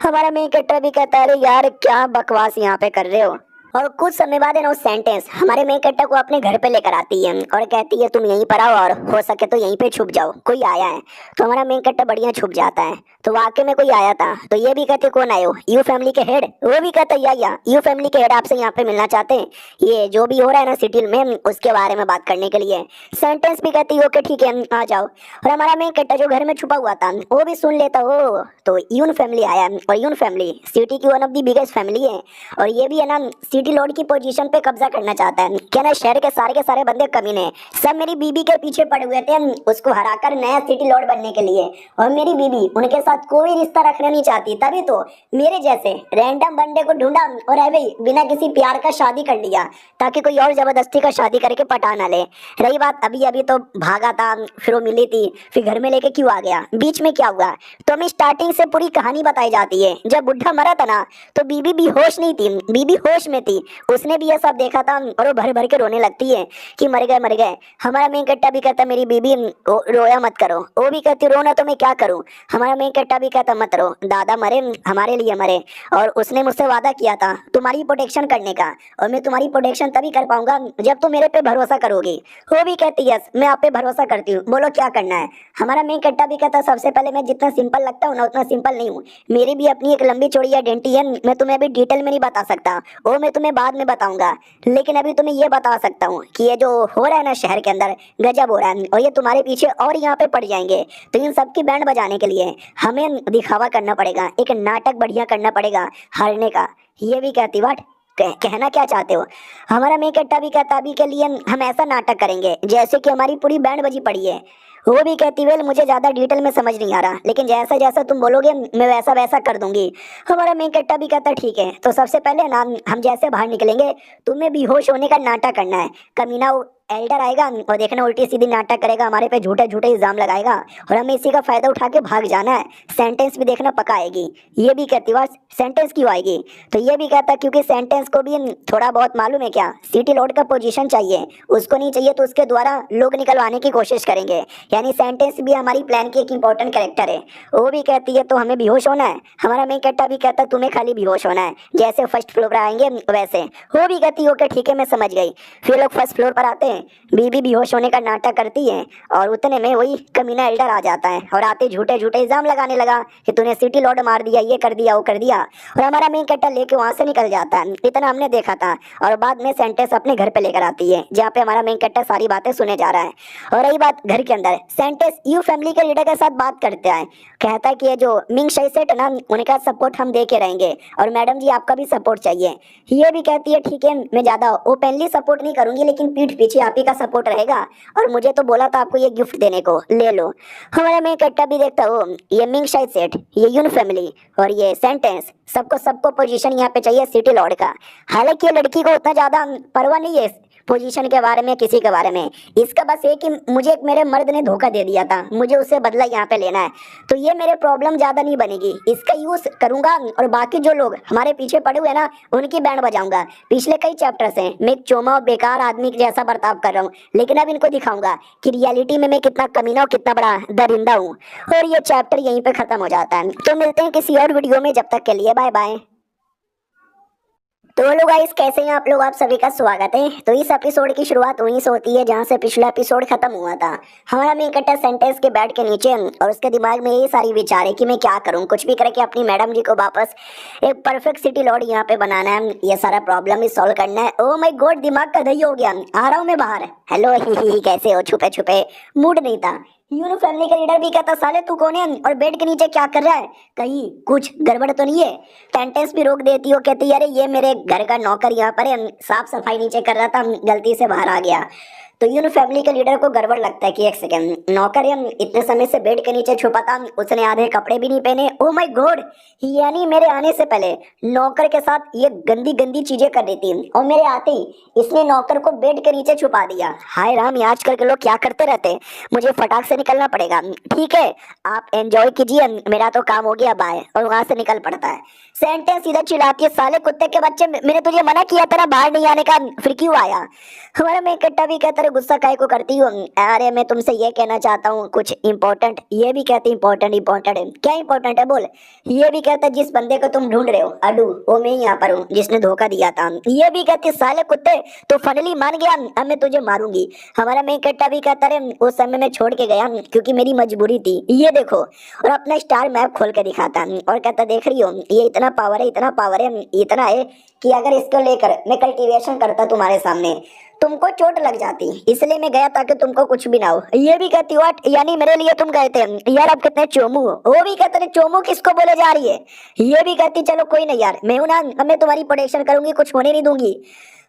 Speaker 1: हमारा मेन कैरेक्टर भी कहता है अरे यार क्या बकवास यहाँ पे कर रहे हो। और कुछ समय बाद है ना, सेंटेंस हमारे मेन कैरेक्टर को अपने घर पे लेकर आती है और कहती है तुम यहीं पर आओ और हो सके तो यहीं पे छुप जाओ, कोई आया है। तो हमारा मेन कैरेक्टर बढ़िया छुप जाता है। तो वाकई में कोई आया था। तो ये भी कहते कौन आए हो, यू फैमिली के हेड। वो भी कहता या यू फैमिली के हेड आपसे यहाँ पे मिलना चाहते हैं, ये जो भी हो रहा है ना सिटी में उसके बारे में बात करने के लिए। सेंटेंस भी कहती ओके ठीक है आ जाओ। और हमारा मेन कैरेक्टर जो घर में छुपा हुआ था वो भी सुन लेता हो तो यून फैमिली आया। और यून फैमिली सिटी की one of the biggest family है और ये भी है ना सिटी लॉर्ड की पोजीशन पे कब्जा करना चाहता है। क्या ना शहर के सारे बंदे कमीने सब मेरी बीबी के पीछे पड़े हुए थे उसको हराकर नया सिटी लॉर्ड बनने के लिए। और मेरी बीबी उनके साथ कोई रिश्ता रखना नहीं चाहती, तभी तो मेरे जैसे रैंडम बंदे को ढूंढा और है भाई बिना किसी प्यार का शादी कर लिया ताकि कोई और जबरदस्ती का शादी करके पटा ना ले। रही बात अभी अभी तो भागा था, फिर वो मिली थी, फिर घर में लेके क्यों आ गया, बीच में क्या हुआ। तो हमें स्टार्टिंग से पूरी कहानी बताई जाती है। जब बुढ़ा मरा था ना तो बीबी भी होश नहीं थी, बीबी होश में थी, उसने भी ये सब देखा था और वो भर भर के रोने लगती है कि मर गए। हमारा मेन कट्टा भी कहता मेरी बीबी रोया मत करो, वो भी कहती रोना तो मैं क्या करूं। हमारा मेन कट्टा भी कहता मत रो, दादा मरे हमारे लिए मरे और उसने मुझसे वादा किया था तुम्हारी प्रोटेक्शन करने का और मैं तुम्हारी प्रोटेक्शन तभी कर पाऊंगा जब तुम मेरे पे भरोसा करोगी। वो भी कहती यस मैं आप पे भरोसा करती हूँ, बोलो क्या करना है। हमारा मेन कट्टा भी कहता सबसे पहले मैं जितना सिंपल लगता हूँ ना उतना सिंपल नहीं हूँ, मेरी भी अपनी एक लंबी चौड़ी आइडेंटिटी है, मैं तुम्हें अभी डिटेल में नहीं बता सकता, वो मैं तुम्हें बाद में बताऊंगा। लेकिन अभी तुम्हें ये बता सकता हूँ कि ये जो हो रहा है ना शहर के अंदर गजब हो रहा है और ये तुम्हारे पीछे और यहाँ पे पड़ जाएंगे। तो इन सबकी बैंड बजाने के लिए हमें दिखावा करना पड़ेगा, एक नाटक बढ़िया करना पड़ेगा हारने का। ये भी कहती वाट कहना क्या चाहते हो। हमारा मेन कट्टा भी कहता अभी के लिए हम ऐसा नाटक करेंगे जैसे कि हमारी पूरी बैंड बजी पड़ी है। वो भी कहती वेल मुझे ज़्यादा डिटेल में समझ नहीं आ रहा लेकिन जैसा जैसा तुम बोलोगे मैं वैसा वैसा कर दूंगी। हमारा मेन कट्टा भी कहता ठीक है। तो सबसे पहले ना हम जैसे बाहर निकलेंगे तुम्हें बेहोश होने का नाटक करना है। कमीना एल्डर आएगा और देखना उल्टी सीधी नाटक करेगा, हमारे पे झूठे झूठे इल्जाम लगाएगा और हमें इसी का फायदा उठा के भाग जाना है। सेंटेंस भी देखना पक्का आएगी। ये भी कहती वाह सेंटेंस क्यों आएगी। तो ये भी कहता क्योंकि सेंटेंस को भी थोड़ा बहुत मालूम है क्या सिटी लॉर्ड का पोजीशन चाहिए, उसको नहीं चाहिए तो उसके द्वारा लोग निकलवाने की कोशिश करेंगे। यानी सेंटेंस भी हमारी प्लान की एक इंपॉर्टेंट कैरेक्टर है। वो भी कहती है तो हमें बेहोश होना है। हमारा मेन कट्टा भी कहता तुम्हें खाली बेहोश होना है, जैसे फर्स्ट फ्लोर पर आएंगे वैसे। वो भी कहती ओके ठीक है मैं समझ गई। फिर लोग फर्स्ट फ्लोर पर आते हैं, बीबी बेहोश होने का नाटक करती है और उतने में वही कमीना एल्डर आ जाता है और आते झूठे झूठे इल्जाम लगाने लगा कि तूने सिटी लॉर्ड मार दिया, ये कर दिया वो कर दिया। और हमारा मेन कट्टा लेके वहां से निकल जाता है। इतना हमने देखा था। और बाद में सेंटेंस अपने घर पे लेकर आती है जहाँ पे हमारा मेन कट्टा सारी बातें सुने जा रहा है। और रही बात घर के अंदर, सेंटेंस यू फैमिली के लीडर के साथ बात करते हैं, कहता है कि ये जो मिंग शाई सेट ना उनका सपोर्ट हम दे के रहेंगे और मैडम जी आपका भी सपोर्ट चाहिए। ये भी कहती है ठीक है मैं ज्यादा ओपनली सपोर्ट नहीं करूंगी लेकिन पीठ पीछे आप ही का सपोर्ट रहेगा और मुझे तो बोला था आपको ये गिफ्ट देने को, ले लो। हमारा मैं कट्टा भी देखता हूँ ये मिंग शाई सेट, ये यून फैमिली और ये सेंटेंस सबको पोजीशन यहाँ पे चाहिए सिटी लॉर्ड का। हालांकि ये लड़की को उतना ज्यादा परवाह नहीं है पोजीशन के बारे में, किसी के बारे में। इसका बस ये कि मुझे एक मेरे मर्द ने धोखा दे दिया था, मुझे उससे बदला यहाँ पे लेना है। तो ये मेरे प्रॉब्लम ज़्यादा नहीं बनेगी, इसका यूज़ करूँगा और बाकी जो लोग हमारे पीछे पड़े हुए ना उनकी बैंड बजाऊंगा। पिछले कई चैप्टर से मैं एक चोमा और बेकार आदमी के जैसा बर्ताव कर रहा हूँ लेकिन अब इनको दिखाऊंगा कि रियलिटी में मैं कितना कमीना और कितना बड़ा दरिंदा हूँ। और ये चैप्टर यहीं पर ख़त्म हो जाता है। तो मिलते हैं किसी और वीडियो में, जब तक के लिए बाय बाय। तो हेलो गाइस कैसे हैं आप लोग, आप सभी का स्वागत है। तो इस एपिसोड की शुरुआत वहीं से होती है जहां से पिछला एपिसोड खत्म हुआ था। हमारा मेन कट्टा सेंटेंस के बेड के नीचे और उसके दिमाग में ये सारी विचार है कि मैं क्या करूं, कुछ भी करके अपनी मैडम जी को वापस एक परफेक्ट सिटी लॉर्ड यहाँ पे बनाना है, ये सारा प्रॉब्लम ही सॉल्व करना है। ओ माय गॉड दिमाग का दही हो गया, आ रहा हूँ मैं बाहर। हेलो ही कैसे हो, छुपे छुपे मूड नहीं था। यूनो फैमिली का लीडर भी कहता साले तू कौन है और बेड के नीचे क्या कर रहा है, कहीं कुछ गड़बड़ तो नहीं है। सेंटेंस भी रोक देती हो, कहती अरे ये मेरे घर का नौकर यहाँ पर है, साफ सफाई नीचे कर रहा था गलती से बाहर आ गया। तो यूनो फैमिली के लीडर को गड़बड़ लगता है कि एक सेकंड नौकर इतने समय से बेड के नीचे छुपा था, उसने आधे कपड़े भी नहीं पहने। ओ माय गॉड, यानी मेरे आने से पहले नौकर के साथ ये गंदी गंदी चीजें कर रही थी और मेरे आते ही इसने नौकर को बेड के नीचे छुपा दिया। हाय राम, ये आजकल के लोग क्या करते रहते हैं, मुझे फटाक से निकलना पड़ेगा। ठीक है आप एंजॉय कीजिए, मेरा तो काम हो गया, बाय। और वहां से निकल पड़ता है। सेंटेंस इधर चिल्लाती है साले कुत्ते के बच्चे, मैंने तुझे मना किया था ना बाहर नहीं आने का, फिर क्यों आया। हमारा मैं कट्टा भी कहता इधर गुस्सा काहे को करती हो? अरे मैं तुमसे ये कहना चाहता हूँ कुछ इंपॉर्टेंट। ये भी कहती इंपॉर्टेंट इंपॉर्टेंट है, क्या इंपॉर्टेंट है बोल। ये भी कहता जिस बंदे को तुम ढूंढ रहे हो अडू, वो मैं यहाँ पर हूँ जिसने धोखा दिया था। ये भी कहती साले कुत्ते तो फाइनली मान गया, अब मैं तुझे मारूंगी। हमारा मेन कट्टा भी कहता रे उस समय मैं छोड़ के गया क्योंकि मेरी मजबूरी थी, ये देखो। और अपना स्टार मैप खोल के दिखाता और कहता देख रही हो ये इतना पावर है, इतना पावर है, इतना है कि अगर इसको लेकर मैं कल्टीवेशन करता तुम्हारे सामने तुमको चोट लग जाती, इसलिए मैं गया ताकि तुमको कुछ भी ना हो। ये भी कहती व्हाट, यानी मेरे लिए तुम गए थे? यार आप कितने चोमू हो। वो भी कहते थे चोमू किसको बोले जा रही है? ये भी कहती चलो कोई नहीं यार, मैं हूं ना, अब मैं तुम्हारी प्रोटेक्शन करूंगी, कुछ होने नहीं दूंगी।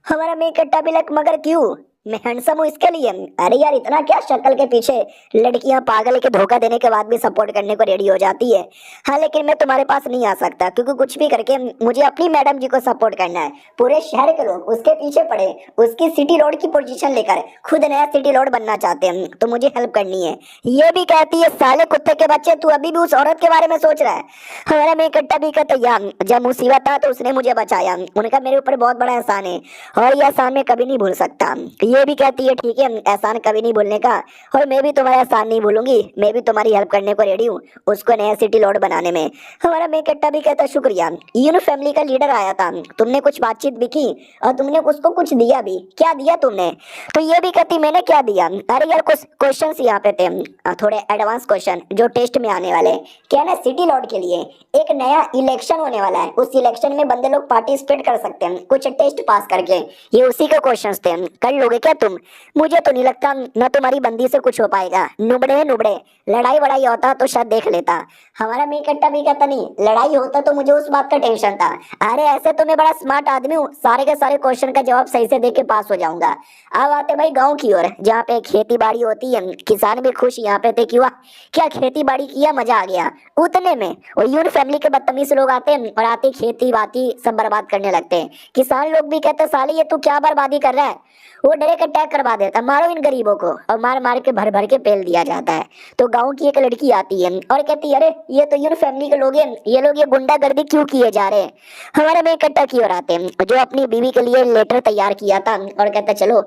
Speaker 1: हमारा मेन कट्टा भी लग मगर क्यों, मैं हैंडसम हूँ इसके लिए। अरे यार इतना क्या, शक्ल के पीछे लड़कियां पागल के धोखा देने के बाद भी सपोर्ट करने को रेडी हो जाती है। हाँ लेकिन मैं तुम्हारे पास नहीं आ सकता क्योंकि कुछ भी करके मुझे अपनी मैडम जी को सपोर्ट करना है। पूरे शहर के लोग उसके पीछे पड़े, उसकी सिटी रोड की पोजीशन लेकर खुद नया सिटी रोड बनना चाहते हैं, तो मुझे हेल्प करनी है। ये भी कहती है साले कुत्ते के बच्चे तू अभी भी उस औरत के बारे में सोच रहा है। हमारा मेन कट्टा भी कहता यार जब मुसीबत था तो उसने मुझे बचाया, उनका मेरे ऊपर बहुत बड़ा एहसान है और ये एहसान मैं कभी नहीं भूल सकता। ये भी कहती है ठीक है एहसान कभी नहीं भूलने का, और मैं भी तुम्हारा एहसान नहीं भूलूंगी, मैं भी तुम्हारी हेल्प करने को रेडी हूँ उसको नया सिटी लॉर्ड बनाने में। हमारा मेन कट्टा भी कहता शुक्रिया। यूनो फैमिली का लीडर आया था, तुमने कुछ बातचीत भी की और तुमने उसको कुछ दिया भी, क्या दिया तुमने? तो ये भी कहती मैंने क्या दिया? अरे यार कुछ क्वेश्चंस यहाँ पे थे, थोड़े एडवांस क्वेश्चन जो टेस्ट में आने वाले। क्या ना सिटी लॉर्ड के लिए एक नया इलेक्शन होने वाला है, उस इलेक्शन में बंदे लोग पार्टिसिपेट कर सकते हैं कुछ टेस्ट पास करके, ये उसी के क्वेश्चंस थे। कर लोगे क्या तुम? मुझे तो नहीं लगता न तुम्हारी बंदी से कुछ हो पाएगा, नुबड़े नुबड़े। लड़ाई वड़ाई होता तो शायद देख लेता। हमारा मेन कट्टा भी कहता नहीं लड़ाई होता तो मुझे उस बात का टेंशन था। अरे ऐसे तो मैं बड़ा स्मार्ट आदमी हूँ, सारे के सारे क्वेश्चन का जवाब सही से दे के पास हो जाऊंगा। अब आते भाई गाँव की ओर जहाँ पे खेती बाड़ी होती है, किसान भी खुश यहाँ पे थे कि वाह क्या खेती बाड़ी किया, मजा आ गया। उतने में और यून फैमिली के बदतमीज लोग आते हैं और आते खेती बाती सब बर्बाद करने लगते हैं। किसान लोग भी कहते साले ये तू क्या बर्बादी कर रहा है। वो डायरेक्ट अटैक करवा देता, मारो इन गरीबों को, और मार मार के भर भर के पेल दिया जाता है। तो गांव की एक लड़की आती है और कहती है अरे ये तो यून फैमिली के लोग हैं, ये लोग ये गुंडागर्दी क्यों किए जा रहे हैं। हमारे में कट्टा की ओर आते हैं जो अपनी बीवी के लिए लेटर तैयार किया था और कहता चलो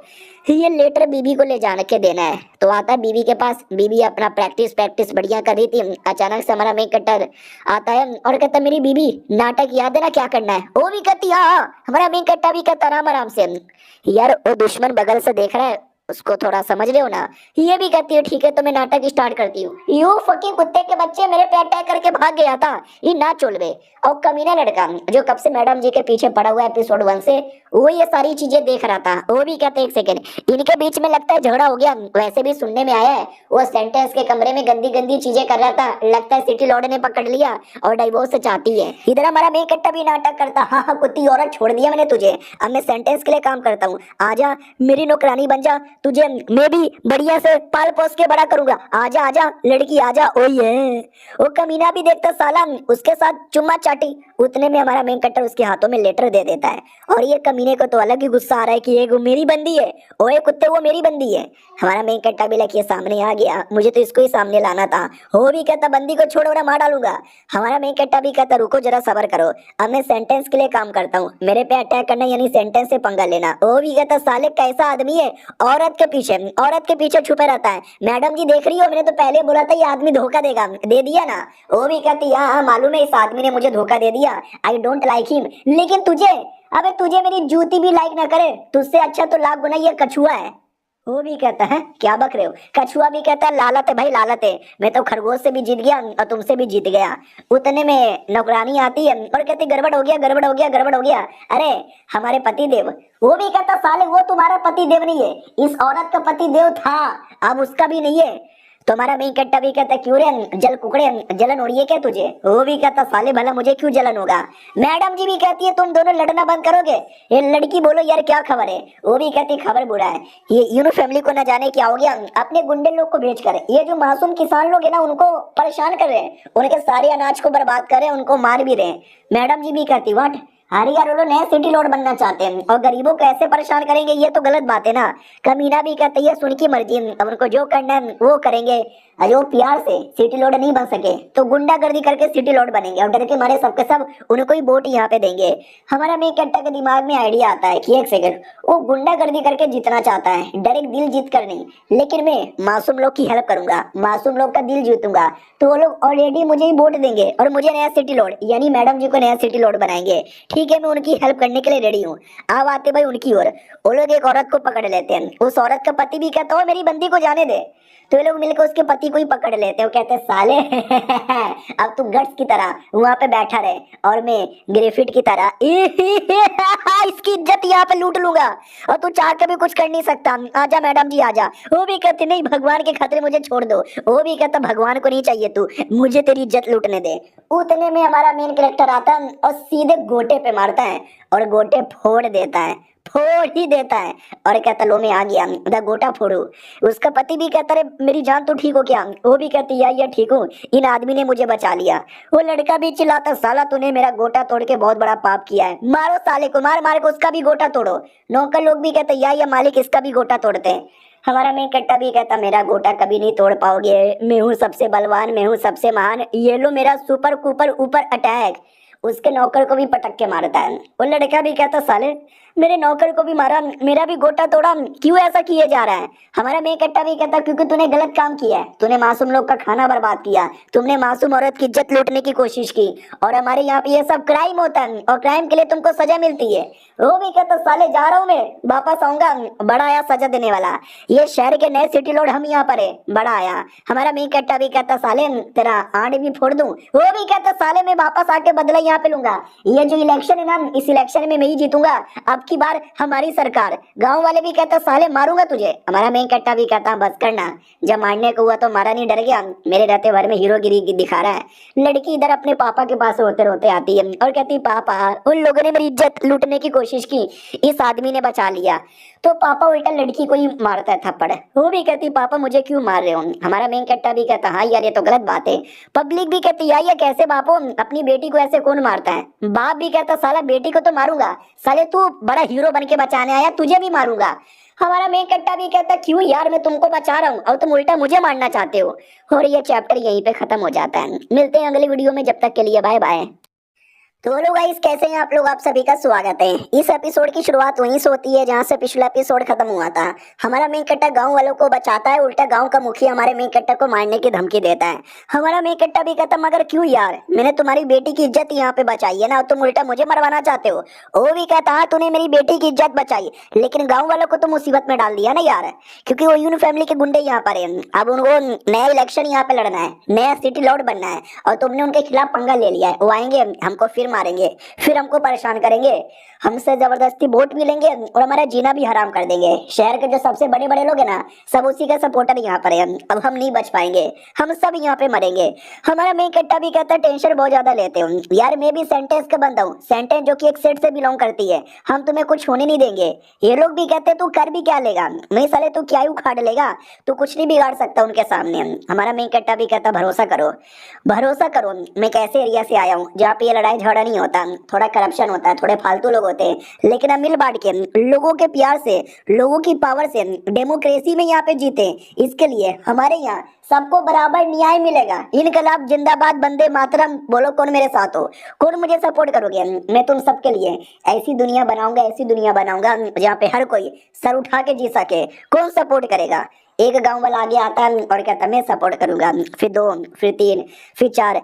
Speaker 1: ये लेटर बीबी को ले जाने के देना है। तो आता है बीबी के पास, बीबी अपना प्रैक्टिस बढ़िया कर रही थी, अचानक से हमारा मेन कट्टर आता है और कहता मेरी बीबी नाटक याद है ना क्या करना है। वो भी कहती हाँ। हमारा मेन कट्टा भी कहता आराम आराम से, यार वो दुश्मन बगल से देख रहा है उसको थोड़ा समझ रहे हो ना। ये भी कहती है ठीक है तो मैं नाटक स्टार्ट करती हूँ। यू फकिंग कुत्ते के बच्चे मेरे पे अटैक करके भाग गया था ये ना चोलवे। और कमीना लड़का जो कब से मैडम जी के पीछे पड़ा हुआ है एपिसोड 1 से, वो ये सारी चीजें देख रहा था। वो भी कहते एक सेकेंड इनके बीच में लगता है झगड़ा हो गया। वैसे भी सुनने में आया है वो सेंटेंस के कमरे में गंदी गंदी चीजें कर रहा था, लगता है सिटी लॉर्ड ने पकड़ लिया और डाइवोर्स चाहती है। इधर हमारा मेन कट्टा भी नाटक करता हाँ हाँ कुत्ती औरत छोड़ दिया मैंने तुझे, अब मैं सेंटेंस के लिए काम करता हूँ, आजा मेरी नौकरानी बन जा, तुझे मैं भी बढ़िया से पाल पोस के बड़ा करूंगा, आजा आजा लड़की आजा। ओ ये वो कमीना भी देखता साला उसके साथ चुम्मा चाटी। उतने में हमारा मेन कट्टर उसके हाथों में लेटर दे देता है और ये कमीने को तो अलग ही गुस्सा आ रहा है कि ये मेरी बंदी है, ओए कुत्ते वो मेरी बंदी है। हमारा मेन कट्टा भी लग सामने आ गया, मुझे तो इसको ही सामने लाना था। वो भी कहता बंदी को छोड़ो ना मार डालूंगा। हमारा मेन कट्टा भी कहता रुको जरा सबर करो, अब मैं सेंटेंस के लिए काम करता हूँ, मेरे पे अटैक करना यानी सेंटेंस से पंगा लेना। वो भी कहता साले कैसा आदमी है, औरत के पीछे छुपे रहता है। मैडम जी देख रही हो मैंने तो पहले बोला था ये आदमी धोखा देगा, दे दिया ना। वो भी कहती हाँ मालूम है इस आदमी ने मुझे धोखा दे दिया, आई डोंट लाइक हिम। लेकिन तुझे, अबे तुझे मेरी जूती भी लाइक ना करे, तुझसे अच्छा तो लाख गुना ये कछुआ है। वो भी कहता है क्या बक रहे हो। कछुआ भी कहता है लालत है भाई लालत है, मैं तो खरगोश से भी जीत गया और तुमसे भी जीत गया। उतने में नौकरानी आती है और कहती गड़बड़ हो गया गड़बड़ हो गया गड़बड़ हो गया। अरे हमारे पति देव। वो भी कहता साले वो तुम्हारा पति देव नहीं है, इस औरत का पति देव था अब उसका भी नहीं है। तुम्हारा मेन कट्टा भी कहता क्यों रे जल कुकड़े जलन हो रही है क्या तुझे। वो भी कहता साले भला मुझे क्यों जलन होगा। मैडम जी भी कहती है तुम दोनों लड़ना बंद करोगे। ये लड़की बोलो यार क्या खबर है। वो भी कहती खबर बुरा है, ये यूनो फैमिली को न जाने क्या हो गया, अपने गुंडे लोग को भेजकर ये जो मासूम किसान लोग है ना उनको परेशान कर रहे हैं, उनके सारे अनाज को बर्बाद कर रहे हैं, उनको मार भी रहे हैं। मैडम जी भी कहती व्हाट, अरे यार वो लोग नया सिटी लॉर्ड बनना चाहते हैं और गरीबों को ऐसे परेशान करेंगे, ये तो गलत बात है ना। कमीना भी कहते है सुन की मर्जी, अब उनको जो करना है वो करेंगे। और जो प्यार से सिटी लॉर्ड नहीं बन सके तो गुंडागर्दी करके सिटी लॉर्ड बनेंगे और डर के मारे सबके सब उनको ही वोट यहाँ पे देंगे। हमारा मेन कट्टा के दिमाग में आइडिया आता है कि एक सेकंड, वो गुंडागर्दी करके जीतना चाहता है, डायरेक्ट दिल जीत कर नहीं, लेकिन मैं मासूम लोग की हेल्प करूंगा, मासूम लोग का दिल जीतूंगा, तो वो लोग ऑलरेडी मुझे ही वोट देंगे और मुझे नया सिटी लॉर्ड यानी मैडम जी को नया सिटी लॉर्ड बनाएंगे। ठीक है, मैं उनकी हेल्प करने के लिए रेडी हूँ। अब आते भाई उनकी ओर। वो लोग एक औरत को पकड़ लेते हैं, उस औरत का पति भी कहता है मेरी बंदी को जाने दे, तो ये लोग मिलकर उसके पति को ही पकड़ लेते हैं। वो कहते हैं साले अब तू गट्स की तरह वहां पे बैठा रहे और मैं ग्रेफिट की तरह इसकी इज्जत यहाँ पे लूट लूंगा और तू चाह के भी कुछ कर नहीं सकता। आजा मैडम जी आजा। वो भी कहते नहीं भगवान के खतरे मुझे छोड़ दो। वो भी कहता भगवान को नहीं चाहिए, तू मुझे तेरी इज्जत लूटने दे। उतने में हमारा मेन कैरेक्टर आता है और सीधे गोटे पे मारता है और गोटे फोड़ देता है, फोड़ ही देता है और कहता लो मैं आ गया, दा गोटा फोड़ू। उसका पति भी कहता रे मेरी जान तो ठीक हो क्या? वो भी कहती या ठीक हूँ, इन आदमी ने मुझे बचा लिया। वो लड़का भी चिल्लाता साला तूने मेरा गोटा तोड़ के बहुत बड़ा पाप किया है, मारो साले को, मार मार को उसका भी गोटा तोड़ो। नौकर लोग भी कहते या मालिक इसका भी गोटा तोड़ते हैं। हमारा मेन कट्टा भी कहता मेरा गोटा कभी नहीं तोड़ पाओगे, मैं हूँ सबसे बलवान, मैं हूँ सबसे महान, ये लो मेरा सुपर कुपर ऊपर अटैक। उसके नौकर को भी पटक के मारता है। वो लड़का भी कहता साले मेरे नौकर को भी मारा, मेरा भी गोटा तोड़ा, क्यों ऐसा किए जा रहा है? हमारा मेन कट्टा भी कहता क्योंकि तूने गलत काम किया है, तूने मासूम लोग का खाना बर्बाद किया, तुमने मासूम औरत की इज्जत लूटने की कोशिश की और हमारे यहाँ पे ये सब क्राइम होता है और क्राइम के लिए तुमको सजा मिलती है। वो भी कहता साले जा रहा हूँ मैं, वापस आऊंगा, बड़ा आया सजा देने वाला, ये शहर के नए सिटी लॉर्ड हम यहाँ पर है, बड़ा आया। हमारा मेन कट्टा भी कहता साले तेरा आंड भी फोड़ दूं। वो भी कहता साले मैं वापस आके बदला यहाँ पे लूंगा, ये जो इलेक्शन है ना इस इलेक्शन में मैं ही जीतूंगा, अब की बार हमारी सरकार। गांव वाले भी कहता साले मारूंगा तुझे। हमारा मेन कट्टा भी कहता बस करना, जब मारने को हुआ तो मारा नहीं, डर गया, मेरे रहते भर में हीरोगिरी दिखा रहा है। लड़की इधर अपने पापा के पास रोते रोते आती है और कहती पापा उन लोगों ने मेरी इज्जत लूटने की कोशिश की, इस आदमी ने बचा लिया। तो पापा उल्टा लड़की को ही मारता है थप्पड़। वो भी कहती पापा मुझे क्यों मार रहे हो? हमारा मेन कट्टा भी कहता हाँ यार ये तो गलत बात है। पब्लिक भी कहती यार ये कैसे बापो, अपनी बेटी को ऐसे कौन मारता है? बाप भी कहता साला बेटी को तो मारूंगा, साले तू बड़ा हीरो बन के बचाने आया, तुझे भी मारूंगा। हमारा मेन कट्टा भी कहता क्यों यार मैं तुमको बचा रहा हूँ और तुम उल्टा मुझे मारना चाहते हो। और ये चैप्टर यहीं पे खत्म हो जाता है। मिलते हैं अगली वीडियो में, जब तक के लिए बाय बाय। तो हेलो गाइस कैसे हैं आप लोग, आप सभी का स्वागत है। इस एपिसोड की शुरुआत वहीं से होती है जहां से पिछला एपिसोड खत्म हुआ था। हमारा मेन कट्टा गांव वालों को बचाता है, उल्टा गांव का मुखिया हमारे मेन कट्टा को मारने की धमकी देता है। हमारा मेन कट्टा भी कहता मगर क्यों यार, मैंने तुम्हारी बेटी की इज्जत यहाँ पे बचाई है ना, तुम उल्टा मुझे मरवाना चाहते हो। वो भी कहता हाँ तूने मेरी बेटी की इज्जत बचाई, लेकिन गाँव वालों को तो मुसीबत में डाल दिया ना यार, क्योंकि वो यून फैमिली के गुंडे यहाँ पर है। अब उनको नया इलेक्शन यहाँ पे लड़ना है, नया सिटी लॉर्ड बनना है और तुमने उनके खिलाफ पंगा ले लिया है। वो आएंगे हमको फिर मारेंगे, फिर हमको परेशान करेंगे, हमसे जबरदस्ती वोट भी लेंगे और हमारा जीना भी हराम कर देंगे। शहर के जो सबसे बड़े बड़े लोग हैं ना सब उसी का सपोर्टर यहाँ पर है। अब हम नहीं बच पाएंगे, हम सब यहाँ पे मरेंगे। हमारा मेन कट्टा भी कहता है टेंशन बहुत ज्यादा लेते हो यार, मैं भी सेंटेंस का बंदा हूँ, सेंटेंस जो कि एक सेट से बिलोंग करती है, हम तुम्हें कुछ होने नहीं देंगे। ये लोग भी कहते तू कर भी क्या लेगा, नहीं साले तू क्या ही उखाड़ लेगा, तू कुछ नहीं बिगाड़ सकता उनके सामने। हमारा मेन कट्टा भी कहता भरोसा करो, भरोसा करो, मैं कैसे एरिया से आया हूँ जहाँ पे ये लड़ाई झगड़ा नहीं होता, थोड़ा करप्शन होता है, थोड़े फालतू लोग होते हैं, लेकिन हम मिल बांट के लोगों के प्यार से, लोगों की पावर से डेमोक्रेसी में यहाँ पे जीते। इसके लिए हमारे यहाँ सबको बराबर न्याय मिलेगा। इनकलाब जिंदाबाद, वंदे मातरम, बोलो कौन मेरे साथ हो, कौन मुझे सपोर्ट करोगे? मैं तुम सबके लिए ऐसी दुनिया बनाऊंगा, ऐसी दुनिया बनाऊंगा जहाँ पे हर कोई सर उठा के जी सके। कौन सपोर्ट करेगा? एक गांव वाला आगे आता है और कहता मैं सपोर्ट करूंगा, फिर 2, फिर 3, फिर 4,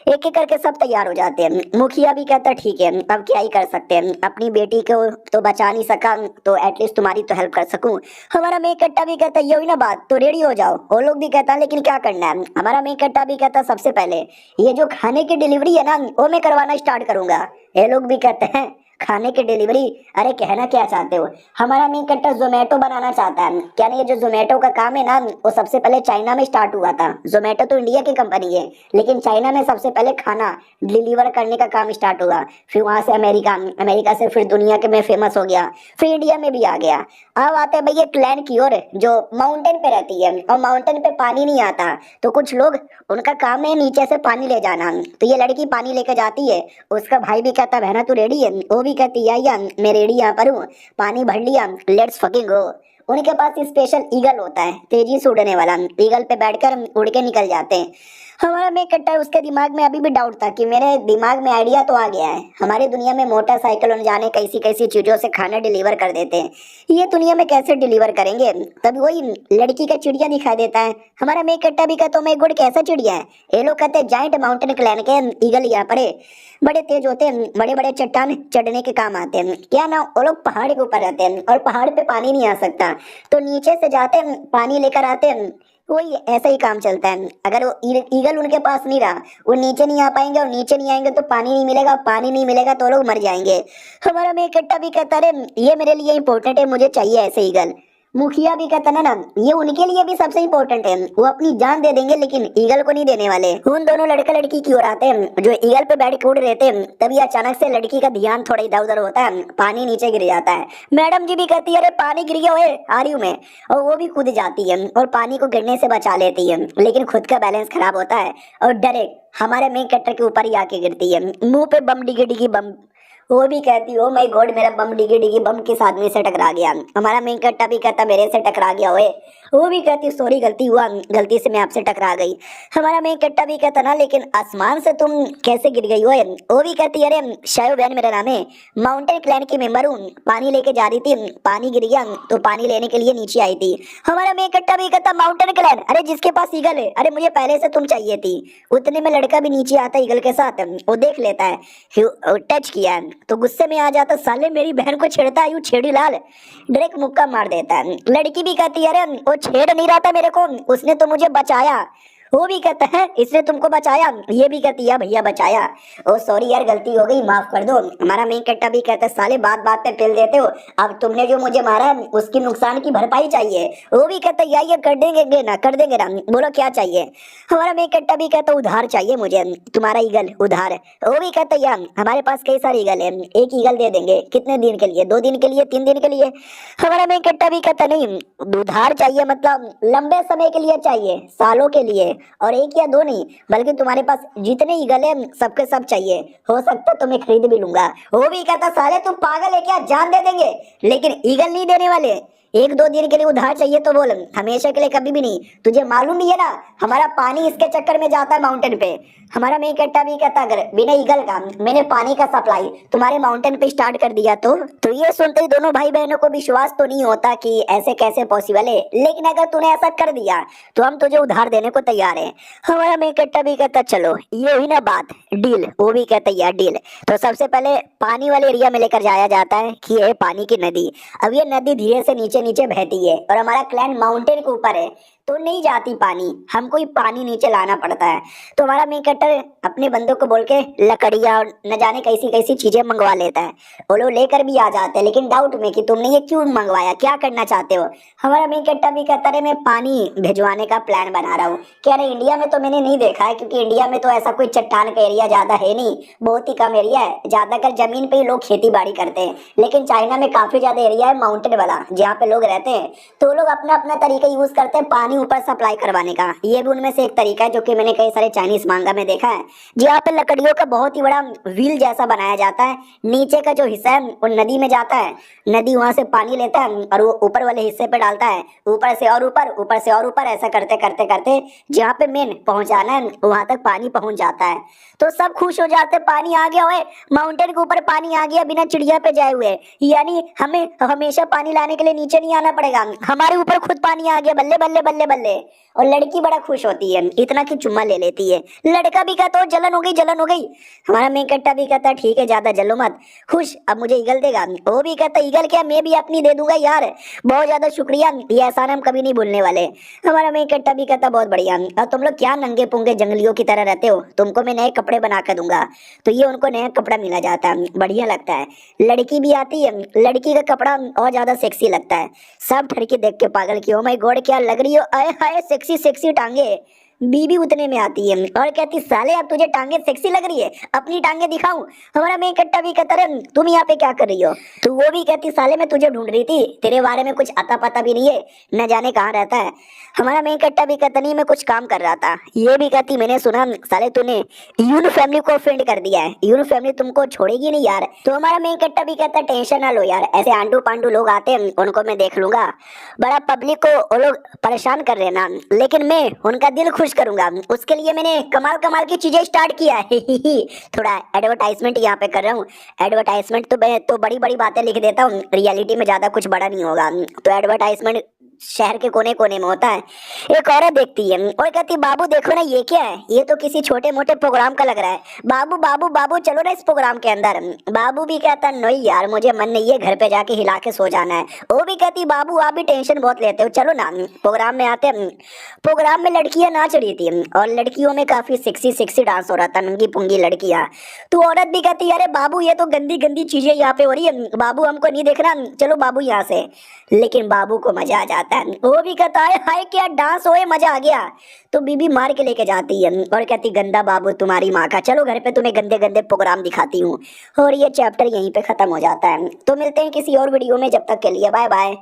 Speaker 1: एक एक करके सब तैयार हो जाते हैं। मुखिया भी कहता ठीक है अब क्या ही कर सकते हैं, अपनी बेटी को तो बचा नहीं सका तो एटलीस्ट तुम्हारी तो हेल्प कर सकूं। हमारा मेन कट्टा भी कहता ये हुई ना बात, तो रेडी हो जाओ। वो लोग भी कहता लेकिन क्या करना है? हमारा मेन कट्टा भी कहता सबसे पहले ये जो खाने की डिलीवरी है ना वो मैं करवाना स्टार्ट करूंगा। ये लोग भी कहते हैं खाने की डिलीवरी, अरे कहना क्या चाहते हो? हमारा मेन कट्टा जोमेटो बनाना चाहता है। क्या नहीं, ये जो जोमेटो का काम है ना वो सबसे पहले चाइना में स्टार्ट हुआ था। जोमेटो तो इंडिया की कंपनी है, लेकिन चाइना में सबसे पहले खाना डिलीवर करने का काम स्टार्ट हुआ, फिर वहां से अमेरिका, अमेरिका से फिर दुनिया के में फेमस हो गया, फिर इंडिया में भी आ गया। अब आते हैं भैया क्लैन की ओर जो माउंटेन पे रहती है और माउंटेन पे पानी नहीं आता, तो कुछ लोग उनका काम है नीचे से पानी ले जाना। तो ये लड़की पानी लेकर जाती है, उसका भाई भी कहता बहना तू रेडी है? वो भी कहती या मैं रेडी यहाँ पर हूँ, पानी भर लिया, लेट्स फकिंग गो। उनके पास स्पेशल ईगल होता है, तेजी से उड़ने वाला। ईगल पे बैठकर उड़ के निकल जाते हैं। हमारा मेन कट्टर, उसके दिमाग में अभी भी डाउट था कि मेरे दिमाग में आइडिया तो आ गया है, हमारी दुनिया में मोटरसाइकिल उन जाने कैसी कैसी चीजों से खाना डिलीवर कर देते हैं, ये दुनिया में कैसे डिलीवर करेंगे। तभी वही लड़की का चिड़िया दिखाई देता है। हमारा मेन कट्टा भी कहता, मैं गुड कैसा चिड़िया है। ये लोग कहते जाइंट माउंटेन क्लैन के ईगल यहाँ पर है, बड़े तेज होते हैं, बड़े बड़े चट्टान चढ़ने के काम आते हैं। क्या ना, वो लोग पहाड़ के ऊपर रहते हैं और पहाड़ पे पानी नहीं आ सकता, तो नीचे से जाते हैं, पानी लेकर आते हैं। वही ऐसा ही काम चलता है। अगर वो ईगल उनके पास नहीं रहा, वो नीचे नहीं आ पाएंगे, और नीचे नहीं आएंगे तो पानी नहीं मिलेगा, पानी नहीं मिलेगा तो लोग मर जाएंगे। हमारा मेन कट्टा भी कहता है ये मेरे लिए इंपॉर्टेंट है, मुझे चाहिए ऐसे ईगल। मुखिया भी कहता ना, ये उनके लिए भी सबसे इंपॉर्टेंट है, वो अपनी जान दे देंगे लेकिन ईगल को नहीं देने वाले। उन दोनों लड़का लड़की की ओर आते हैं, जो ईगल पे बैठ के उड़ रहे थे। तभी अचानक से लड़की का ध्यान थोड़ा इधर उधर होता है, पानी नीचे गिर जाता है। मैडम जी भी कहती है अरे पानी गिर गया है, आ रही हूँ मैं, और वो भी कूद जाती है और पानी को गिरने से बचा लेती है, लेकिन खुद का बैलेंस खराब होता है और डायरेक्ट हमारे मेन कट्टर के ऊपर ही आके गिरती है। मुंह पे बम डिगी डिगी बम। वो भी कहती हो माय गॉड, मेरा बम डिगी डिगी बम किस आदमी से टकरा गया। हमारा मेन कट्टा भी कहता मेरे से टकरा गया होए। वो भी कहती सॉरी, गलती हुआ, गलती से मैं आपसे टकरा गई। हमारा मेन कट्टा भी कहता ना, लेकिन आसमान से तुम कैसे गिर गई हो। वो भी कहती अरे शायो बहन मेरा नाम है, माउंटेन क्लैन की मेंबर हूँ, पानी लेके जा रही थी, पानी गिर गया तो पानी लेने के लिए नीचे आई थी। हमारा मेन कट्टा भी कहता माउंटेन क्लैन, अरे जिसके पास ईगल है, अरे मुझे पहले से तुम चाहिए थी। उतने में लड़का भी नीचे आता ईगल के साथ, वो देख लेता है, टच किया तो गुस्से में आ जाता, साले मेरी बहन को छेड़ता है, छेड़ी लाल, डायरेक्ट मुक्का मार देता है। लड़की भी कहती है अरे वो छेड़ नहीं रहा था मेरे को, उसने तो मुझे बचाया। वो भी कहता है इसने तुमको बचाया। ये भी कहती है भैया बचाया। ओ सॉरी यार, गलती हो गई, माफ कर दो। हमारा मेन कट्टा भी कहता है साले बात बात पे पिल देते हो, अब तुमने जो मुझे मारा उसकी नुकसान की भरपाई चाहिए। वो भी कहता है ये कर देंगे ना, कर देंगे ना, बोलो क्या चाहिए। हमारा मेन कट्टा भी कहता उधार चाहिए मुझे, तुम्हारा ईगल उधार। वो भी कहता यार हमारे पास कई सारे ईगल है, एक ईगल दे देंगे। कितने दिन के लिए, 2 दिन के लिए, 3 दिन के लिए। हमारा मेन कट्टा भी कहता नहीं, उधार चाहिए मतलब लंबे समय के लिए चाहिए, सालों के लिए, और 1 या 2 नहीं, बल्कि तुम्हारे पास जितने ईगल है सबके सब चाहिए, हो सकता तो मैं खरीद भी लूंगा। वो भी कहता साले तुम पागल है क्या, जान दे देंगे लेकिन ईगल नहीं देने वाले। 1-2 दिन के लिए उधार चाहिए तो बोल, हमेशा के लिए कभी भी नहीं। तुझे मालूम नहीं है ना, हमारा पानी इसके चक्कर में जाता है माउंटेन पे। हमारा मेन कट्टा भी कहता अगर बिना ईगल का मैंने पानी का सप्लाई तुम्हारे माउंटेन पे स्टार्ट कर दिया तो ये सुनते ही दोनों भाई बहनों को विश्वास तो नहीं होता कि ऐसे कैसे पॉसिबल है, लेकिन अगर तूने ऐसा कर दिया तो हम तुझे उधार देने को तैयार है। हमारा मेन कट्टा भी कहता चलो ये हुई ना बात, डील। वो भी कहता यार डील। तो सबसे पहले पानी वाले एरिया में लेकर जाया जाता है कि ये पानी की नदी। अब ये नदी धीरे से नीचे नीचे बहती है और हमारा क्लैन माउंटेन के ऊपर है तो नहीं जाती पानी, हमको ही पानी नीचे लाना पड़ता है। तो हमारा मेन कट्टर अपने बंदों को बोल के लकड़ियाँ और न जाने कैसी कैसी चीजें मंगवा लेता है। वो लोग लेकर भी आ जाते हैं, लेकिन डाउट में कि तुमने ये क्यों मंगवाया, क्या करना चाहते हो। हमारा मेन कट्टर भी कहता है मैं पानी भिजवाने का प्लान बना रहा हूँ। क्या नहीं, इंडिया में तो मैंने नहीं देखा है, क्योंकि इंडिया में तो ऐसा कोई चट्टान का एरिया ज्यादा है नहीं, बहुत ही कम एरिया है, ज्यादातर जमीन पे ही लोग खेती बाड़ी करते हैं। लेकिन चाइना में काफी ज्यादा एरिया है माउंटेन वाला जहाँ पे लोग रहते हैं, तो लोग अपना अपना तरीका यूज करते हैं पानी ऊपर सप्लाई करवाने का। ये भी उनमें से एक तरीका है जो कि मैंने कई सारे चाइनीज मांगा में देखा है, जहाँ पे लकड़ियों का बहुत ही बड़ा व्हील जैसा बनाया जाता है। नीचे का जो हिस्सा है वो नदी में जाता है, नदी वहां से पानी लेता है और वो ऊपर वाले हिस्से पे डालता है, ऊपर से और ऊपर, ऊपर से और ऊपर, ऐसा करते करते करते जहाँ पे मेन पहुंचाना है वहां तक पानी पहुंच जाता है। तो सब खुश हो जाते, पानी आ गया हुए, माउंटेन के ऊपर पानी आ गया बिना चिड़िया पे जाए हुए, यानी हमें हमेशा पानी लाने के लिए नीचे नहीं आना पड़ेगा, हमारे ऊपर खुद पानी आ गया, बल्ले बल्ले बल्ले बल्ले। और लड़की बड़ा खुश होती है, इतना कि चुम्मा ले लेती है। लड़का भी कहता हो जलन हो गई, जलन हो गई। हमारा मेन कट्टा भी कहता ठीक है ज्यादा जलो मत, खुश, अब मुझे ईगल देगा। वो भी कहता ईगल क्या, मैं भी अपनी दे दूंगा यार, बहुत ज्यादा शुक्रिया, ये एहसान हम कभी नहीं भूलने वाले। हमारा मेन कट्टा भी कहता बहुत बढ़िया, और तुम लोग क्या नंगे पुंगे जंगलियों की तरह रहते हो, तुमको मैं नए कपड़े बना कर दूंगा। तो ये उनको नया कपड़ा मिला जाता है, बढ़िया लगता है। लड़की भी आती है, लड़की का कपड़ा और ज्यादा सेक्सी लगता है। सब ठरकी देख के पागल की, ओ माय गॉड क्या लग रही हो, आए हाय सेक्सी सेक्सी टांगे। बीबी उतने में आती है और कहती साले अब तुझे टांगे सेक्सी लग रही है, अपनी टांगे दिखाऊं। हमारा मेन कट्टा भी कहता रहे तुम यहाँ पे क्या कर रही हो। तो वो भी कहती साले मैं तुझे ढूंढ रही थी, तेरे बारे में कुछ अता पता भी नहीं है, न जाने कहाँ रहता है। हमारा मेन कट्टा भी कहता नहीं मैं कुछ काम कर रहा था। ये भी कहती मैंने सुना साले तूने यून फैमिली को फ्रेंड कर दिया है, यून फैमिली तुमको छोड़ेगी नहीं यार। तो हमारा मेन कट्टा भी कहता टेंशन ना लो यार, ऐसे आंडू पांडू लोग आते हैं उनको मैं देख लूंगा, बड़ा पब्लिक को वो लोग परेशान कर रहे हैं ना, लेकिन मैं उनका दिल खुश करूंगा, उसके लिए मैंने कमाल कमाल की चीजें स्टार्ट किया है। थोड़ा एडवर्टाइजमेंट यहाँ पे कर रहा हूँ। एडवर्टाइजमेंट तो मैं तो बड़ी बड़ी बातें लिख देता हूँ, रियलिटी में ज्यादा कुछ बड़ा नहीं होगा। तो एडवर्टाइजमेंट शहर के कोने कोने में होता है। एक औरत देखती है और कहती बाबू देखो ना ये क्या है, ये तो किसी छोटे मोटे प्रोग्राम का लग रहा है, बाबू बाबू बाबू चलो ना इस प्रोग्राम के अंदर। बाबू भी कहता नहीं यार मुझे मन नहीं है, घर पे जाके हिला के सो जाना है। वो भी कहती बाबू आप भी टेंशन बहुत लेते हो, चलो ना प्रोग्राम में आते हैं। प्रोग्राम में लड़कियां नाच रही थी और लड़कियों में काफी सेक्सी सेक्सी डांस हो रहा था, नंगी पुंगी लड़कियां। तो औरत भी कहती अरे बाबू ये तो गंदी गंदी चीजें यहाँ पे हो रही है, बाबू हमको नहीं देखना, चलो बाबू यहाँ से। लेकिन बाबू को मजा आ जाता है, वो भी कहता है हाय क्या डांस होए, मजा आ गया। तो बीबी मार के लेके जाती है और कहती गंदा बाबू तुम्हारी माँ का, चलो घर पे तुम्हें गंदे गंदे प्रोग्राम दिखाती हूँ। और ये चैप्टर यहीं पे खत्म हो जाता है। तो मिलते हैं किसी और वीडियो में, जब तक के लिए बाय बाय।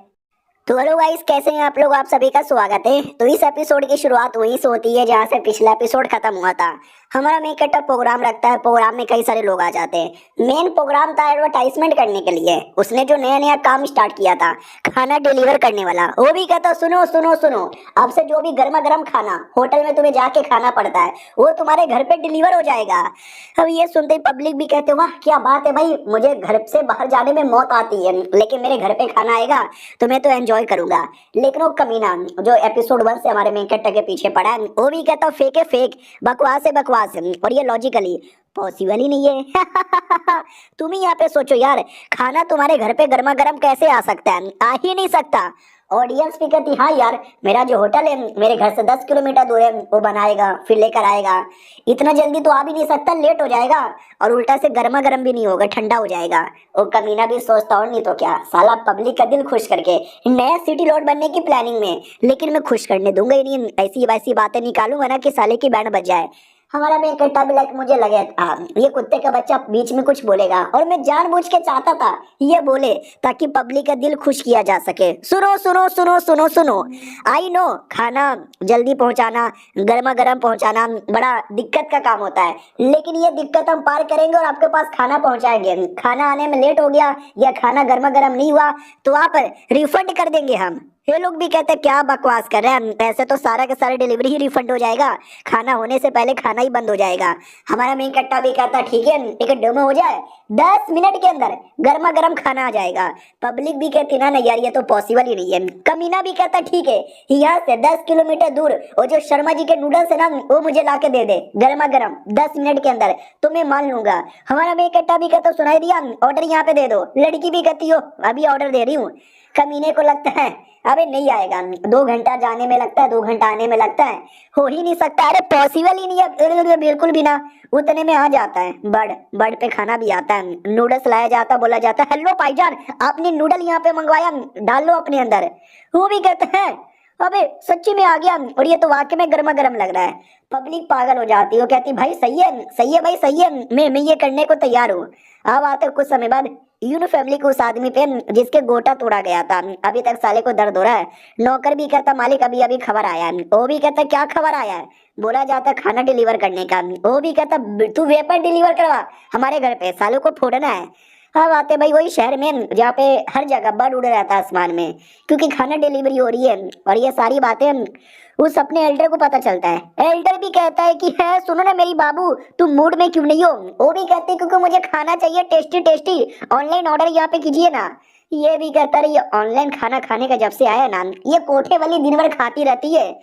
Speaker 1: तो हेलो गाइस कैसे हैं आप लोग, आप सभी का स्वागत है। तो इस एपिसोड की शुरुआत वहीं से होती है जहाँ से पिछला एपिसोड खत्म हुआ था। हमारा मेन कट्टा प्रोग्राम रखता है, प्रोग्राम में कई सारे लोग आ जाते हैं। मेन प्रोग्राम था एडवर्टाइजमेंट करने के लिए, उसने जो नया नया काम स्टार्ट किया था खाना डिलीवर करने वाला, वो भी कहता सुनो सुनो सुनो अब से जो भी गर्मा गर्म खाना होटल में तुम्हें जाके खाना पड़ता है वो तुम्हारे घर पे डिलीवर हो जाएगा। अब ये सुनते ही पब्लिक भी कहते वाह क्या बात है भाई, मुझे घर से बाहर जाने में मौत आती है लेकिन मेरे घर पे खाना आएगा तो मैं तो एंजॉय करूंगा। लेकिन वो कमीना जो एपिसोड 1 से हमारे मेन कट्टा के पीछे पड़ा है वो भी कहता फेक है फेक, बकवास है बकवास है, और ये लॉजिकली पॉसिबल ही नहीं है। तुम ही यहाँ पे सोचो यार, खाना तुम्हारे घर पे गर्मा गर्म कैसे आ सकता है, आ ही नहीं सकता। ऑडियंस भी कहती हाँ यार मेरा जो होटल है मेरे घर से 10 किलोमीटर दूर है, वो बनाएगा फिर लेकर आएगा, इतना जल्दी तो आ भी नहीं सकता, लेट हो जाएगा और उल्टा से गर्मा गर्म भी नहीं होगा, ठंडा हो जाएगा। वो कमीना भी सोचता और नहीं तो क्या, साला पब्लिक का दिल खुश करके नया सिटी लॉर्ड बनने की प्लानिंग में, लेकिन मैं खुश करने दूंगा ही नहीं, ऐसी वैसी बातें निकालूंगा ना कि साले की बैंड बज जाए। हमारा मेन कट्टा भी लाइक मुझे लगे ये कुत्ते का बच्चा बीच में कुछ बोलेगा और मैं जानबूझ के चाहता था ये बोले ताकि पब्लिक का दिल खुश किया जा सके। सुनो सुनो सुनो सुनो सुनो, आई नो खाना जल्दी पहुंचाना गर्मा गर्म पहुंचाना बड़ा दिक्कत का काम होता है, लेकिन ये दिक्कत हम पार करेंगे और आपके पास खाना पहुंचाएंगे। खाना आने में लेट हो गया या खाना गर्मा गर्म नहीं हुआ तो आप रिफंड कर देंगे हम। ये लोग भी कहते हैं क्या बकवास कर रहे हैं, ऐसे तो सारा का सारा डिलीवरी ही रिफंड हो जाएगा, खाना होने से पहले खाना ही बंद हो जाएगा। हमारा मेन कट्टा भी कहता ठीक है टिकट डेमो हो जाए 10 मिनट के अंदर गर्मा गर्म खाना आ जाएगा। पब्लिक भी कहती ना यार ये तो पॉसिबल ही नहीं है। कमीना भी कहता ठीक है यहाँ से 10 किलोमीटर दूर वो जो शर्मा जी के नूडल्स है ना वो मुझे ला के दे दे गर्मा गर्म 10 मिनट के अंदर, तो मैं मान लूंगा। हमारा मेन कट्टा भी कहता सुनाई दिया ऑर्डर यहाँ पे दे दो, लड़की भी कहती हो अभी ऑर्डर दे रही हूँ। कमीने को लगता है अबे नहीं आएगा, 2 घंटा जाने में लगता है 2 घंटा आने में लगता है, हो ही नहीं सकता, अरे पॉसिबल ही नहीं है बिल्कुल भी ना। उतने में आ जाता है बर्ड पे खाना भी आता है, नूडल्स लाया जाता, बोला जाता है हेलो भाईजान आपने नूडल यहाँ पे मंगवाया डाल लो अपने अंदर। वो भी कहते हैं अबे सच्ची में आ गया और ये तो वाकई में गर्मा गर्म लग रहा है। पब्लिक पागल हो जाती है, वो कहती भाई सही है भाई सही है, मैं ये करने को तैयार हूँ। अब आते कुछ समय बाद यून फैमिली को उस आदमी पे जिसके गोटा तोड़ा गया था, अभी तक साले को दर्द हो रहा है। नौकर भी कहता मालिक अभी अभी खबर आया है, वो भी कहता क्या खबर आया है, बोला जाता खाना डिलीवर करने का, वो भी कहता तू वेपर डिलीवर करवा हमारे घर पे, सालों को फोड़ना है। अब आते भाई वही शहर में जहाँ पे हर जगह बर्ड उड़ रहा था आसमान में क्योंकि खाना डिलीवरी हो रही है, और ये सारी बातें उस अपने एल्डर को पता चलता है। एल्डर भी कहता है कि है सुनो ना मेरी बाबू तुम मूड में क्यों नहीं हो, वो भी कहते हैं क्योंकि मुझे खाना चाहिए टेस्टी टेस्टी, ऑनलाइन ऑर्डर यहाँ पे कीजिए ना। ये भी कहता रही ऑनलाइन खाना खाने का जब से आया ना ये कोठे वाली दिन भर खाती रहती है,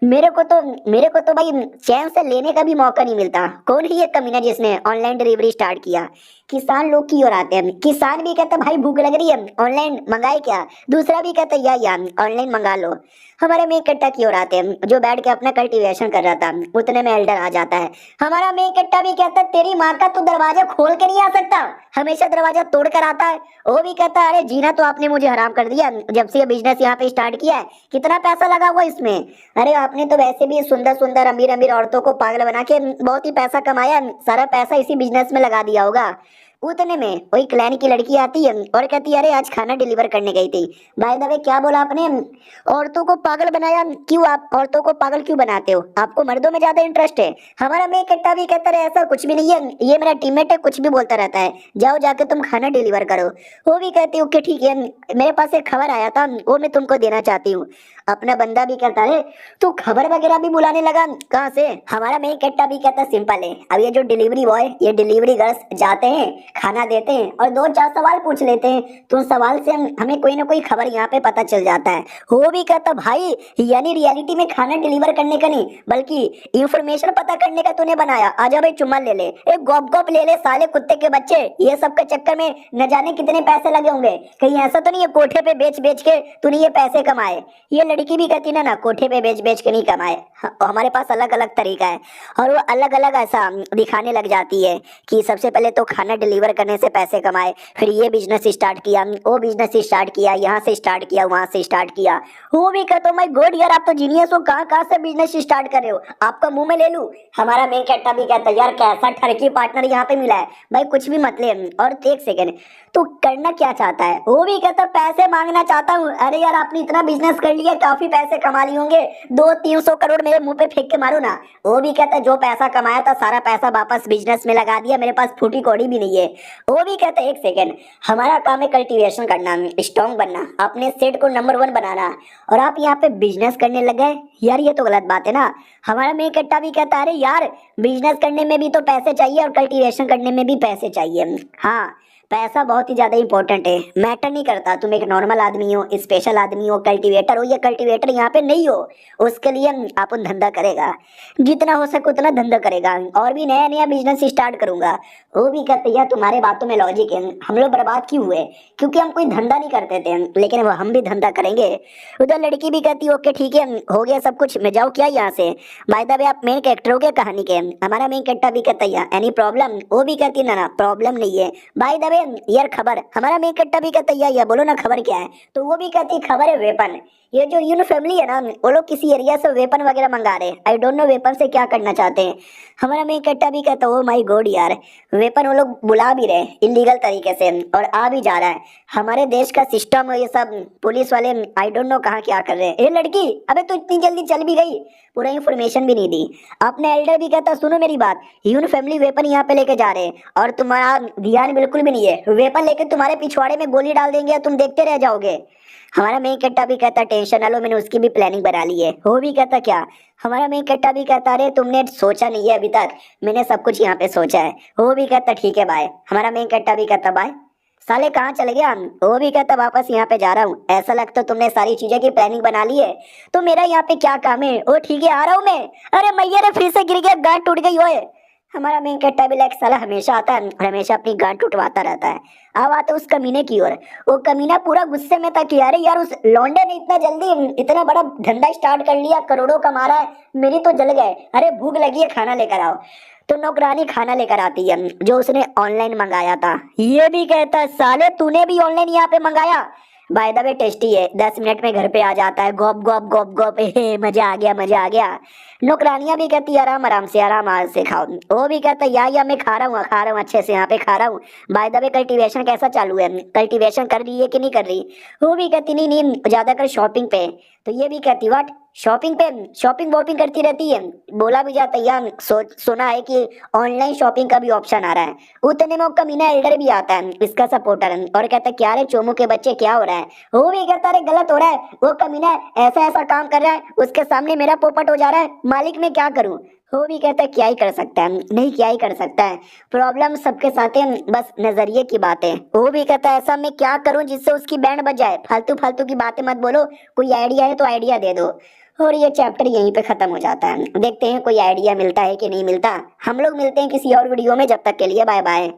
Speaker 1: मेरे को तो भाई चैन से लेने का भी मौका नहीं मिलता। कौन है ये कमीना जिसने ऑनलाइन डिलीवरी स्टार्ट किया। किसान लोग की ओर आते हैं, किसान भी कहता भाई भूख लग रही है ऑनलाइन मंगाए क्या, दूसरा भी कहता या ऑनलाइन मंगा लो। हमारे मेन कट्टा की ओर आते हैं, जो बैठ के अपना कल्टीवेशन कर रहा था। उतने में एल्डर आ जाता है। हमारा मेन कट्टा भी कहता है तेरी माँ का तू दरवाजा खोल के नहीं आ सकता, हमेशा दरवाजा तोड़ कर आता है। वो भी कहता है अरे जीना तो आपने मुझे हराम कर दिया जब से ये बिजनेस यहाँ पे स्टार्ट किया है, कितना पैसा लगा हुआ इसमें। अरे आपने तो वैसे भी सुंदर सुंदर अमीर अमीर औरतों को पागल बना के बहुत ही पैसा कमाया, सारा पैसा इसी बिजनेस में लगा दिया होगा। उतने में वही क्लैन की लड़की आती है और कहती है अरे आज खाना डिलीवर करने गई थी। बाय द वे क्या बोला आपने, औरतों को पागल बनाया? क्यों, आप औरतों को पागल क्यों बनाते हो? आपको मर्दों में ज्यादा इंटरेस्ट है? हमारा मेन कट्टा भी कहता है ऐसा कुछ भी नहीं है, ये मेरा टीममेट है, कुछ भी बोलता रहता है, जाओ जाके तुम खाना डिलीवर करो। वो भी कहती है ओके ठीक है, मेरे पास एक खबर आया था वो मैं तुमको देना चाहती हूँ। अपना बंदा भी कहता है तू खबर वगैरह भी बुलाने लगा कहाँ से? हमारा मेन कट्टा भी कहता सिंपल है, अब ये जो डिलीवरी बॉय ये डिलीवरी गर्ल्स जाते हैं खाना देते हैं और दो चार सवाल पूछ लेते हैं, तो उन सवाल से हमें कोई ना कोई खबर यहाँ पे पता चल जाता है। वो भी कहता भाई यानी रियलिटी में खाना डिलीवर करने का नहीं बल्कि इंफॉर्मेशन पता करने का तूने बनाया, आजा भाई चुम्मा ले ले, एक गॉप गॉप ले ले साले कुत्ते के बच्चे, ये सब के चक्कर में न जाने कितने पैसे लगे होंगे, कहीं ऐसा तो नहीं है कोठे पे बेच बेच के तूने ये पैसे कमाए। ये लड़की भी कहती ना कोठे पे बेच बेच के नहीं कमाए, हमारे पास अलग अलग तरीका है। और वो अलग अलग ऐसा दिखाने लग जाती है कि सबसे पहले तो खाना डिलीवर करने से पैसे कमाए, फिर ये बिजनेस स्टार्ट किया, वो बिजनेस स्टार्ट किया, यहाँ से स्टार्ट किया, वहां से स्टार्ट किया। वो भी कहता माय गॉड यार आप तो जीनियस हो, कहाँ कहाँ से बिजनेस स्टार्ट कर रहे हो, आपका मुंह में ले लूं। हमारा मेन कट्टा भी कहता यार कैसा ठरकी पार्टनर यहाँ पे मिला है भाई, कुछ भी मत ले। और एक सेकेंड तू करना क्या चाहता है? वो भी कहता पैसे मांगना चाहता हूँ। अरे यार आपने इतना बिजनेस कर लिया, काफी पैसे कमा लिए होंगे, 200-300 करोड़ मेरे मुंह पे फेंक के मारो ना। वो भी कहता जो पैसा कमाया था सारा पैसा वापस बिजनेस में लगा दिया, मेरे पास फूटी कौड़ी भी नहीं है। वो भी कहता एक सेकेंड हमारा काम है कल्टीवेशन करना, स्ट्रॉन्ग बनना, अपने सेट को नंबर 1 बनाना, और आप यहाँ पे बिजनेस करने लग गए यार, ये तो गलत बात है ना। हमारा मेन कट्टा भी कहता अरे यार बिजनेस करने में भी तो पैसे चाहिए और कल्टीवेशन करने में भी पैसे चाहिए। हाँ पैसा बहुत ही ज्यादा इंपॉर्टेंट है, मैटर नहीं करता तुम एक नॉर्मल आदमी हो, स्पेशल आदमी हो, कल्टीवेटर हो या कल्टीवेटर यहाँ पे नहीं हो, उसके लिए अपन धंधा करेगा, जितना हो सके उतना धंधा करेगा, और भी नया नया बिजनेस स्टार्ट करूंगा। वो भी कहते यार तुम्हारे बातों में लॉजिक है, हम लोग बर्बाद क्यों हुए? क्योंकि हम कोई धंधा नहीं करते थे, लेकिन वो हम भी धंधा करेंगे। उधर लड़की भी कहती ओके ठीक है हो गया सब कुछ, मैं जाऊँ क्या यहाँ से? बाय द वे आप मेन कैरेक्टर हो गया कहानी के। हमारा मेन कट्टा भी कहता है एनी प्रॉब्लम? वो भी कहती ना प्रॉब्लम नहीं है। बाय द वे यार खबर, हमारा मेन कट्टा भी कहता है या बोलो ना खबर क्या है? तो वो भी कहती खबर है वेपन, ये जो यून फैमिली है ना वो लोग किसी एरिया से वेपन वगैरह मंगा रहे हैं, आई डोंट नो वेपन से क्या करना चाहते हैं। हमारा मेन कट्टा भी कहता है ओ माय गॉड यार वेपन वो लोग बुला भी रहे इलीगल तरीके से और आ भी जा रहा है, हमारे देश का सिस्टम ये सब पुलिस वाले आई डोंट नो कहाँ क्या कर रहे हैं। ए लड़की अबे तू इतनी जल्दी चल भी गई, पूरा इंफॉर्मेशन भी नहीं दी। अपने एल्डर भी कहता सुनो मेरी बात, यून फैमिली वेपन यहाँ पे लेके जा रहे हैं और तुम्हारा ध्यान बिल्कुल भी नहीं है, वेपन लेके तुम्हारे पिछवाड़े में गोली डाल देंगे तुम देखते रह जाओगे। हमारा मेन कट्टा भी कहता टेंशन ना लो मैंने उसकी भी प्लानिंग बना ली है। वो भी कहता क्या? हमारा मेन कट्टा भी कहता अरे तुमने सोचा नहीं है अभी तक, मैंने सब कुछ यहाँ पे सोचा है। वो भी कहता ठीक है बाय। हमारा मेन कट्टा भी कहता बाय। साले कहाँ चले गया? वो भी कहता वापस यहाँ पे जा रहा हूँ, ऐसा लगता तुमने सारी चीजें की प्लानिंग बना ली है, तो मेरा यहाँ पे क्या काम है? ओ ठीक है आ रहा हूँ मैं। अरे मैया रे फिर से गिर गया, गांठ टूट गई ओए। हमारा मेन कट्टा भी लाइक साला हमेशा आता है और हमेशा अपनी गांठ टूटवाता रहता है। अब आता उस कमीने की ओर, वो कमीना पूरा गुस्से में था कि अरे यार उस लौंडे ने इतना जल्दी इतना बड़ा धंधा स्टार्ट कर लिया, करोड़ों कमा रहा है, मेरी तो जल गए। अरे भूख लगी है खाना लेकर आओ। तो नौकरानी खाना लेकर आती है जो उसने ऑनलाइन मंगाया था। ये भी कहता साले तूने भी ऑनलाइन यहाँ पे मंगाया? बाय द वे टेस्टी है, 10 मिनट में घर पे आ जाता है, गॉप गॉप गॉप गॉप, मजा आ गया मजा आ गया। नौकरानियां भी कहती आराम आराम से खाओ। वो भी कहता या मैं खा रहा हूँ अच्छे से यहाँ पे खा रहा हूँ। बाय द वे कल्टीवेशन कैसा चालू है, कल्टीवेशन कर रही है कि नहीं कर रही? वो भी कहती नहीं ज्यादातर शॉपिंग पे। तो ये भी कहती व्हाट शॉपिंग पे, शॉपिंग वॉपिंग करती रहती है। बोला भी जाता यार सुना है कि ऑनलाइन शॉपिंग का भी ऑप्शन आ रहा है। उतने में कमीना एल्डर भी आता है इसका सपोर्टर और कहता है क्या रे चोमू के बच्चे क्या हो रहा है? वो भी कहता है गलत हो रहा है, वो कमीना ऐसा ऐसा काम कर रहा है, उसके सामने मेरा पोपट हो जा रहा है, मालिक मैं क्या करूं? वो भी कहता है क्या ही कर सकता है, नहीं क्या ही कर सकता है, प्रॉब्लम सबके साथ है, बस नजरिए की बात है। वो भी कहता है ऐसा मैं क्या करूं जिससे उसकी बैंड बज जाए, फालतू फालतू की बातें मत बोलो, कोई आइडिया है तो आइडिया दे दो। और ये चैप्टर यहीं पे खत्म हो जाता है। देखते हैं कोई आइडिया मिलता है कि नहीं मिलता। हम लोग मिलते हैं किसी और वीडियो में, जब तक के लिए बाय बाय।